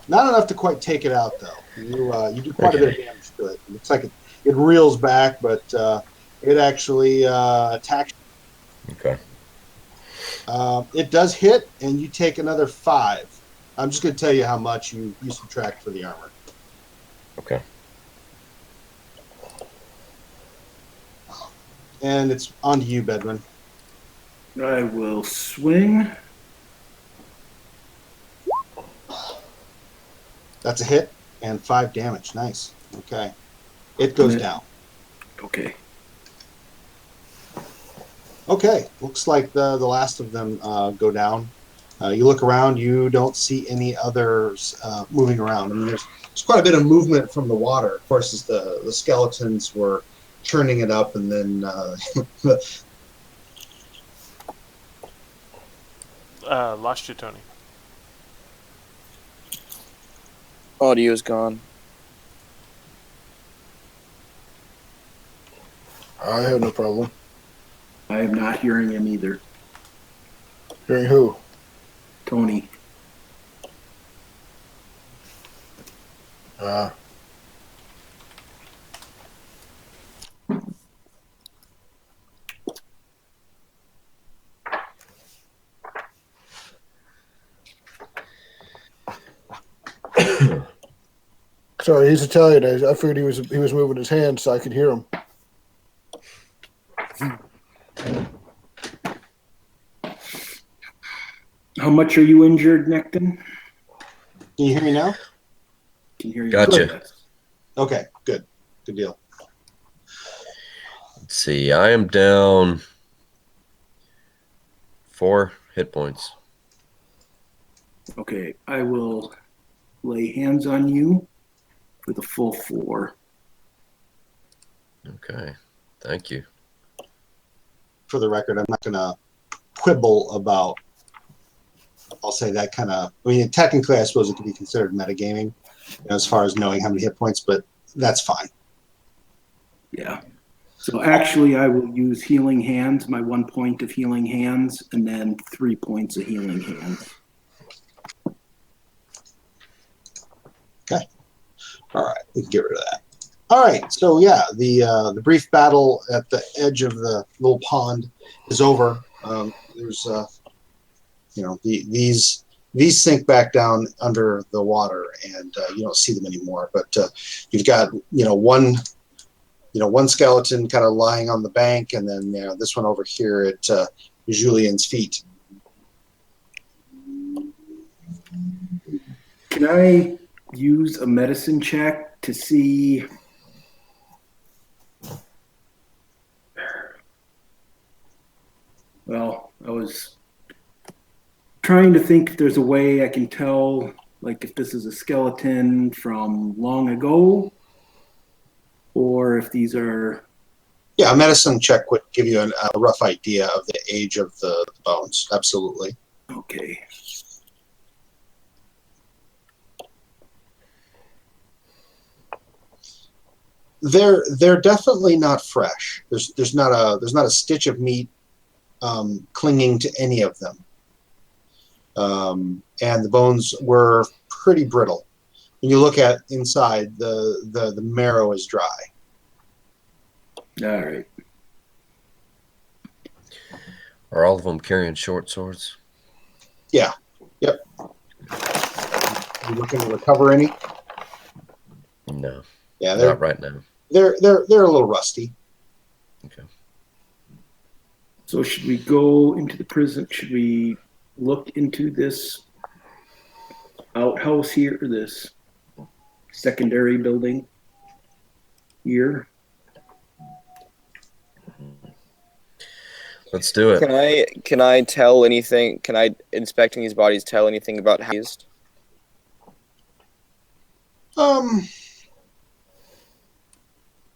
Not enough to quite take it out, though. You do quite a bit of damage to it. It looks like it reels back, but it actually attacks. Okay. It does hit, and you take another 5. I'm just going to tell you how much you subtract for the armor. Okay. And it's on to you, Bedouin. I will swing. That's a hit and 5 damage. Nice. Okay. It goes Yeah. down. Okay. Okay. Looks like the last of them go down. You look around. You don't see any others moving around. I mean, there's quite a bit of movement from the water. Of course, as the skeletons were churning it up, and then Lost you, Tony. Audio's gone. I have no problem. I am not hearing him either. Hearing who? Tony. Sorry, he's Italian. I figured he was moving his hands so I could hear him. How much are you injured, Necton? can you hear me now? Can hear you. Gotcha. Good. Okay, good deal. Let's see. I am down 4 hit points. Okay, I will lay hands on you for the full 4. Okay. Thank you. For the record, I'm not going to quibble about. I'll say that kind of. I mean, technically, I suppose it could be considered metagaming, as far as knowing how many hit points, but that's fine. Yeah. So actually, I will use healing hands, my 1 point of healing hands, and then 3 points of healing hands. Okay. All right, we can get rid of that. All right, so yeah, the brief battle at the edge of the little pond is over. There's these sink back down under the water, and you don't see them anymore. But you've got one skeleton kind of lying on the bank, and then this one over here. Julian's feet. Can I use a medicine check to see? Well, I was trying to think if there's a way I can tell, like if this is a skeleton from long ago, or if these are. Yeah, a medicine check would give you a rough idea of the age of the bones. Absolutely. Okay. They're definitely not fresh. There's not a stitch of meat clinging to any of them, and the bones were pretty brittle. When you look at inside, the marrow is dry. All right. Are all of them carrying short swords? Yeah. Yep. You looking to recover any? No, Yeah, not right now. they're a little rusty. Okay. So should we go into the prison? Should we look into this outhouse here, this secondary building here? Let's do it. Can I tell anything? Can I, inspecting these bodies, tell anything about how he's?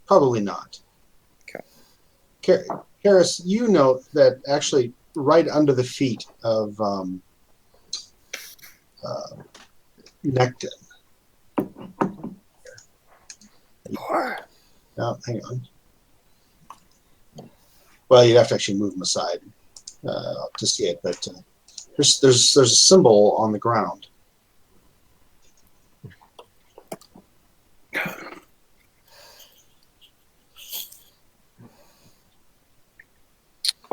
Probably not. Okay. Harris, you note that actually right under the feet of Necton. No, hang on. Well, you'd have to actually move them aside to see it, but there's a symbol on the ground.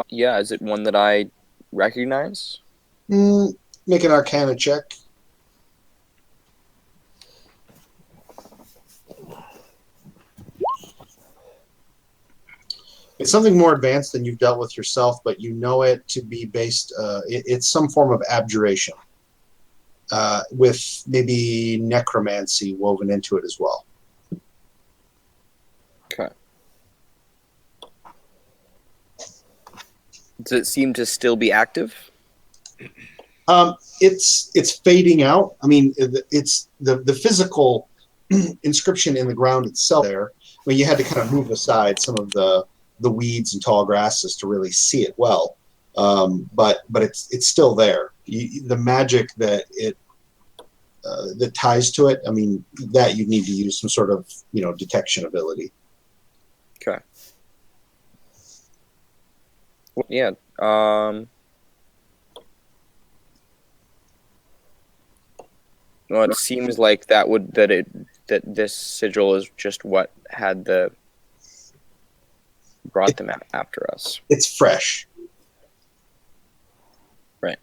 Yeah, is it one that I recognize? Make an Arcana check. It's something more advanced than you've dealt with yourself, but you know it to be based. It's some form of abjuration, with maybe necromancy woven into it as well. Okay. Does it seem to still be active? It's fading out. I mean, it's the physical inscription in the ground itself. There, I mean, you had to kind of move aside some of the weeds and tall grasses to really see it well. But it's still there. The magic that that ties to it. I mean, that you need to use some sort of detection ability. Okay. Yeah. Well, it seems like that this sigil is just what had brought them after us. It's fresh. Right.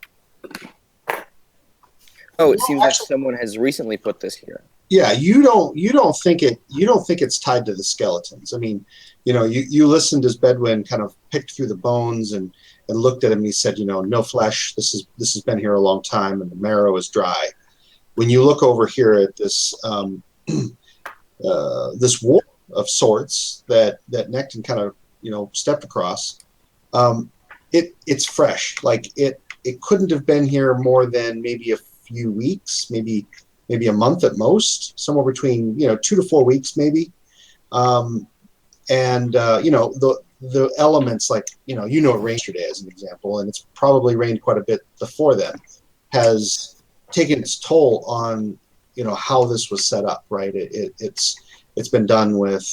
Oh, it seems like someone has recently put this here. Yeah, you don't think it's tied to the skeletons. I mean, you listened as Bedouin kind of picked through the bones and looked at him. And he said, no flesh. This has been here a long time, and the marrow is dry. When you look over here at this this wall of sorts that Necton kind of stepped across, it's fresh. Like it couldn't have been here more than maybe a few weeks, maybe a month at most, somewhere between 2 to 4 weeks maybe. The elements, like it rained yesterday as an example, and it's probably rained quite a bit before then, has taken its toll on how this was set up, right? It's been done with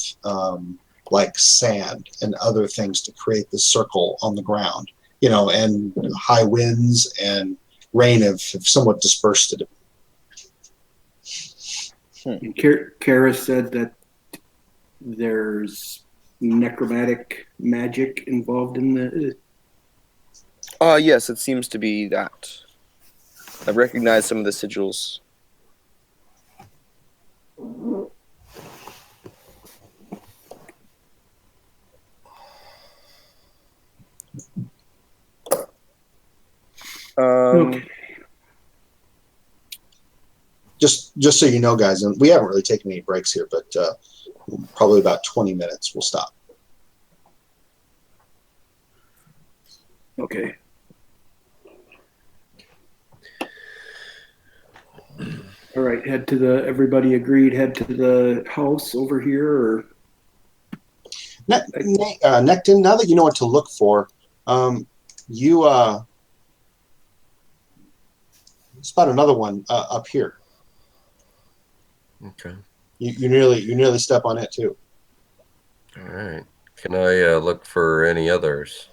like sand and other things to create this circle on the ground, and high winds and rain have somewhat dispersed it. And Kara said that there's necromantic magic involved in the. Yes, it seems to be that. I recognize some of the sigils. Okay. Just so you know, guys, and we haven't really taken any breaks here, but probably about 20 minutes we'll stop. Okay. All right, everybody agreed, head to the house over here, or? Nectin, now that you know what to look for, you spot another one up here. Okay. You nearly step on it too. All right. Can I look for any others?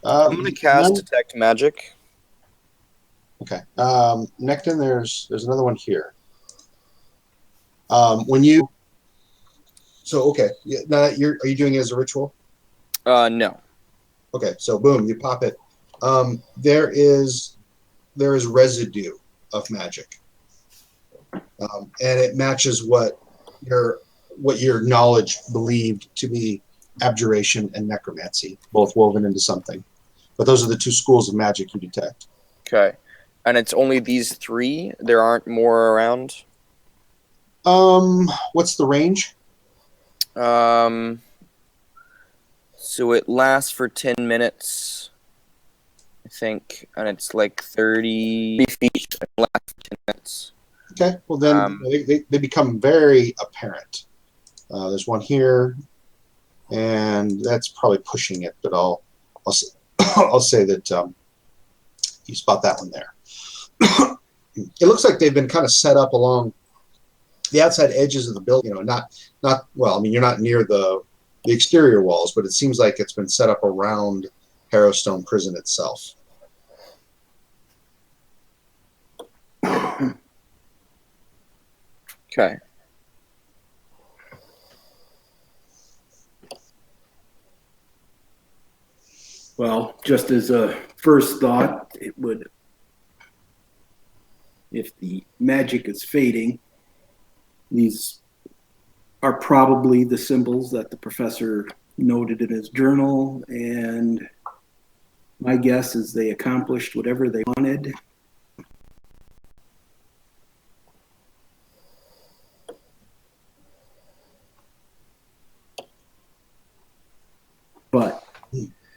I'm going to cast Detect Magic. Okay. Nectin, there's another one here. Okay. Now are you doing it as a ritual? No. Okay. So boom, you pop it. There is residue of magic, and it matches what your knowledge believed to be abjuration and necromancy, both woven into something. But those are the two schools of magic you detect. Okay. And it's only these 3? There aren't more around? What's the range? So it lasts for 10 minutes, I think, and it's like 30 feet. It lasts for 10 minutes. Okay, well then they become very apparent. There's one here, and that's probably pushing it, but I'll say that you spot that one there. It looks like they've been kind of set up along the outside edges of the building. Not well. I mean, you're not near the exterior walls, but it seems like it's been set up around Harrowstone Prison itself. Okay. Well, just as a first thought, if the magic is fading, these are probably the symbols that the professor noted in his journal, and my guess is they accomplished whatever they wanted. But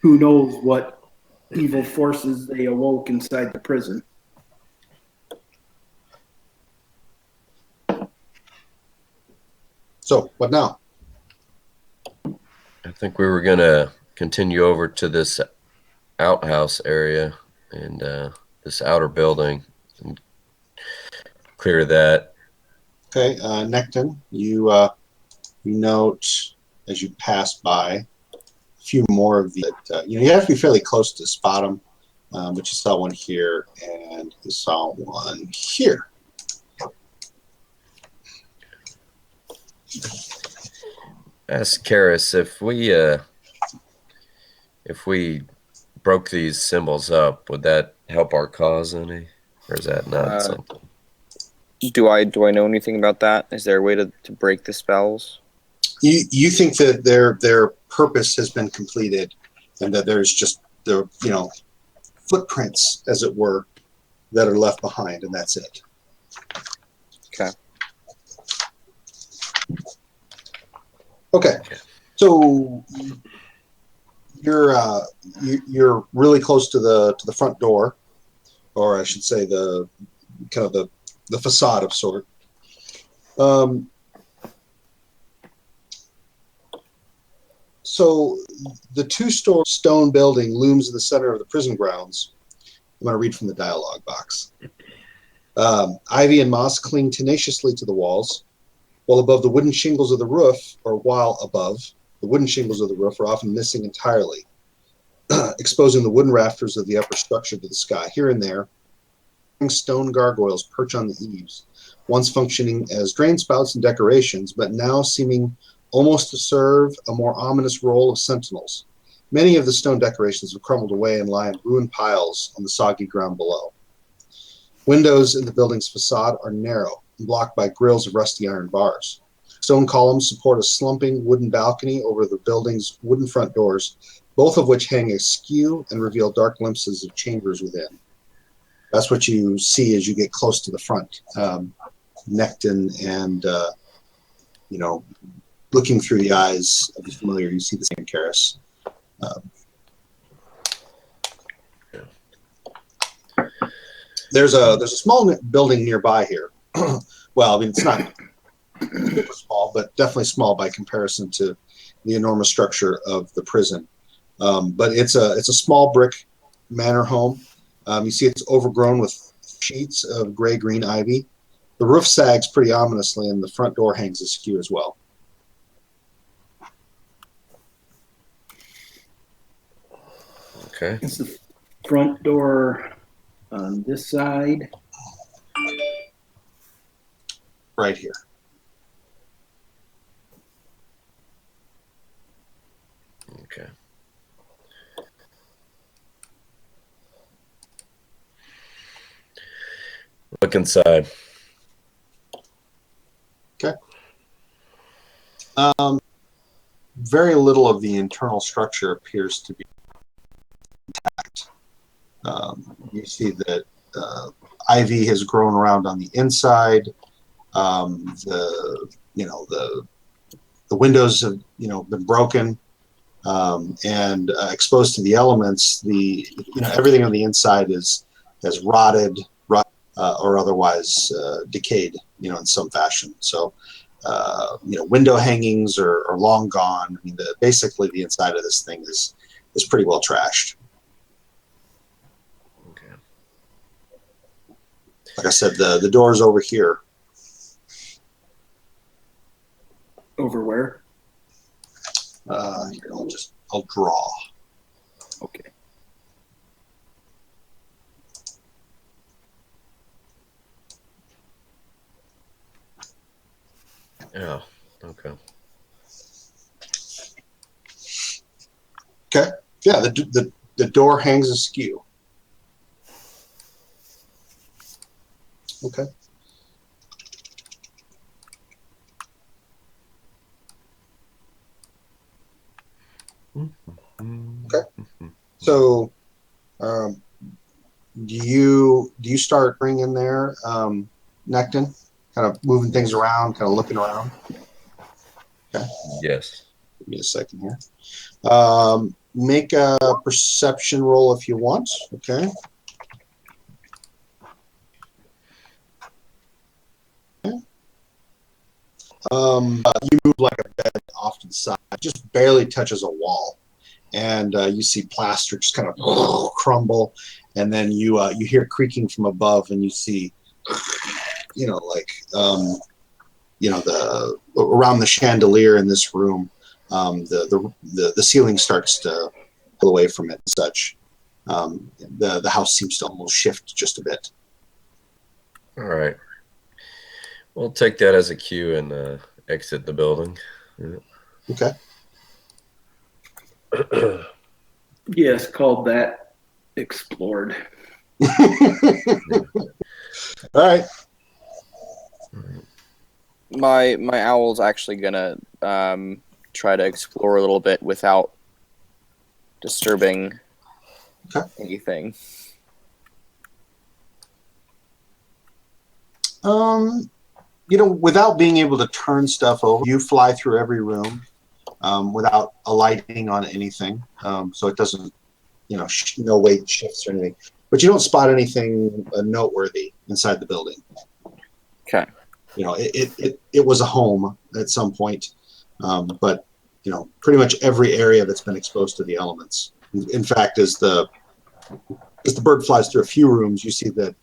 who knows what evil forces they awoke inside the prison. So, what now? I think we were going to continue over to this outhouse area and this outer building and clear that. Okay, Nectin, you note as you pass by a few more of the. You have to be fairly close to spot them, but you saw one here and you saw one here. Ask Karis if we broke these symbols up, would that help our cause any, or is that not something? Do I know anything about that? Is there a way to break the spells? You think that their purpose has been completed, and that there's just the footprints, as it were, that are left behind, and that's it. Okay. Okay, so you're really close to the front door, or I should say the facade of sort. So the two-story stone building looms in the center of the prison grounds. I'm going to read from the dialogue box. Ivy and moss cling tenaciously to the walls, while above the wooden shingles of the roof, the wooden shingles of the roof are often missing entirely, exposing the wooden rafters of the upper structure to the sky. Here and there, stone gargoyles perch on the eaves, once functioning as drain spouts and decorations, but now seeming almost to serve a more ominous role of sentinels. Many of the stone decorations have crumbled away and lie in ruined piles on the soggy ground below. Windows in the building's facade are narrow and blocked by grills of rusty iron bars. Stone columns support a slumping wooden balcony over the building's wooden front doors, both of which hang askew and reveal dark glimpses of chambers within. That's what you see as you get close to the front. Necton and, looking through the eyes of the familiar, you see the same Karis. There's a small building nearby here. Well, I mean, it's not super small, but definitely small by comparison to the enormous structure of the prison. But it's a small brick manor home. You see it's overgrown with sheets of gray-green ivy. The roof sags pretty ominously, and the front door hangs askew as well. Okay. Is the front door on this side? Right here. Okay. Look inside. Okay. Very little of the internal structure appears to be intact. You see that ivy has grown around on the inside. The windows have been broken and exposed to the elements. Everything on the inside has rotted, or otherwise decayed, in some fashion. So, window hangings are long gone. I mean, basically the inside of this thing is pretty well trashed. Okay. Like I said, the door's over here. Over where? Here, I'll draw. Okay. Yeah. Okay. Okay. Yeah, the door hangs askew. Okay. Okay. So, do you start bringing there, Necton? Kind of moving things around, kind of looking around. Okay. Yes. Give me a second here. Make a perception roll if you want. Okay. You move like a bed off to the side, just barely touches a wall, and you see plaster just kind of crumble, and then you hear creaking from above, and you see, the around the chandelier in this room, the ceiling starts to pull away from it and such. The house seems to almost shift just a bit. All right. We'll take that as a cue and exit the building. Yeah. Okay. Yes, called that explored. All right. My owl's actually gonna try to explore a little bit without disturbing anything. Without being able to turn stuff over, you fly through every room without alighting on anything, so it doesn't, no weight shifts or anything. But you don't spot anything noteworthy inside the building. Okay. It was a home at some point, but pretty much every area that's been exposed to the elements. In fact, as the bird flies through a few rooms, you see that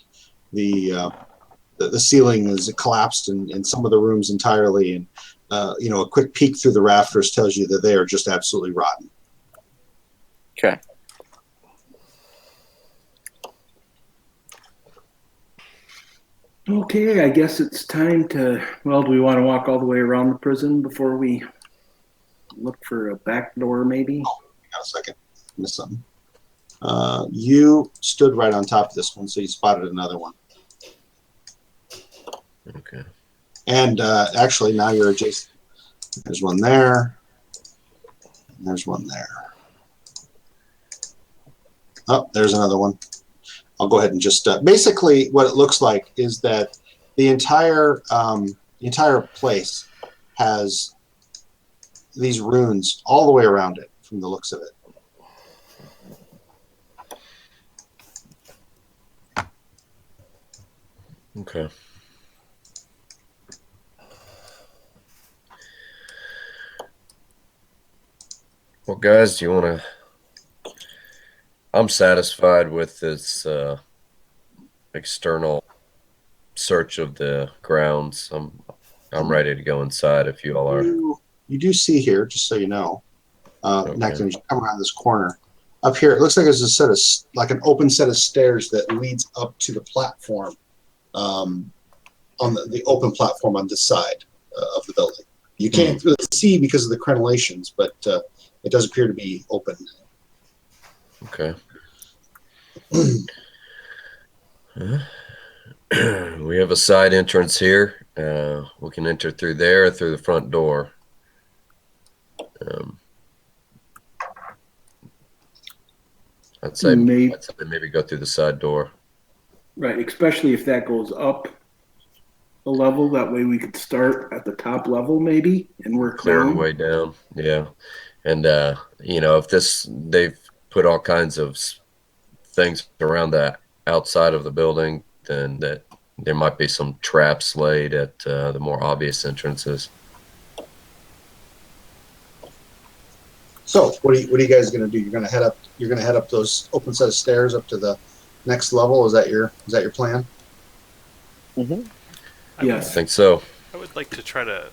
the ceiling is collapsed in some of the rooms entirely, and a quick peek through the rafters tells you that they are just absolutely rotten. Okay. Okay, I guess it's time to, do we want to walk all the way around the prison before we look for a back door maybe? Oh, hang on a second. I missed something. You stood right on top of this one, so you spotted another one. Okay. And actually, now you're adjacent. There's one there. And there's one there. Oh, there's another one. I'll go ahead and just basically what it looks like is that the entire place has these runes all the way around it from the looks of it. Okay. Well, guys, do you want to? I'm satisfied with this external search of the grounds. I'm ready to go inside if you all are. You do see here, just so you know, Okay. Nectar, as you come around this corner, up here, it looks like there's a set of like an open set of stairs that leads up to the platform, on the open platform on this side of the building. You can't really see because of the crenellations, but it does appear to be open. Okay. We have a side entrance here. We can enter through there, through the front door. I'd say maybe go through the side door. Right, especially if that goes up a level. That way we could start at the top level maybe and work Clear the down. way down. Yeah. And, if they've put all kinds of things around that outside of the building, then that there might be some traps laid at the more obvious entrances. So, what are you guys going to do? You're going to head up those open set of stairs up to the next level. Is that your plan? Mm-hmm. Yes. I think so. I would like to try to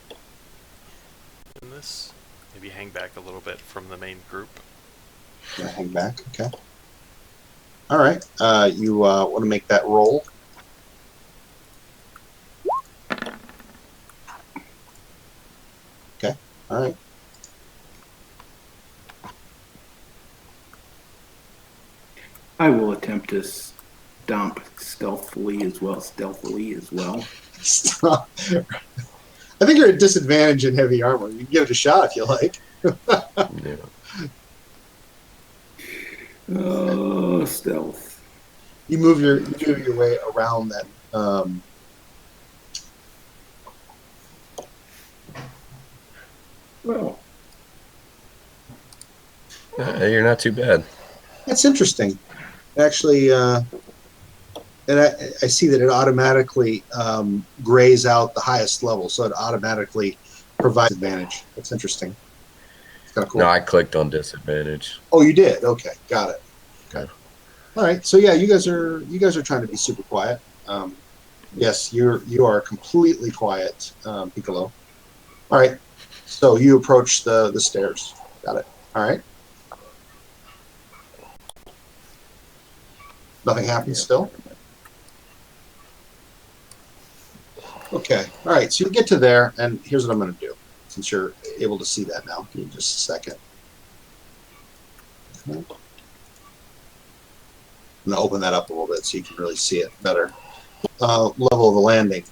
in this, maybe hang back a little bit from the main group. Yeah, hang back. Okay. All right. You want to make that roll? Okay. All right. I will attempt to stomp stealthily as well. Stop. I think you're at disadvantage in heavy armor. You can give it a shot if you like. Yeah. Oh, stealth. You move your way around that. Well, You're not too bad. That's interesting. Actually, and I see that it automatically grays out the highest level, so it automatically provides advantage. That's interesting. It's kind of cool. No, I clicked on disadvantage. Oh, you did? Okay, got it. Okay. All right. So yeah, you guys are trying to be super quiet. Yes, you are completely quiet, Piccolo. All right. So you approach the stairs. Got it. All right. Nothing happens still? Okay. All right. So you get to there, and here's what I'm going to do, since you're able to see that now. Give me just a second. Okay. I'm going to open that up a little bit so you can really see it better. Level of the landing.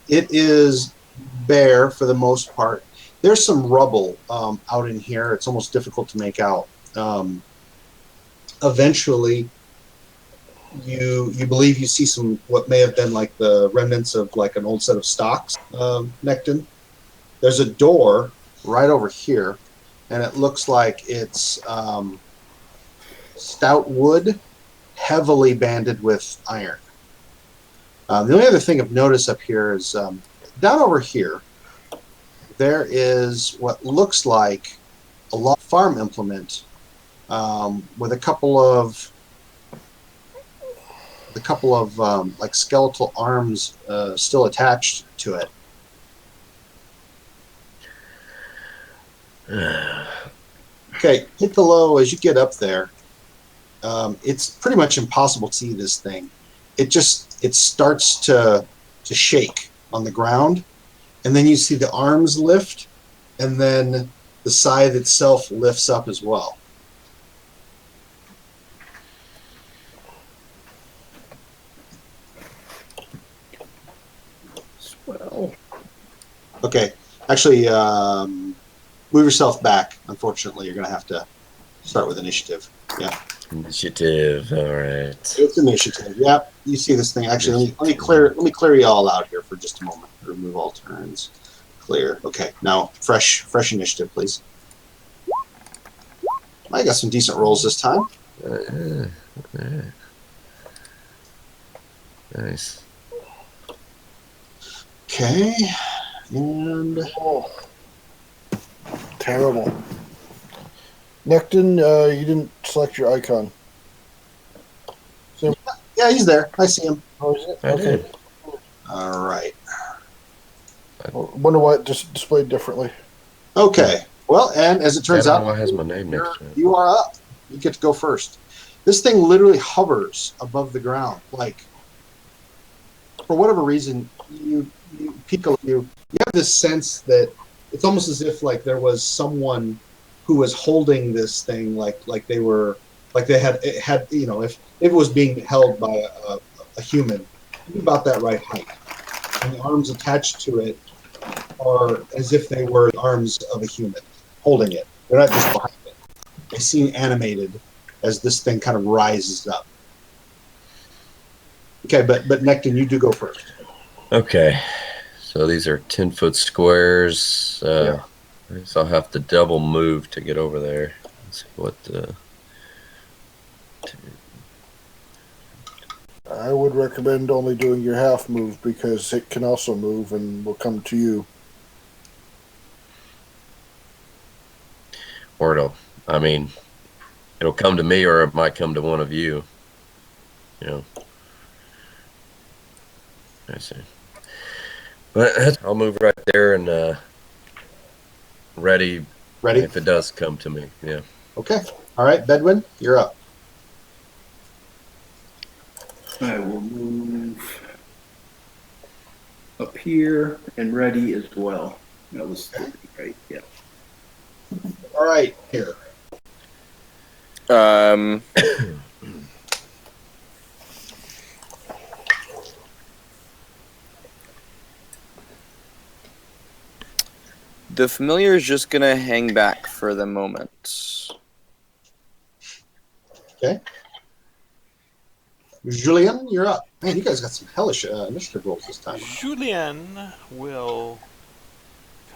It is bare for the most part. There's some rubble out in here. It's almost difficult to make out. Eventually, you believe you see some what may have been like the remnants of like an old set of stocks, Necton. There's a door right over here, and it looks like it's stout wood, heavily banded with iron. The only other thing of notice up here is down over here, there is what looks like a long farm implement with a couple of like skeletal arms still attached to it. Okay, hit the low as you get up there. It's pretty much impossible to see this thing. It starts to shake on the ground, and then you see the arms lift, and then the scythe itself lifts up as well. swell. Okay, actually, move yourself back. Unfortunately, you're going to have to Start with initiative. Yeah. Initiative. All right. It's initiative. Yeah. You see this thing. Actually, let me clear you all out here for just a moment. Remove all turns. Clear. Okay. Now fresh initiative, please. I got some decent rolls this time. Yeah. Nice. Okay. And Oh, terrible. Necton, you didn't select your icon. yeah, he's there. I see him. Oh, is it? I Okay. did. All right. Wonder why it just displayed differently. Okay. Well, and as it turns I don't out, know why it has my name next to it. you are up. You get to go first. This thing literally hovers above the ground. Like, for whatever reason, Piccolo, you have this sense that it's almost as if like there was someone who was holding this thing, like they had if it was being held by a human, about that right height, and the arms attached to it are as if they were the arms of a human holding it. They're not just behind it. They seem animated as this thing kind of rises up. Okay, but Necton, you do go first. Okay. So these are 10-foot squares. Yeah. I guess I'll have to double move to get over there. Let's see what. I would recommend only doing your half move because it can also move and will come to you. Or it'll come to me, or it might come to one of you. You know. I see. But I'll move right there and ready. Ready? If it does come to me, yeah. Okay. All right, Bedwin, you're up. I will move up here and ready as well. That was 30, right? Yeah. All right, here. The familiar is just gonna hang back for the moment. Okay. Julien, you're up. Man, you guys got some hellish initiative rolls this time. Julien will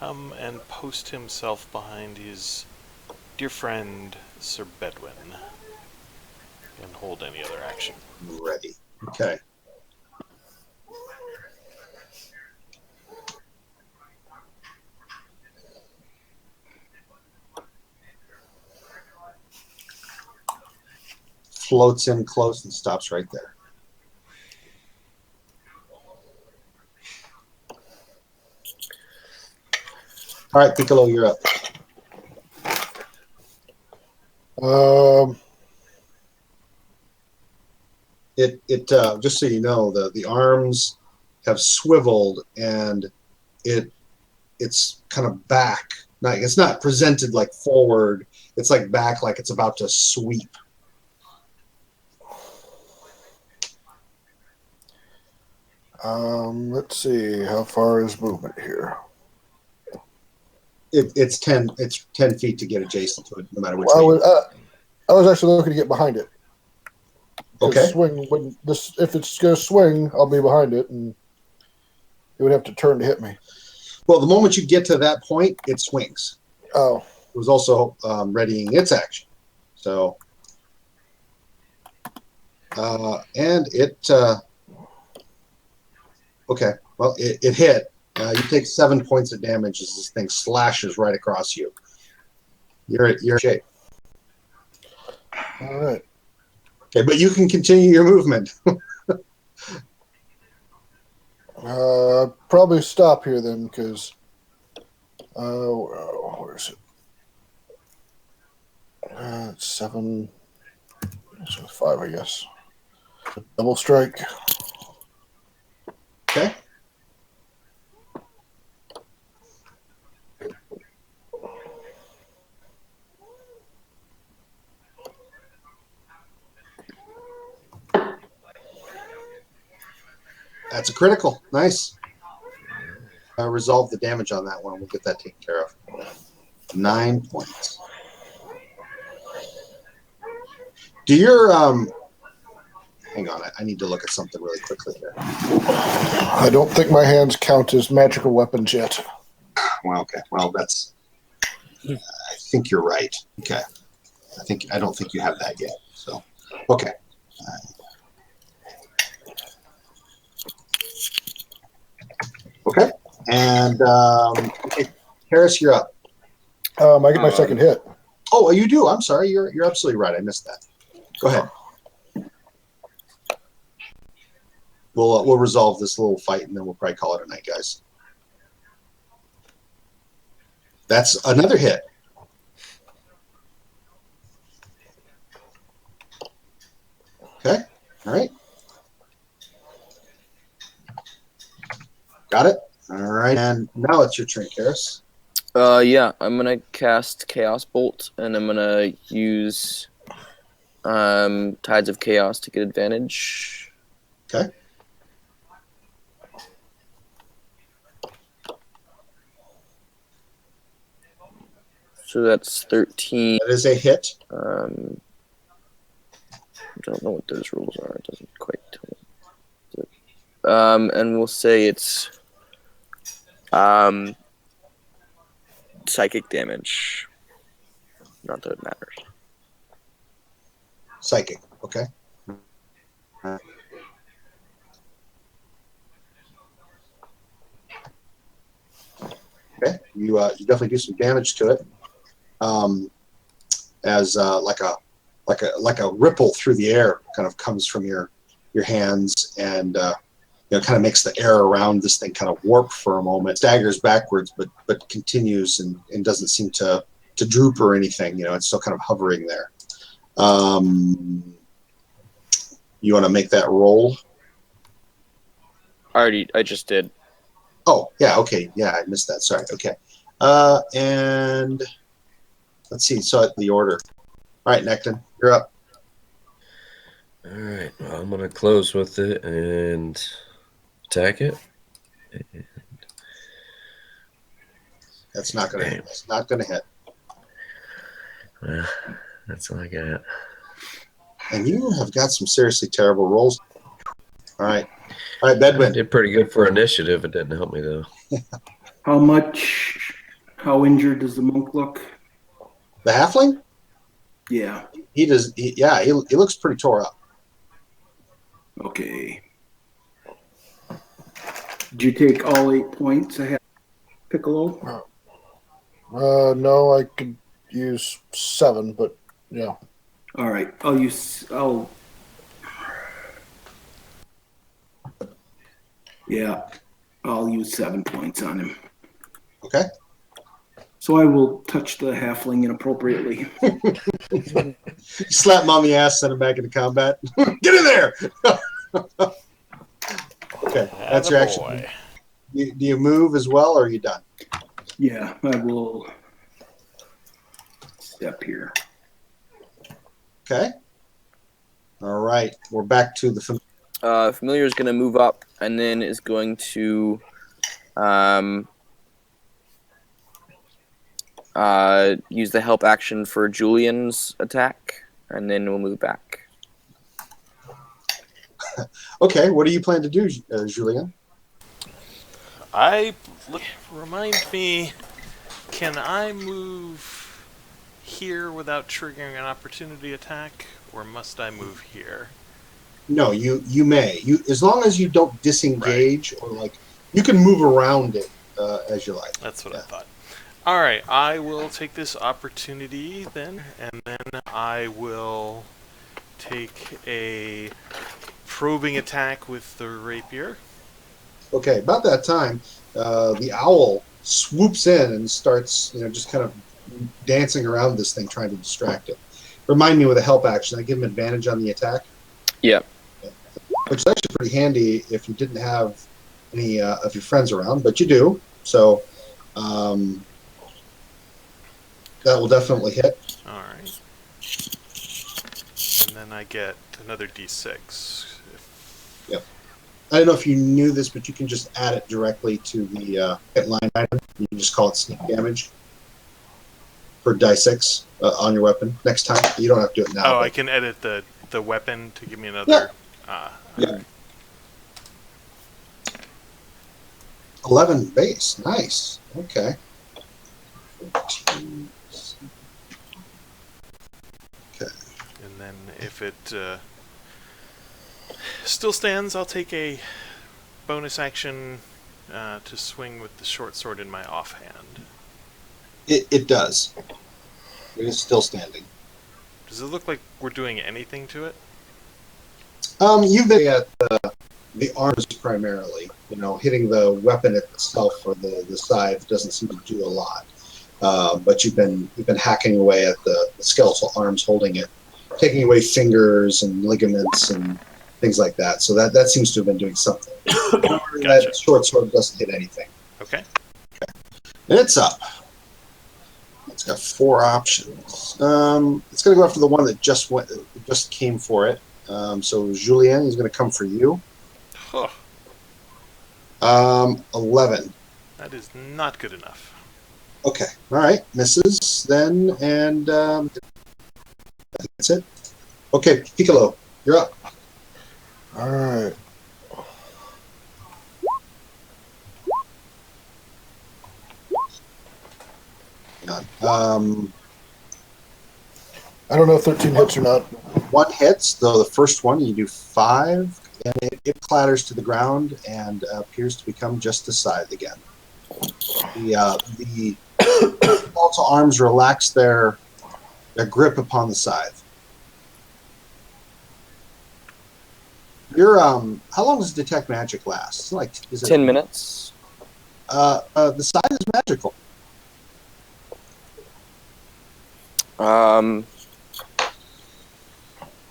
come and post himself behind his dear friend Sir Bedwin and hold any other action. Ready. Okay. Floats in close and stops right there. All right, Piccolo, you're up. It just so you know, the arms have swiveled and it's kind of back. It's not presented like forward. It's like back, like it's about to sweep. Let's see. How far is movement here? It's 10 feet to get adjacent to it, no matter which Well, way. I was actually looking to get behind it. Okay. If it's going to swing, I'll be behind it, and it would have to turn to hit me. Well, the moment you get to that point, it swings. Oh. It was also readying its action. So, and it, okay, well, it hit. You take 7 points of damage as this thing slashes right across you. You're in shape. All right. Okay, but you can continue your movement. Probably stop here then, because where is it? It's 7. It's 5, I guess. Double strike. Okay. That's a critical. Nice. Resolve the damage on that one. We'll get that taken care of. 9 points. Do your hang on, I need to look at something really quickly here. I don't think my hands count as magical weapons yet. Well, okay. Well, that's. I think you're right. Okay. I don't think you have that yet. So, okay. Okay. And okay, Harris, you're up. I get my second hit. Oh, you do. I'm sorry. You're absolutely right. I missed that. Go ahead. We'll resolve this little fight and then we'll probably call it a night, guys. That's another hit. Okay. All right. Got it. All right. And now it's your turn, Karis. Yeah, I'm gonna cast Chaos Bolt, and I'm gonna use Tides of Chaos to get advantage. Okay. So that's 13. That is a hit. I don't know what those rules are. It doesn't quite tell me. And we'll say it's psychic damage. Not that it matters. Psychic. Okay. Okay. You definitely do some damage to it. As like a ripple through the air kind of comes from your hands and kind of makes the air around this thing kind of warp for a moment, staggers backwards, but continues and doesn't seem to droop or anything. It's still kind of hovering there. You want to make that roll? I just did. Oh, yeah, okay. Yeah, I missed that. Sorry. Okay. And let's see. So the order. All right, Necton, you're up. All right. Well, I'm going to close with it and attack it. And That's not going to hit. That's not going to hit. well, that's all I got. And you have got some seriously terrible rolls. All right. All right, I Bedwin. did pretty good for initiative. It didn't help me, though. How injured does the monk look? The halfling? Yeah. He does. He looks pretty tore up. Okay. Did you take all 8 points I had, Piccolo? No, I could use 7, but yeah. All right. I'll use 7 points on him. Okay. So I will touch the halfling inappropriately. You slap him on the ass, send him back into combat. Get in there! Okay, that's your action. Attaboy. Do you move as well, or are you done? Yeah, I will step here. Okay. All right, we're back to the. Familiar is going to move up and then is going to use the help action for Julian's attack, and then we'll move back. Okay, what do you plan to do, Julian? Remind me, can I move here without triggering an opportunity attack, or must I move here? No, you may. As long as you don't disengage or you can move around it as you like. That's what I thought. All right, I will take this opportunity then, and then I will take a probing attack with the rapier. Okay, about that time, the owl swoops in and starts, just kind of dancing around this thing, trying to distract it. Remind me with a help action, I give him advantage on the attack. Yeah. Which is actually pretty handy if you didn't have any of your friends around, but you do. So that will definitely hit. All right. And then I get another d6. Yep. I don't know if you knew this, but you can just add it directly to the hit line item. You can just call it sneak damage. for die 6 on your weapon next time. You don't have to do it now. Oh, but- I can edit the weapon to give me another. Yeah. 11 base. Nice. Okay. 14. And then if it still stands, I'll take a bonus action to swing with the short sword in my offhand. It does. It is still standing. Does it look like we're doing anything to it? You've been at the arms primarily. Hitting the weapon itself or the scythe doesn't seem to do a lot. But you've been hacking away at the skeletal arms holding it, taking away fingers and ligaments and things like that. So that seems to have been doing something. Gotcha. That short sword doesn't hit anything. Okay. And it's up. It's got 4 options. It's going to go after the one that just came for it. So Julien is going to come for you. Huh. 11. That is not good enough. Okay. All right. Misses then, and I think that's it. Okay, Piccolo, you're up. All right. Hang on. I don't know if 13 hits or not. 1 hits, though the first one you do 5, and it clatters to the ground and appears to become just a scythe again. The skeletal arms relax their grip upon the scythe. You're how long does detect magic last? Is it 10 minutes. The scythe is magical.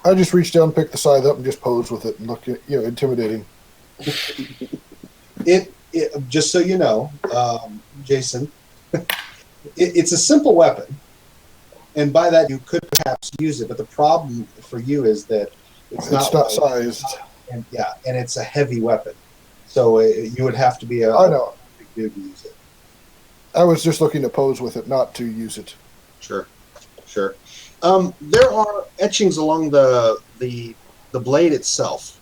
I just reach down, pick the scythe up, and just pose with it and look, intimidating. It just so you know, Jason, it's a simple weapon, and by that you could perhaps use it. But the problem for you is that it's not sized. and it's a heavy weapon, so you would have to be I know. big dude to use it. I was just looking to pose with it, not to use it. Sure. There are etchings along the blade itself.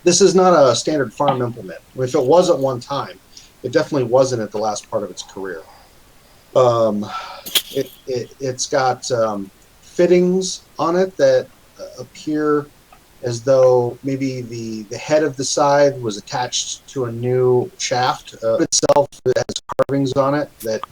This is not a standard farm implement. If it was at one time, it definitely wasn't at the last part of its career. It's got fittings on it that appear as though maybe the head of the scythe was attached to a new shaft. Itself has carvings on it that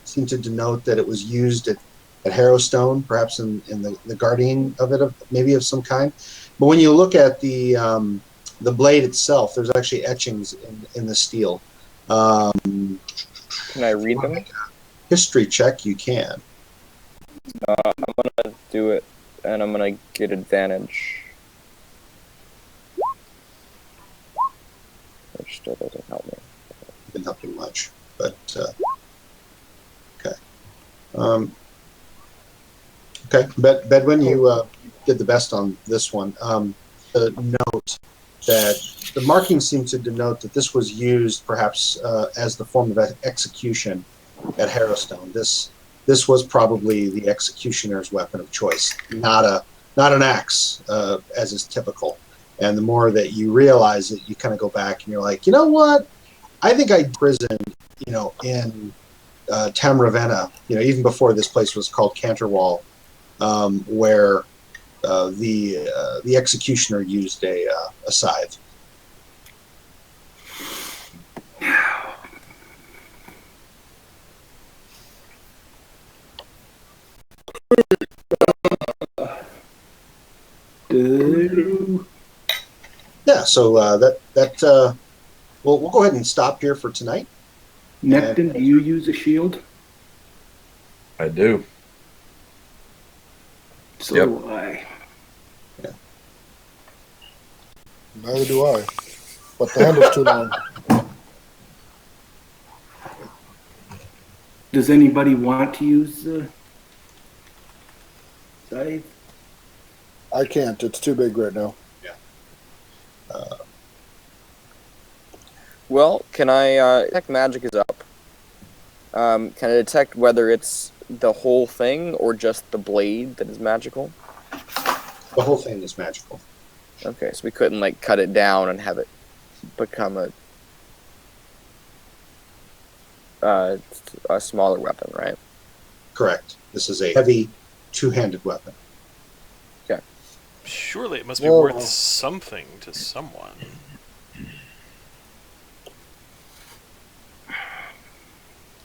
seem to denote that it was used at Harrowstone, perhaps in the guardian of it, maybe of some kind. But when you look at the blade itself, there's actually etchings in the steel. Can I read them? History check, you can. I'm gonna do it, and I'm gonna get advantage. Which still doesn't help me. Didn't help you much, but okay. Okay, Bedwin, you did the best on this one. Note that the markings seem to denote that this was used perhaps as the form of execution at Harrowstone. This was probably the executioner's weapon of choice, not an axe, as is typical. And the more that you realize it, you kind of go back and you're like, you know what? I think I imprisoned, in Tam-Ravenna, even before this place was called Canterwall, where the executioner used a scythe. Yeah, so we'll go ahead and stop here for tonight. Necton, do you use a shield? I do. So Yep. do I. Neither do I. But the handle's too long. Does anybody want to use the scythe? I can't. It's too big right now. Well, can I... Detect magic is up. Can I detect whether it's the whole thing or just the blade that is magical? The whole thing is magical. Okay, so we couldn't like cut it down and have it become a smaller weapon, right? Correct. This is a heavy, two-handed weapon. Surely it must be Whoa. worth something to someone.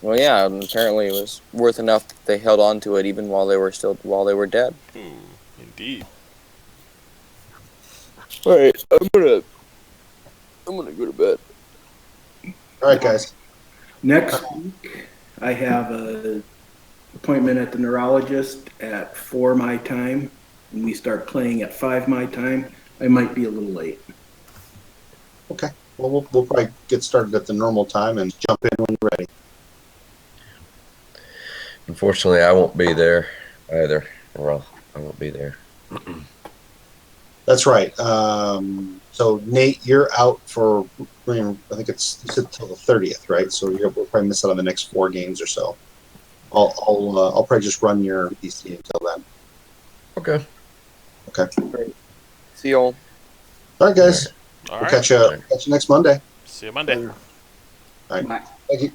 Well, yeah, and apparently it was worth enough that they held on to it even while they were dead. Indeed. All right, I'm gonna go to bed. All right, guys. Next week, I have a appointment at the neurologist at 4 my time, and we start playing at 5 my time. I might be a little late. Okay. Well, we'll probably get started at the normal time and jump in when you're ready. Unfortunately, I won't be there either. Well, I won't be there. That's right. So Nate, you're out for, I think it's until the 30th, right? So we'll probably miss out on the next 4 games or so. I'll probably just run your EC until then. Okay. Okay. See y'all. All right, guys. All We'll right. catch you next Monday. See you Monday. All right. Bye. Thank you.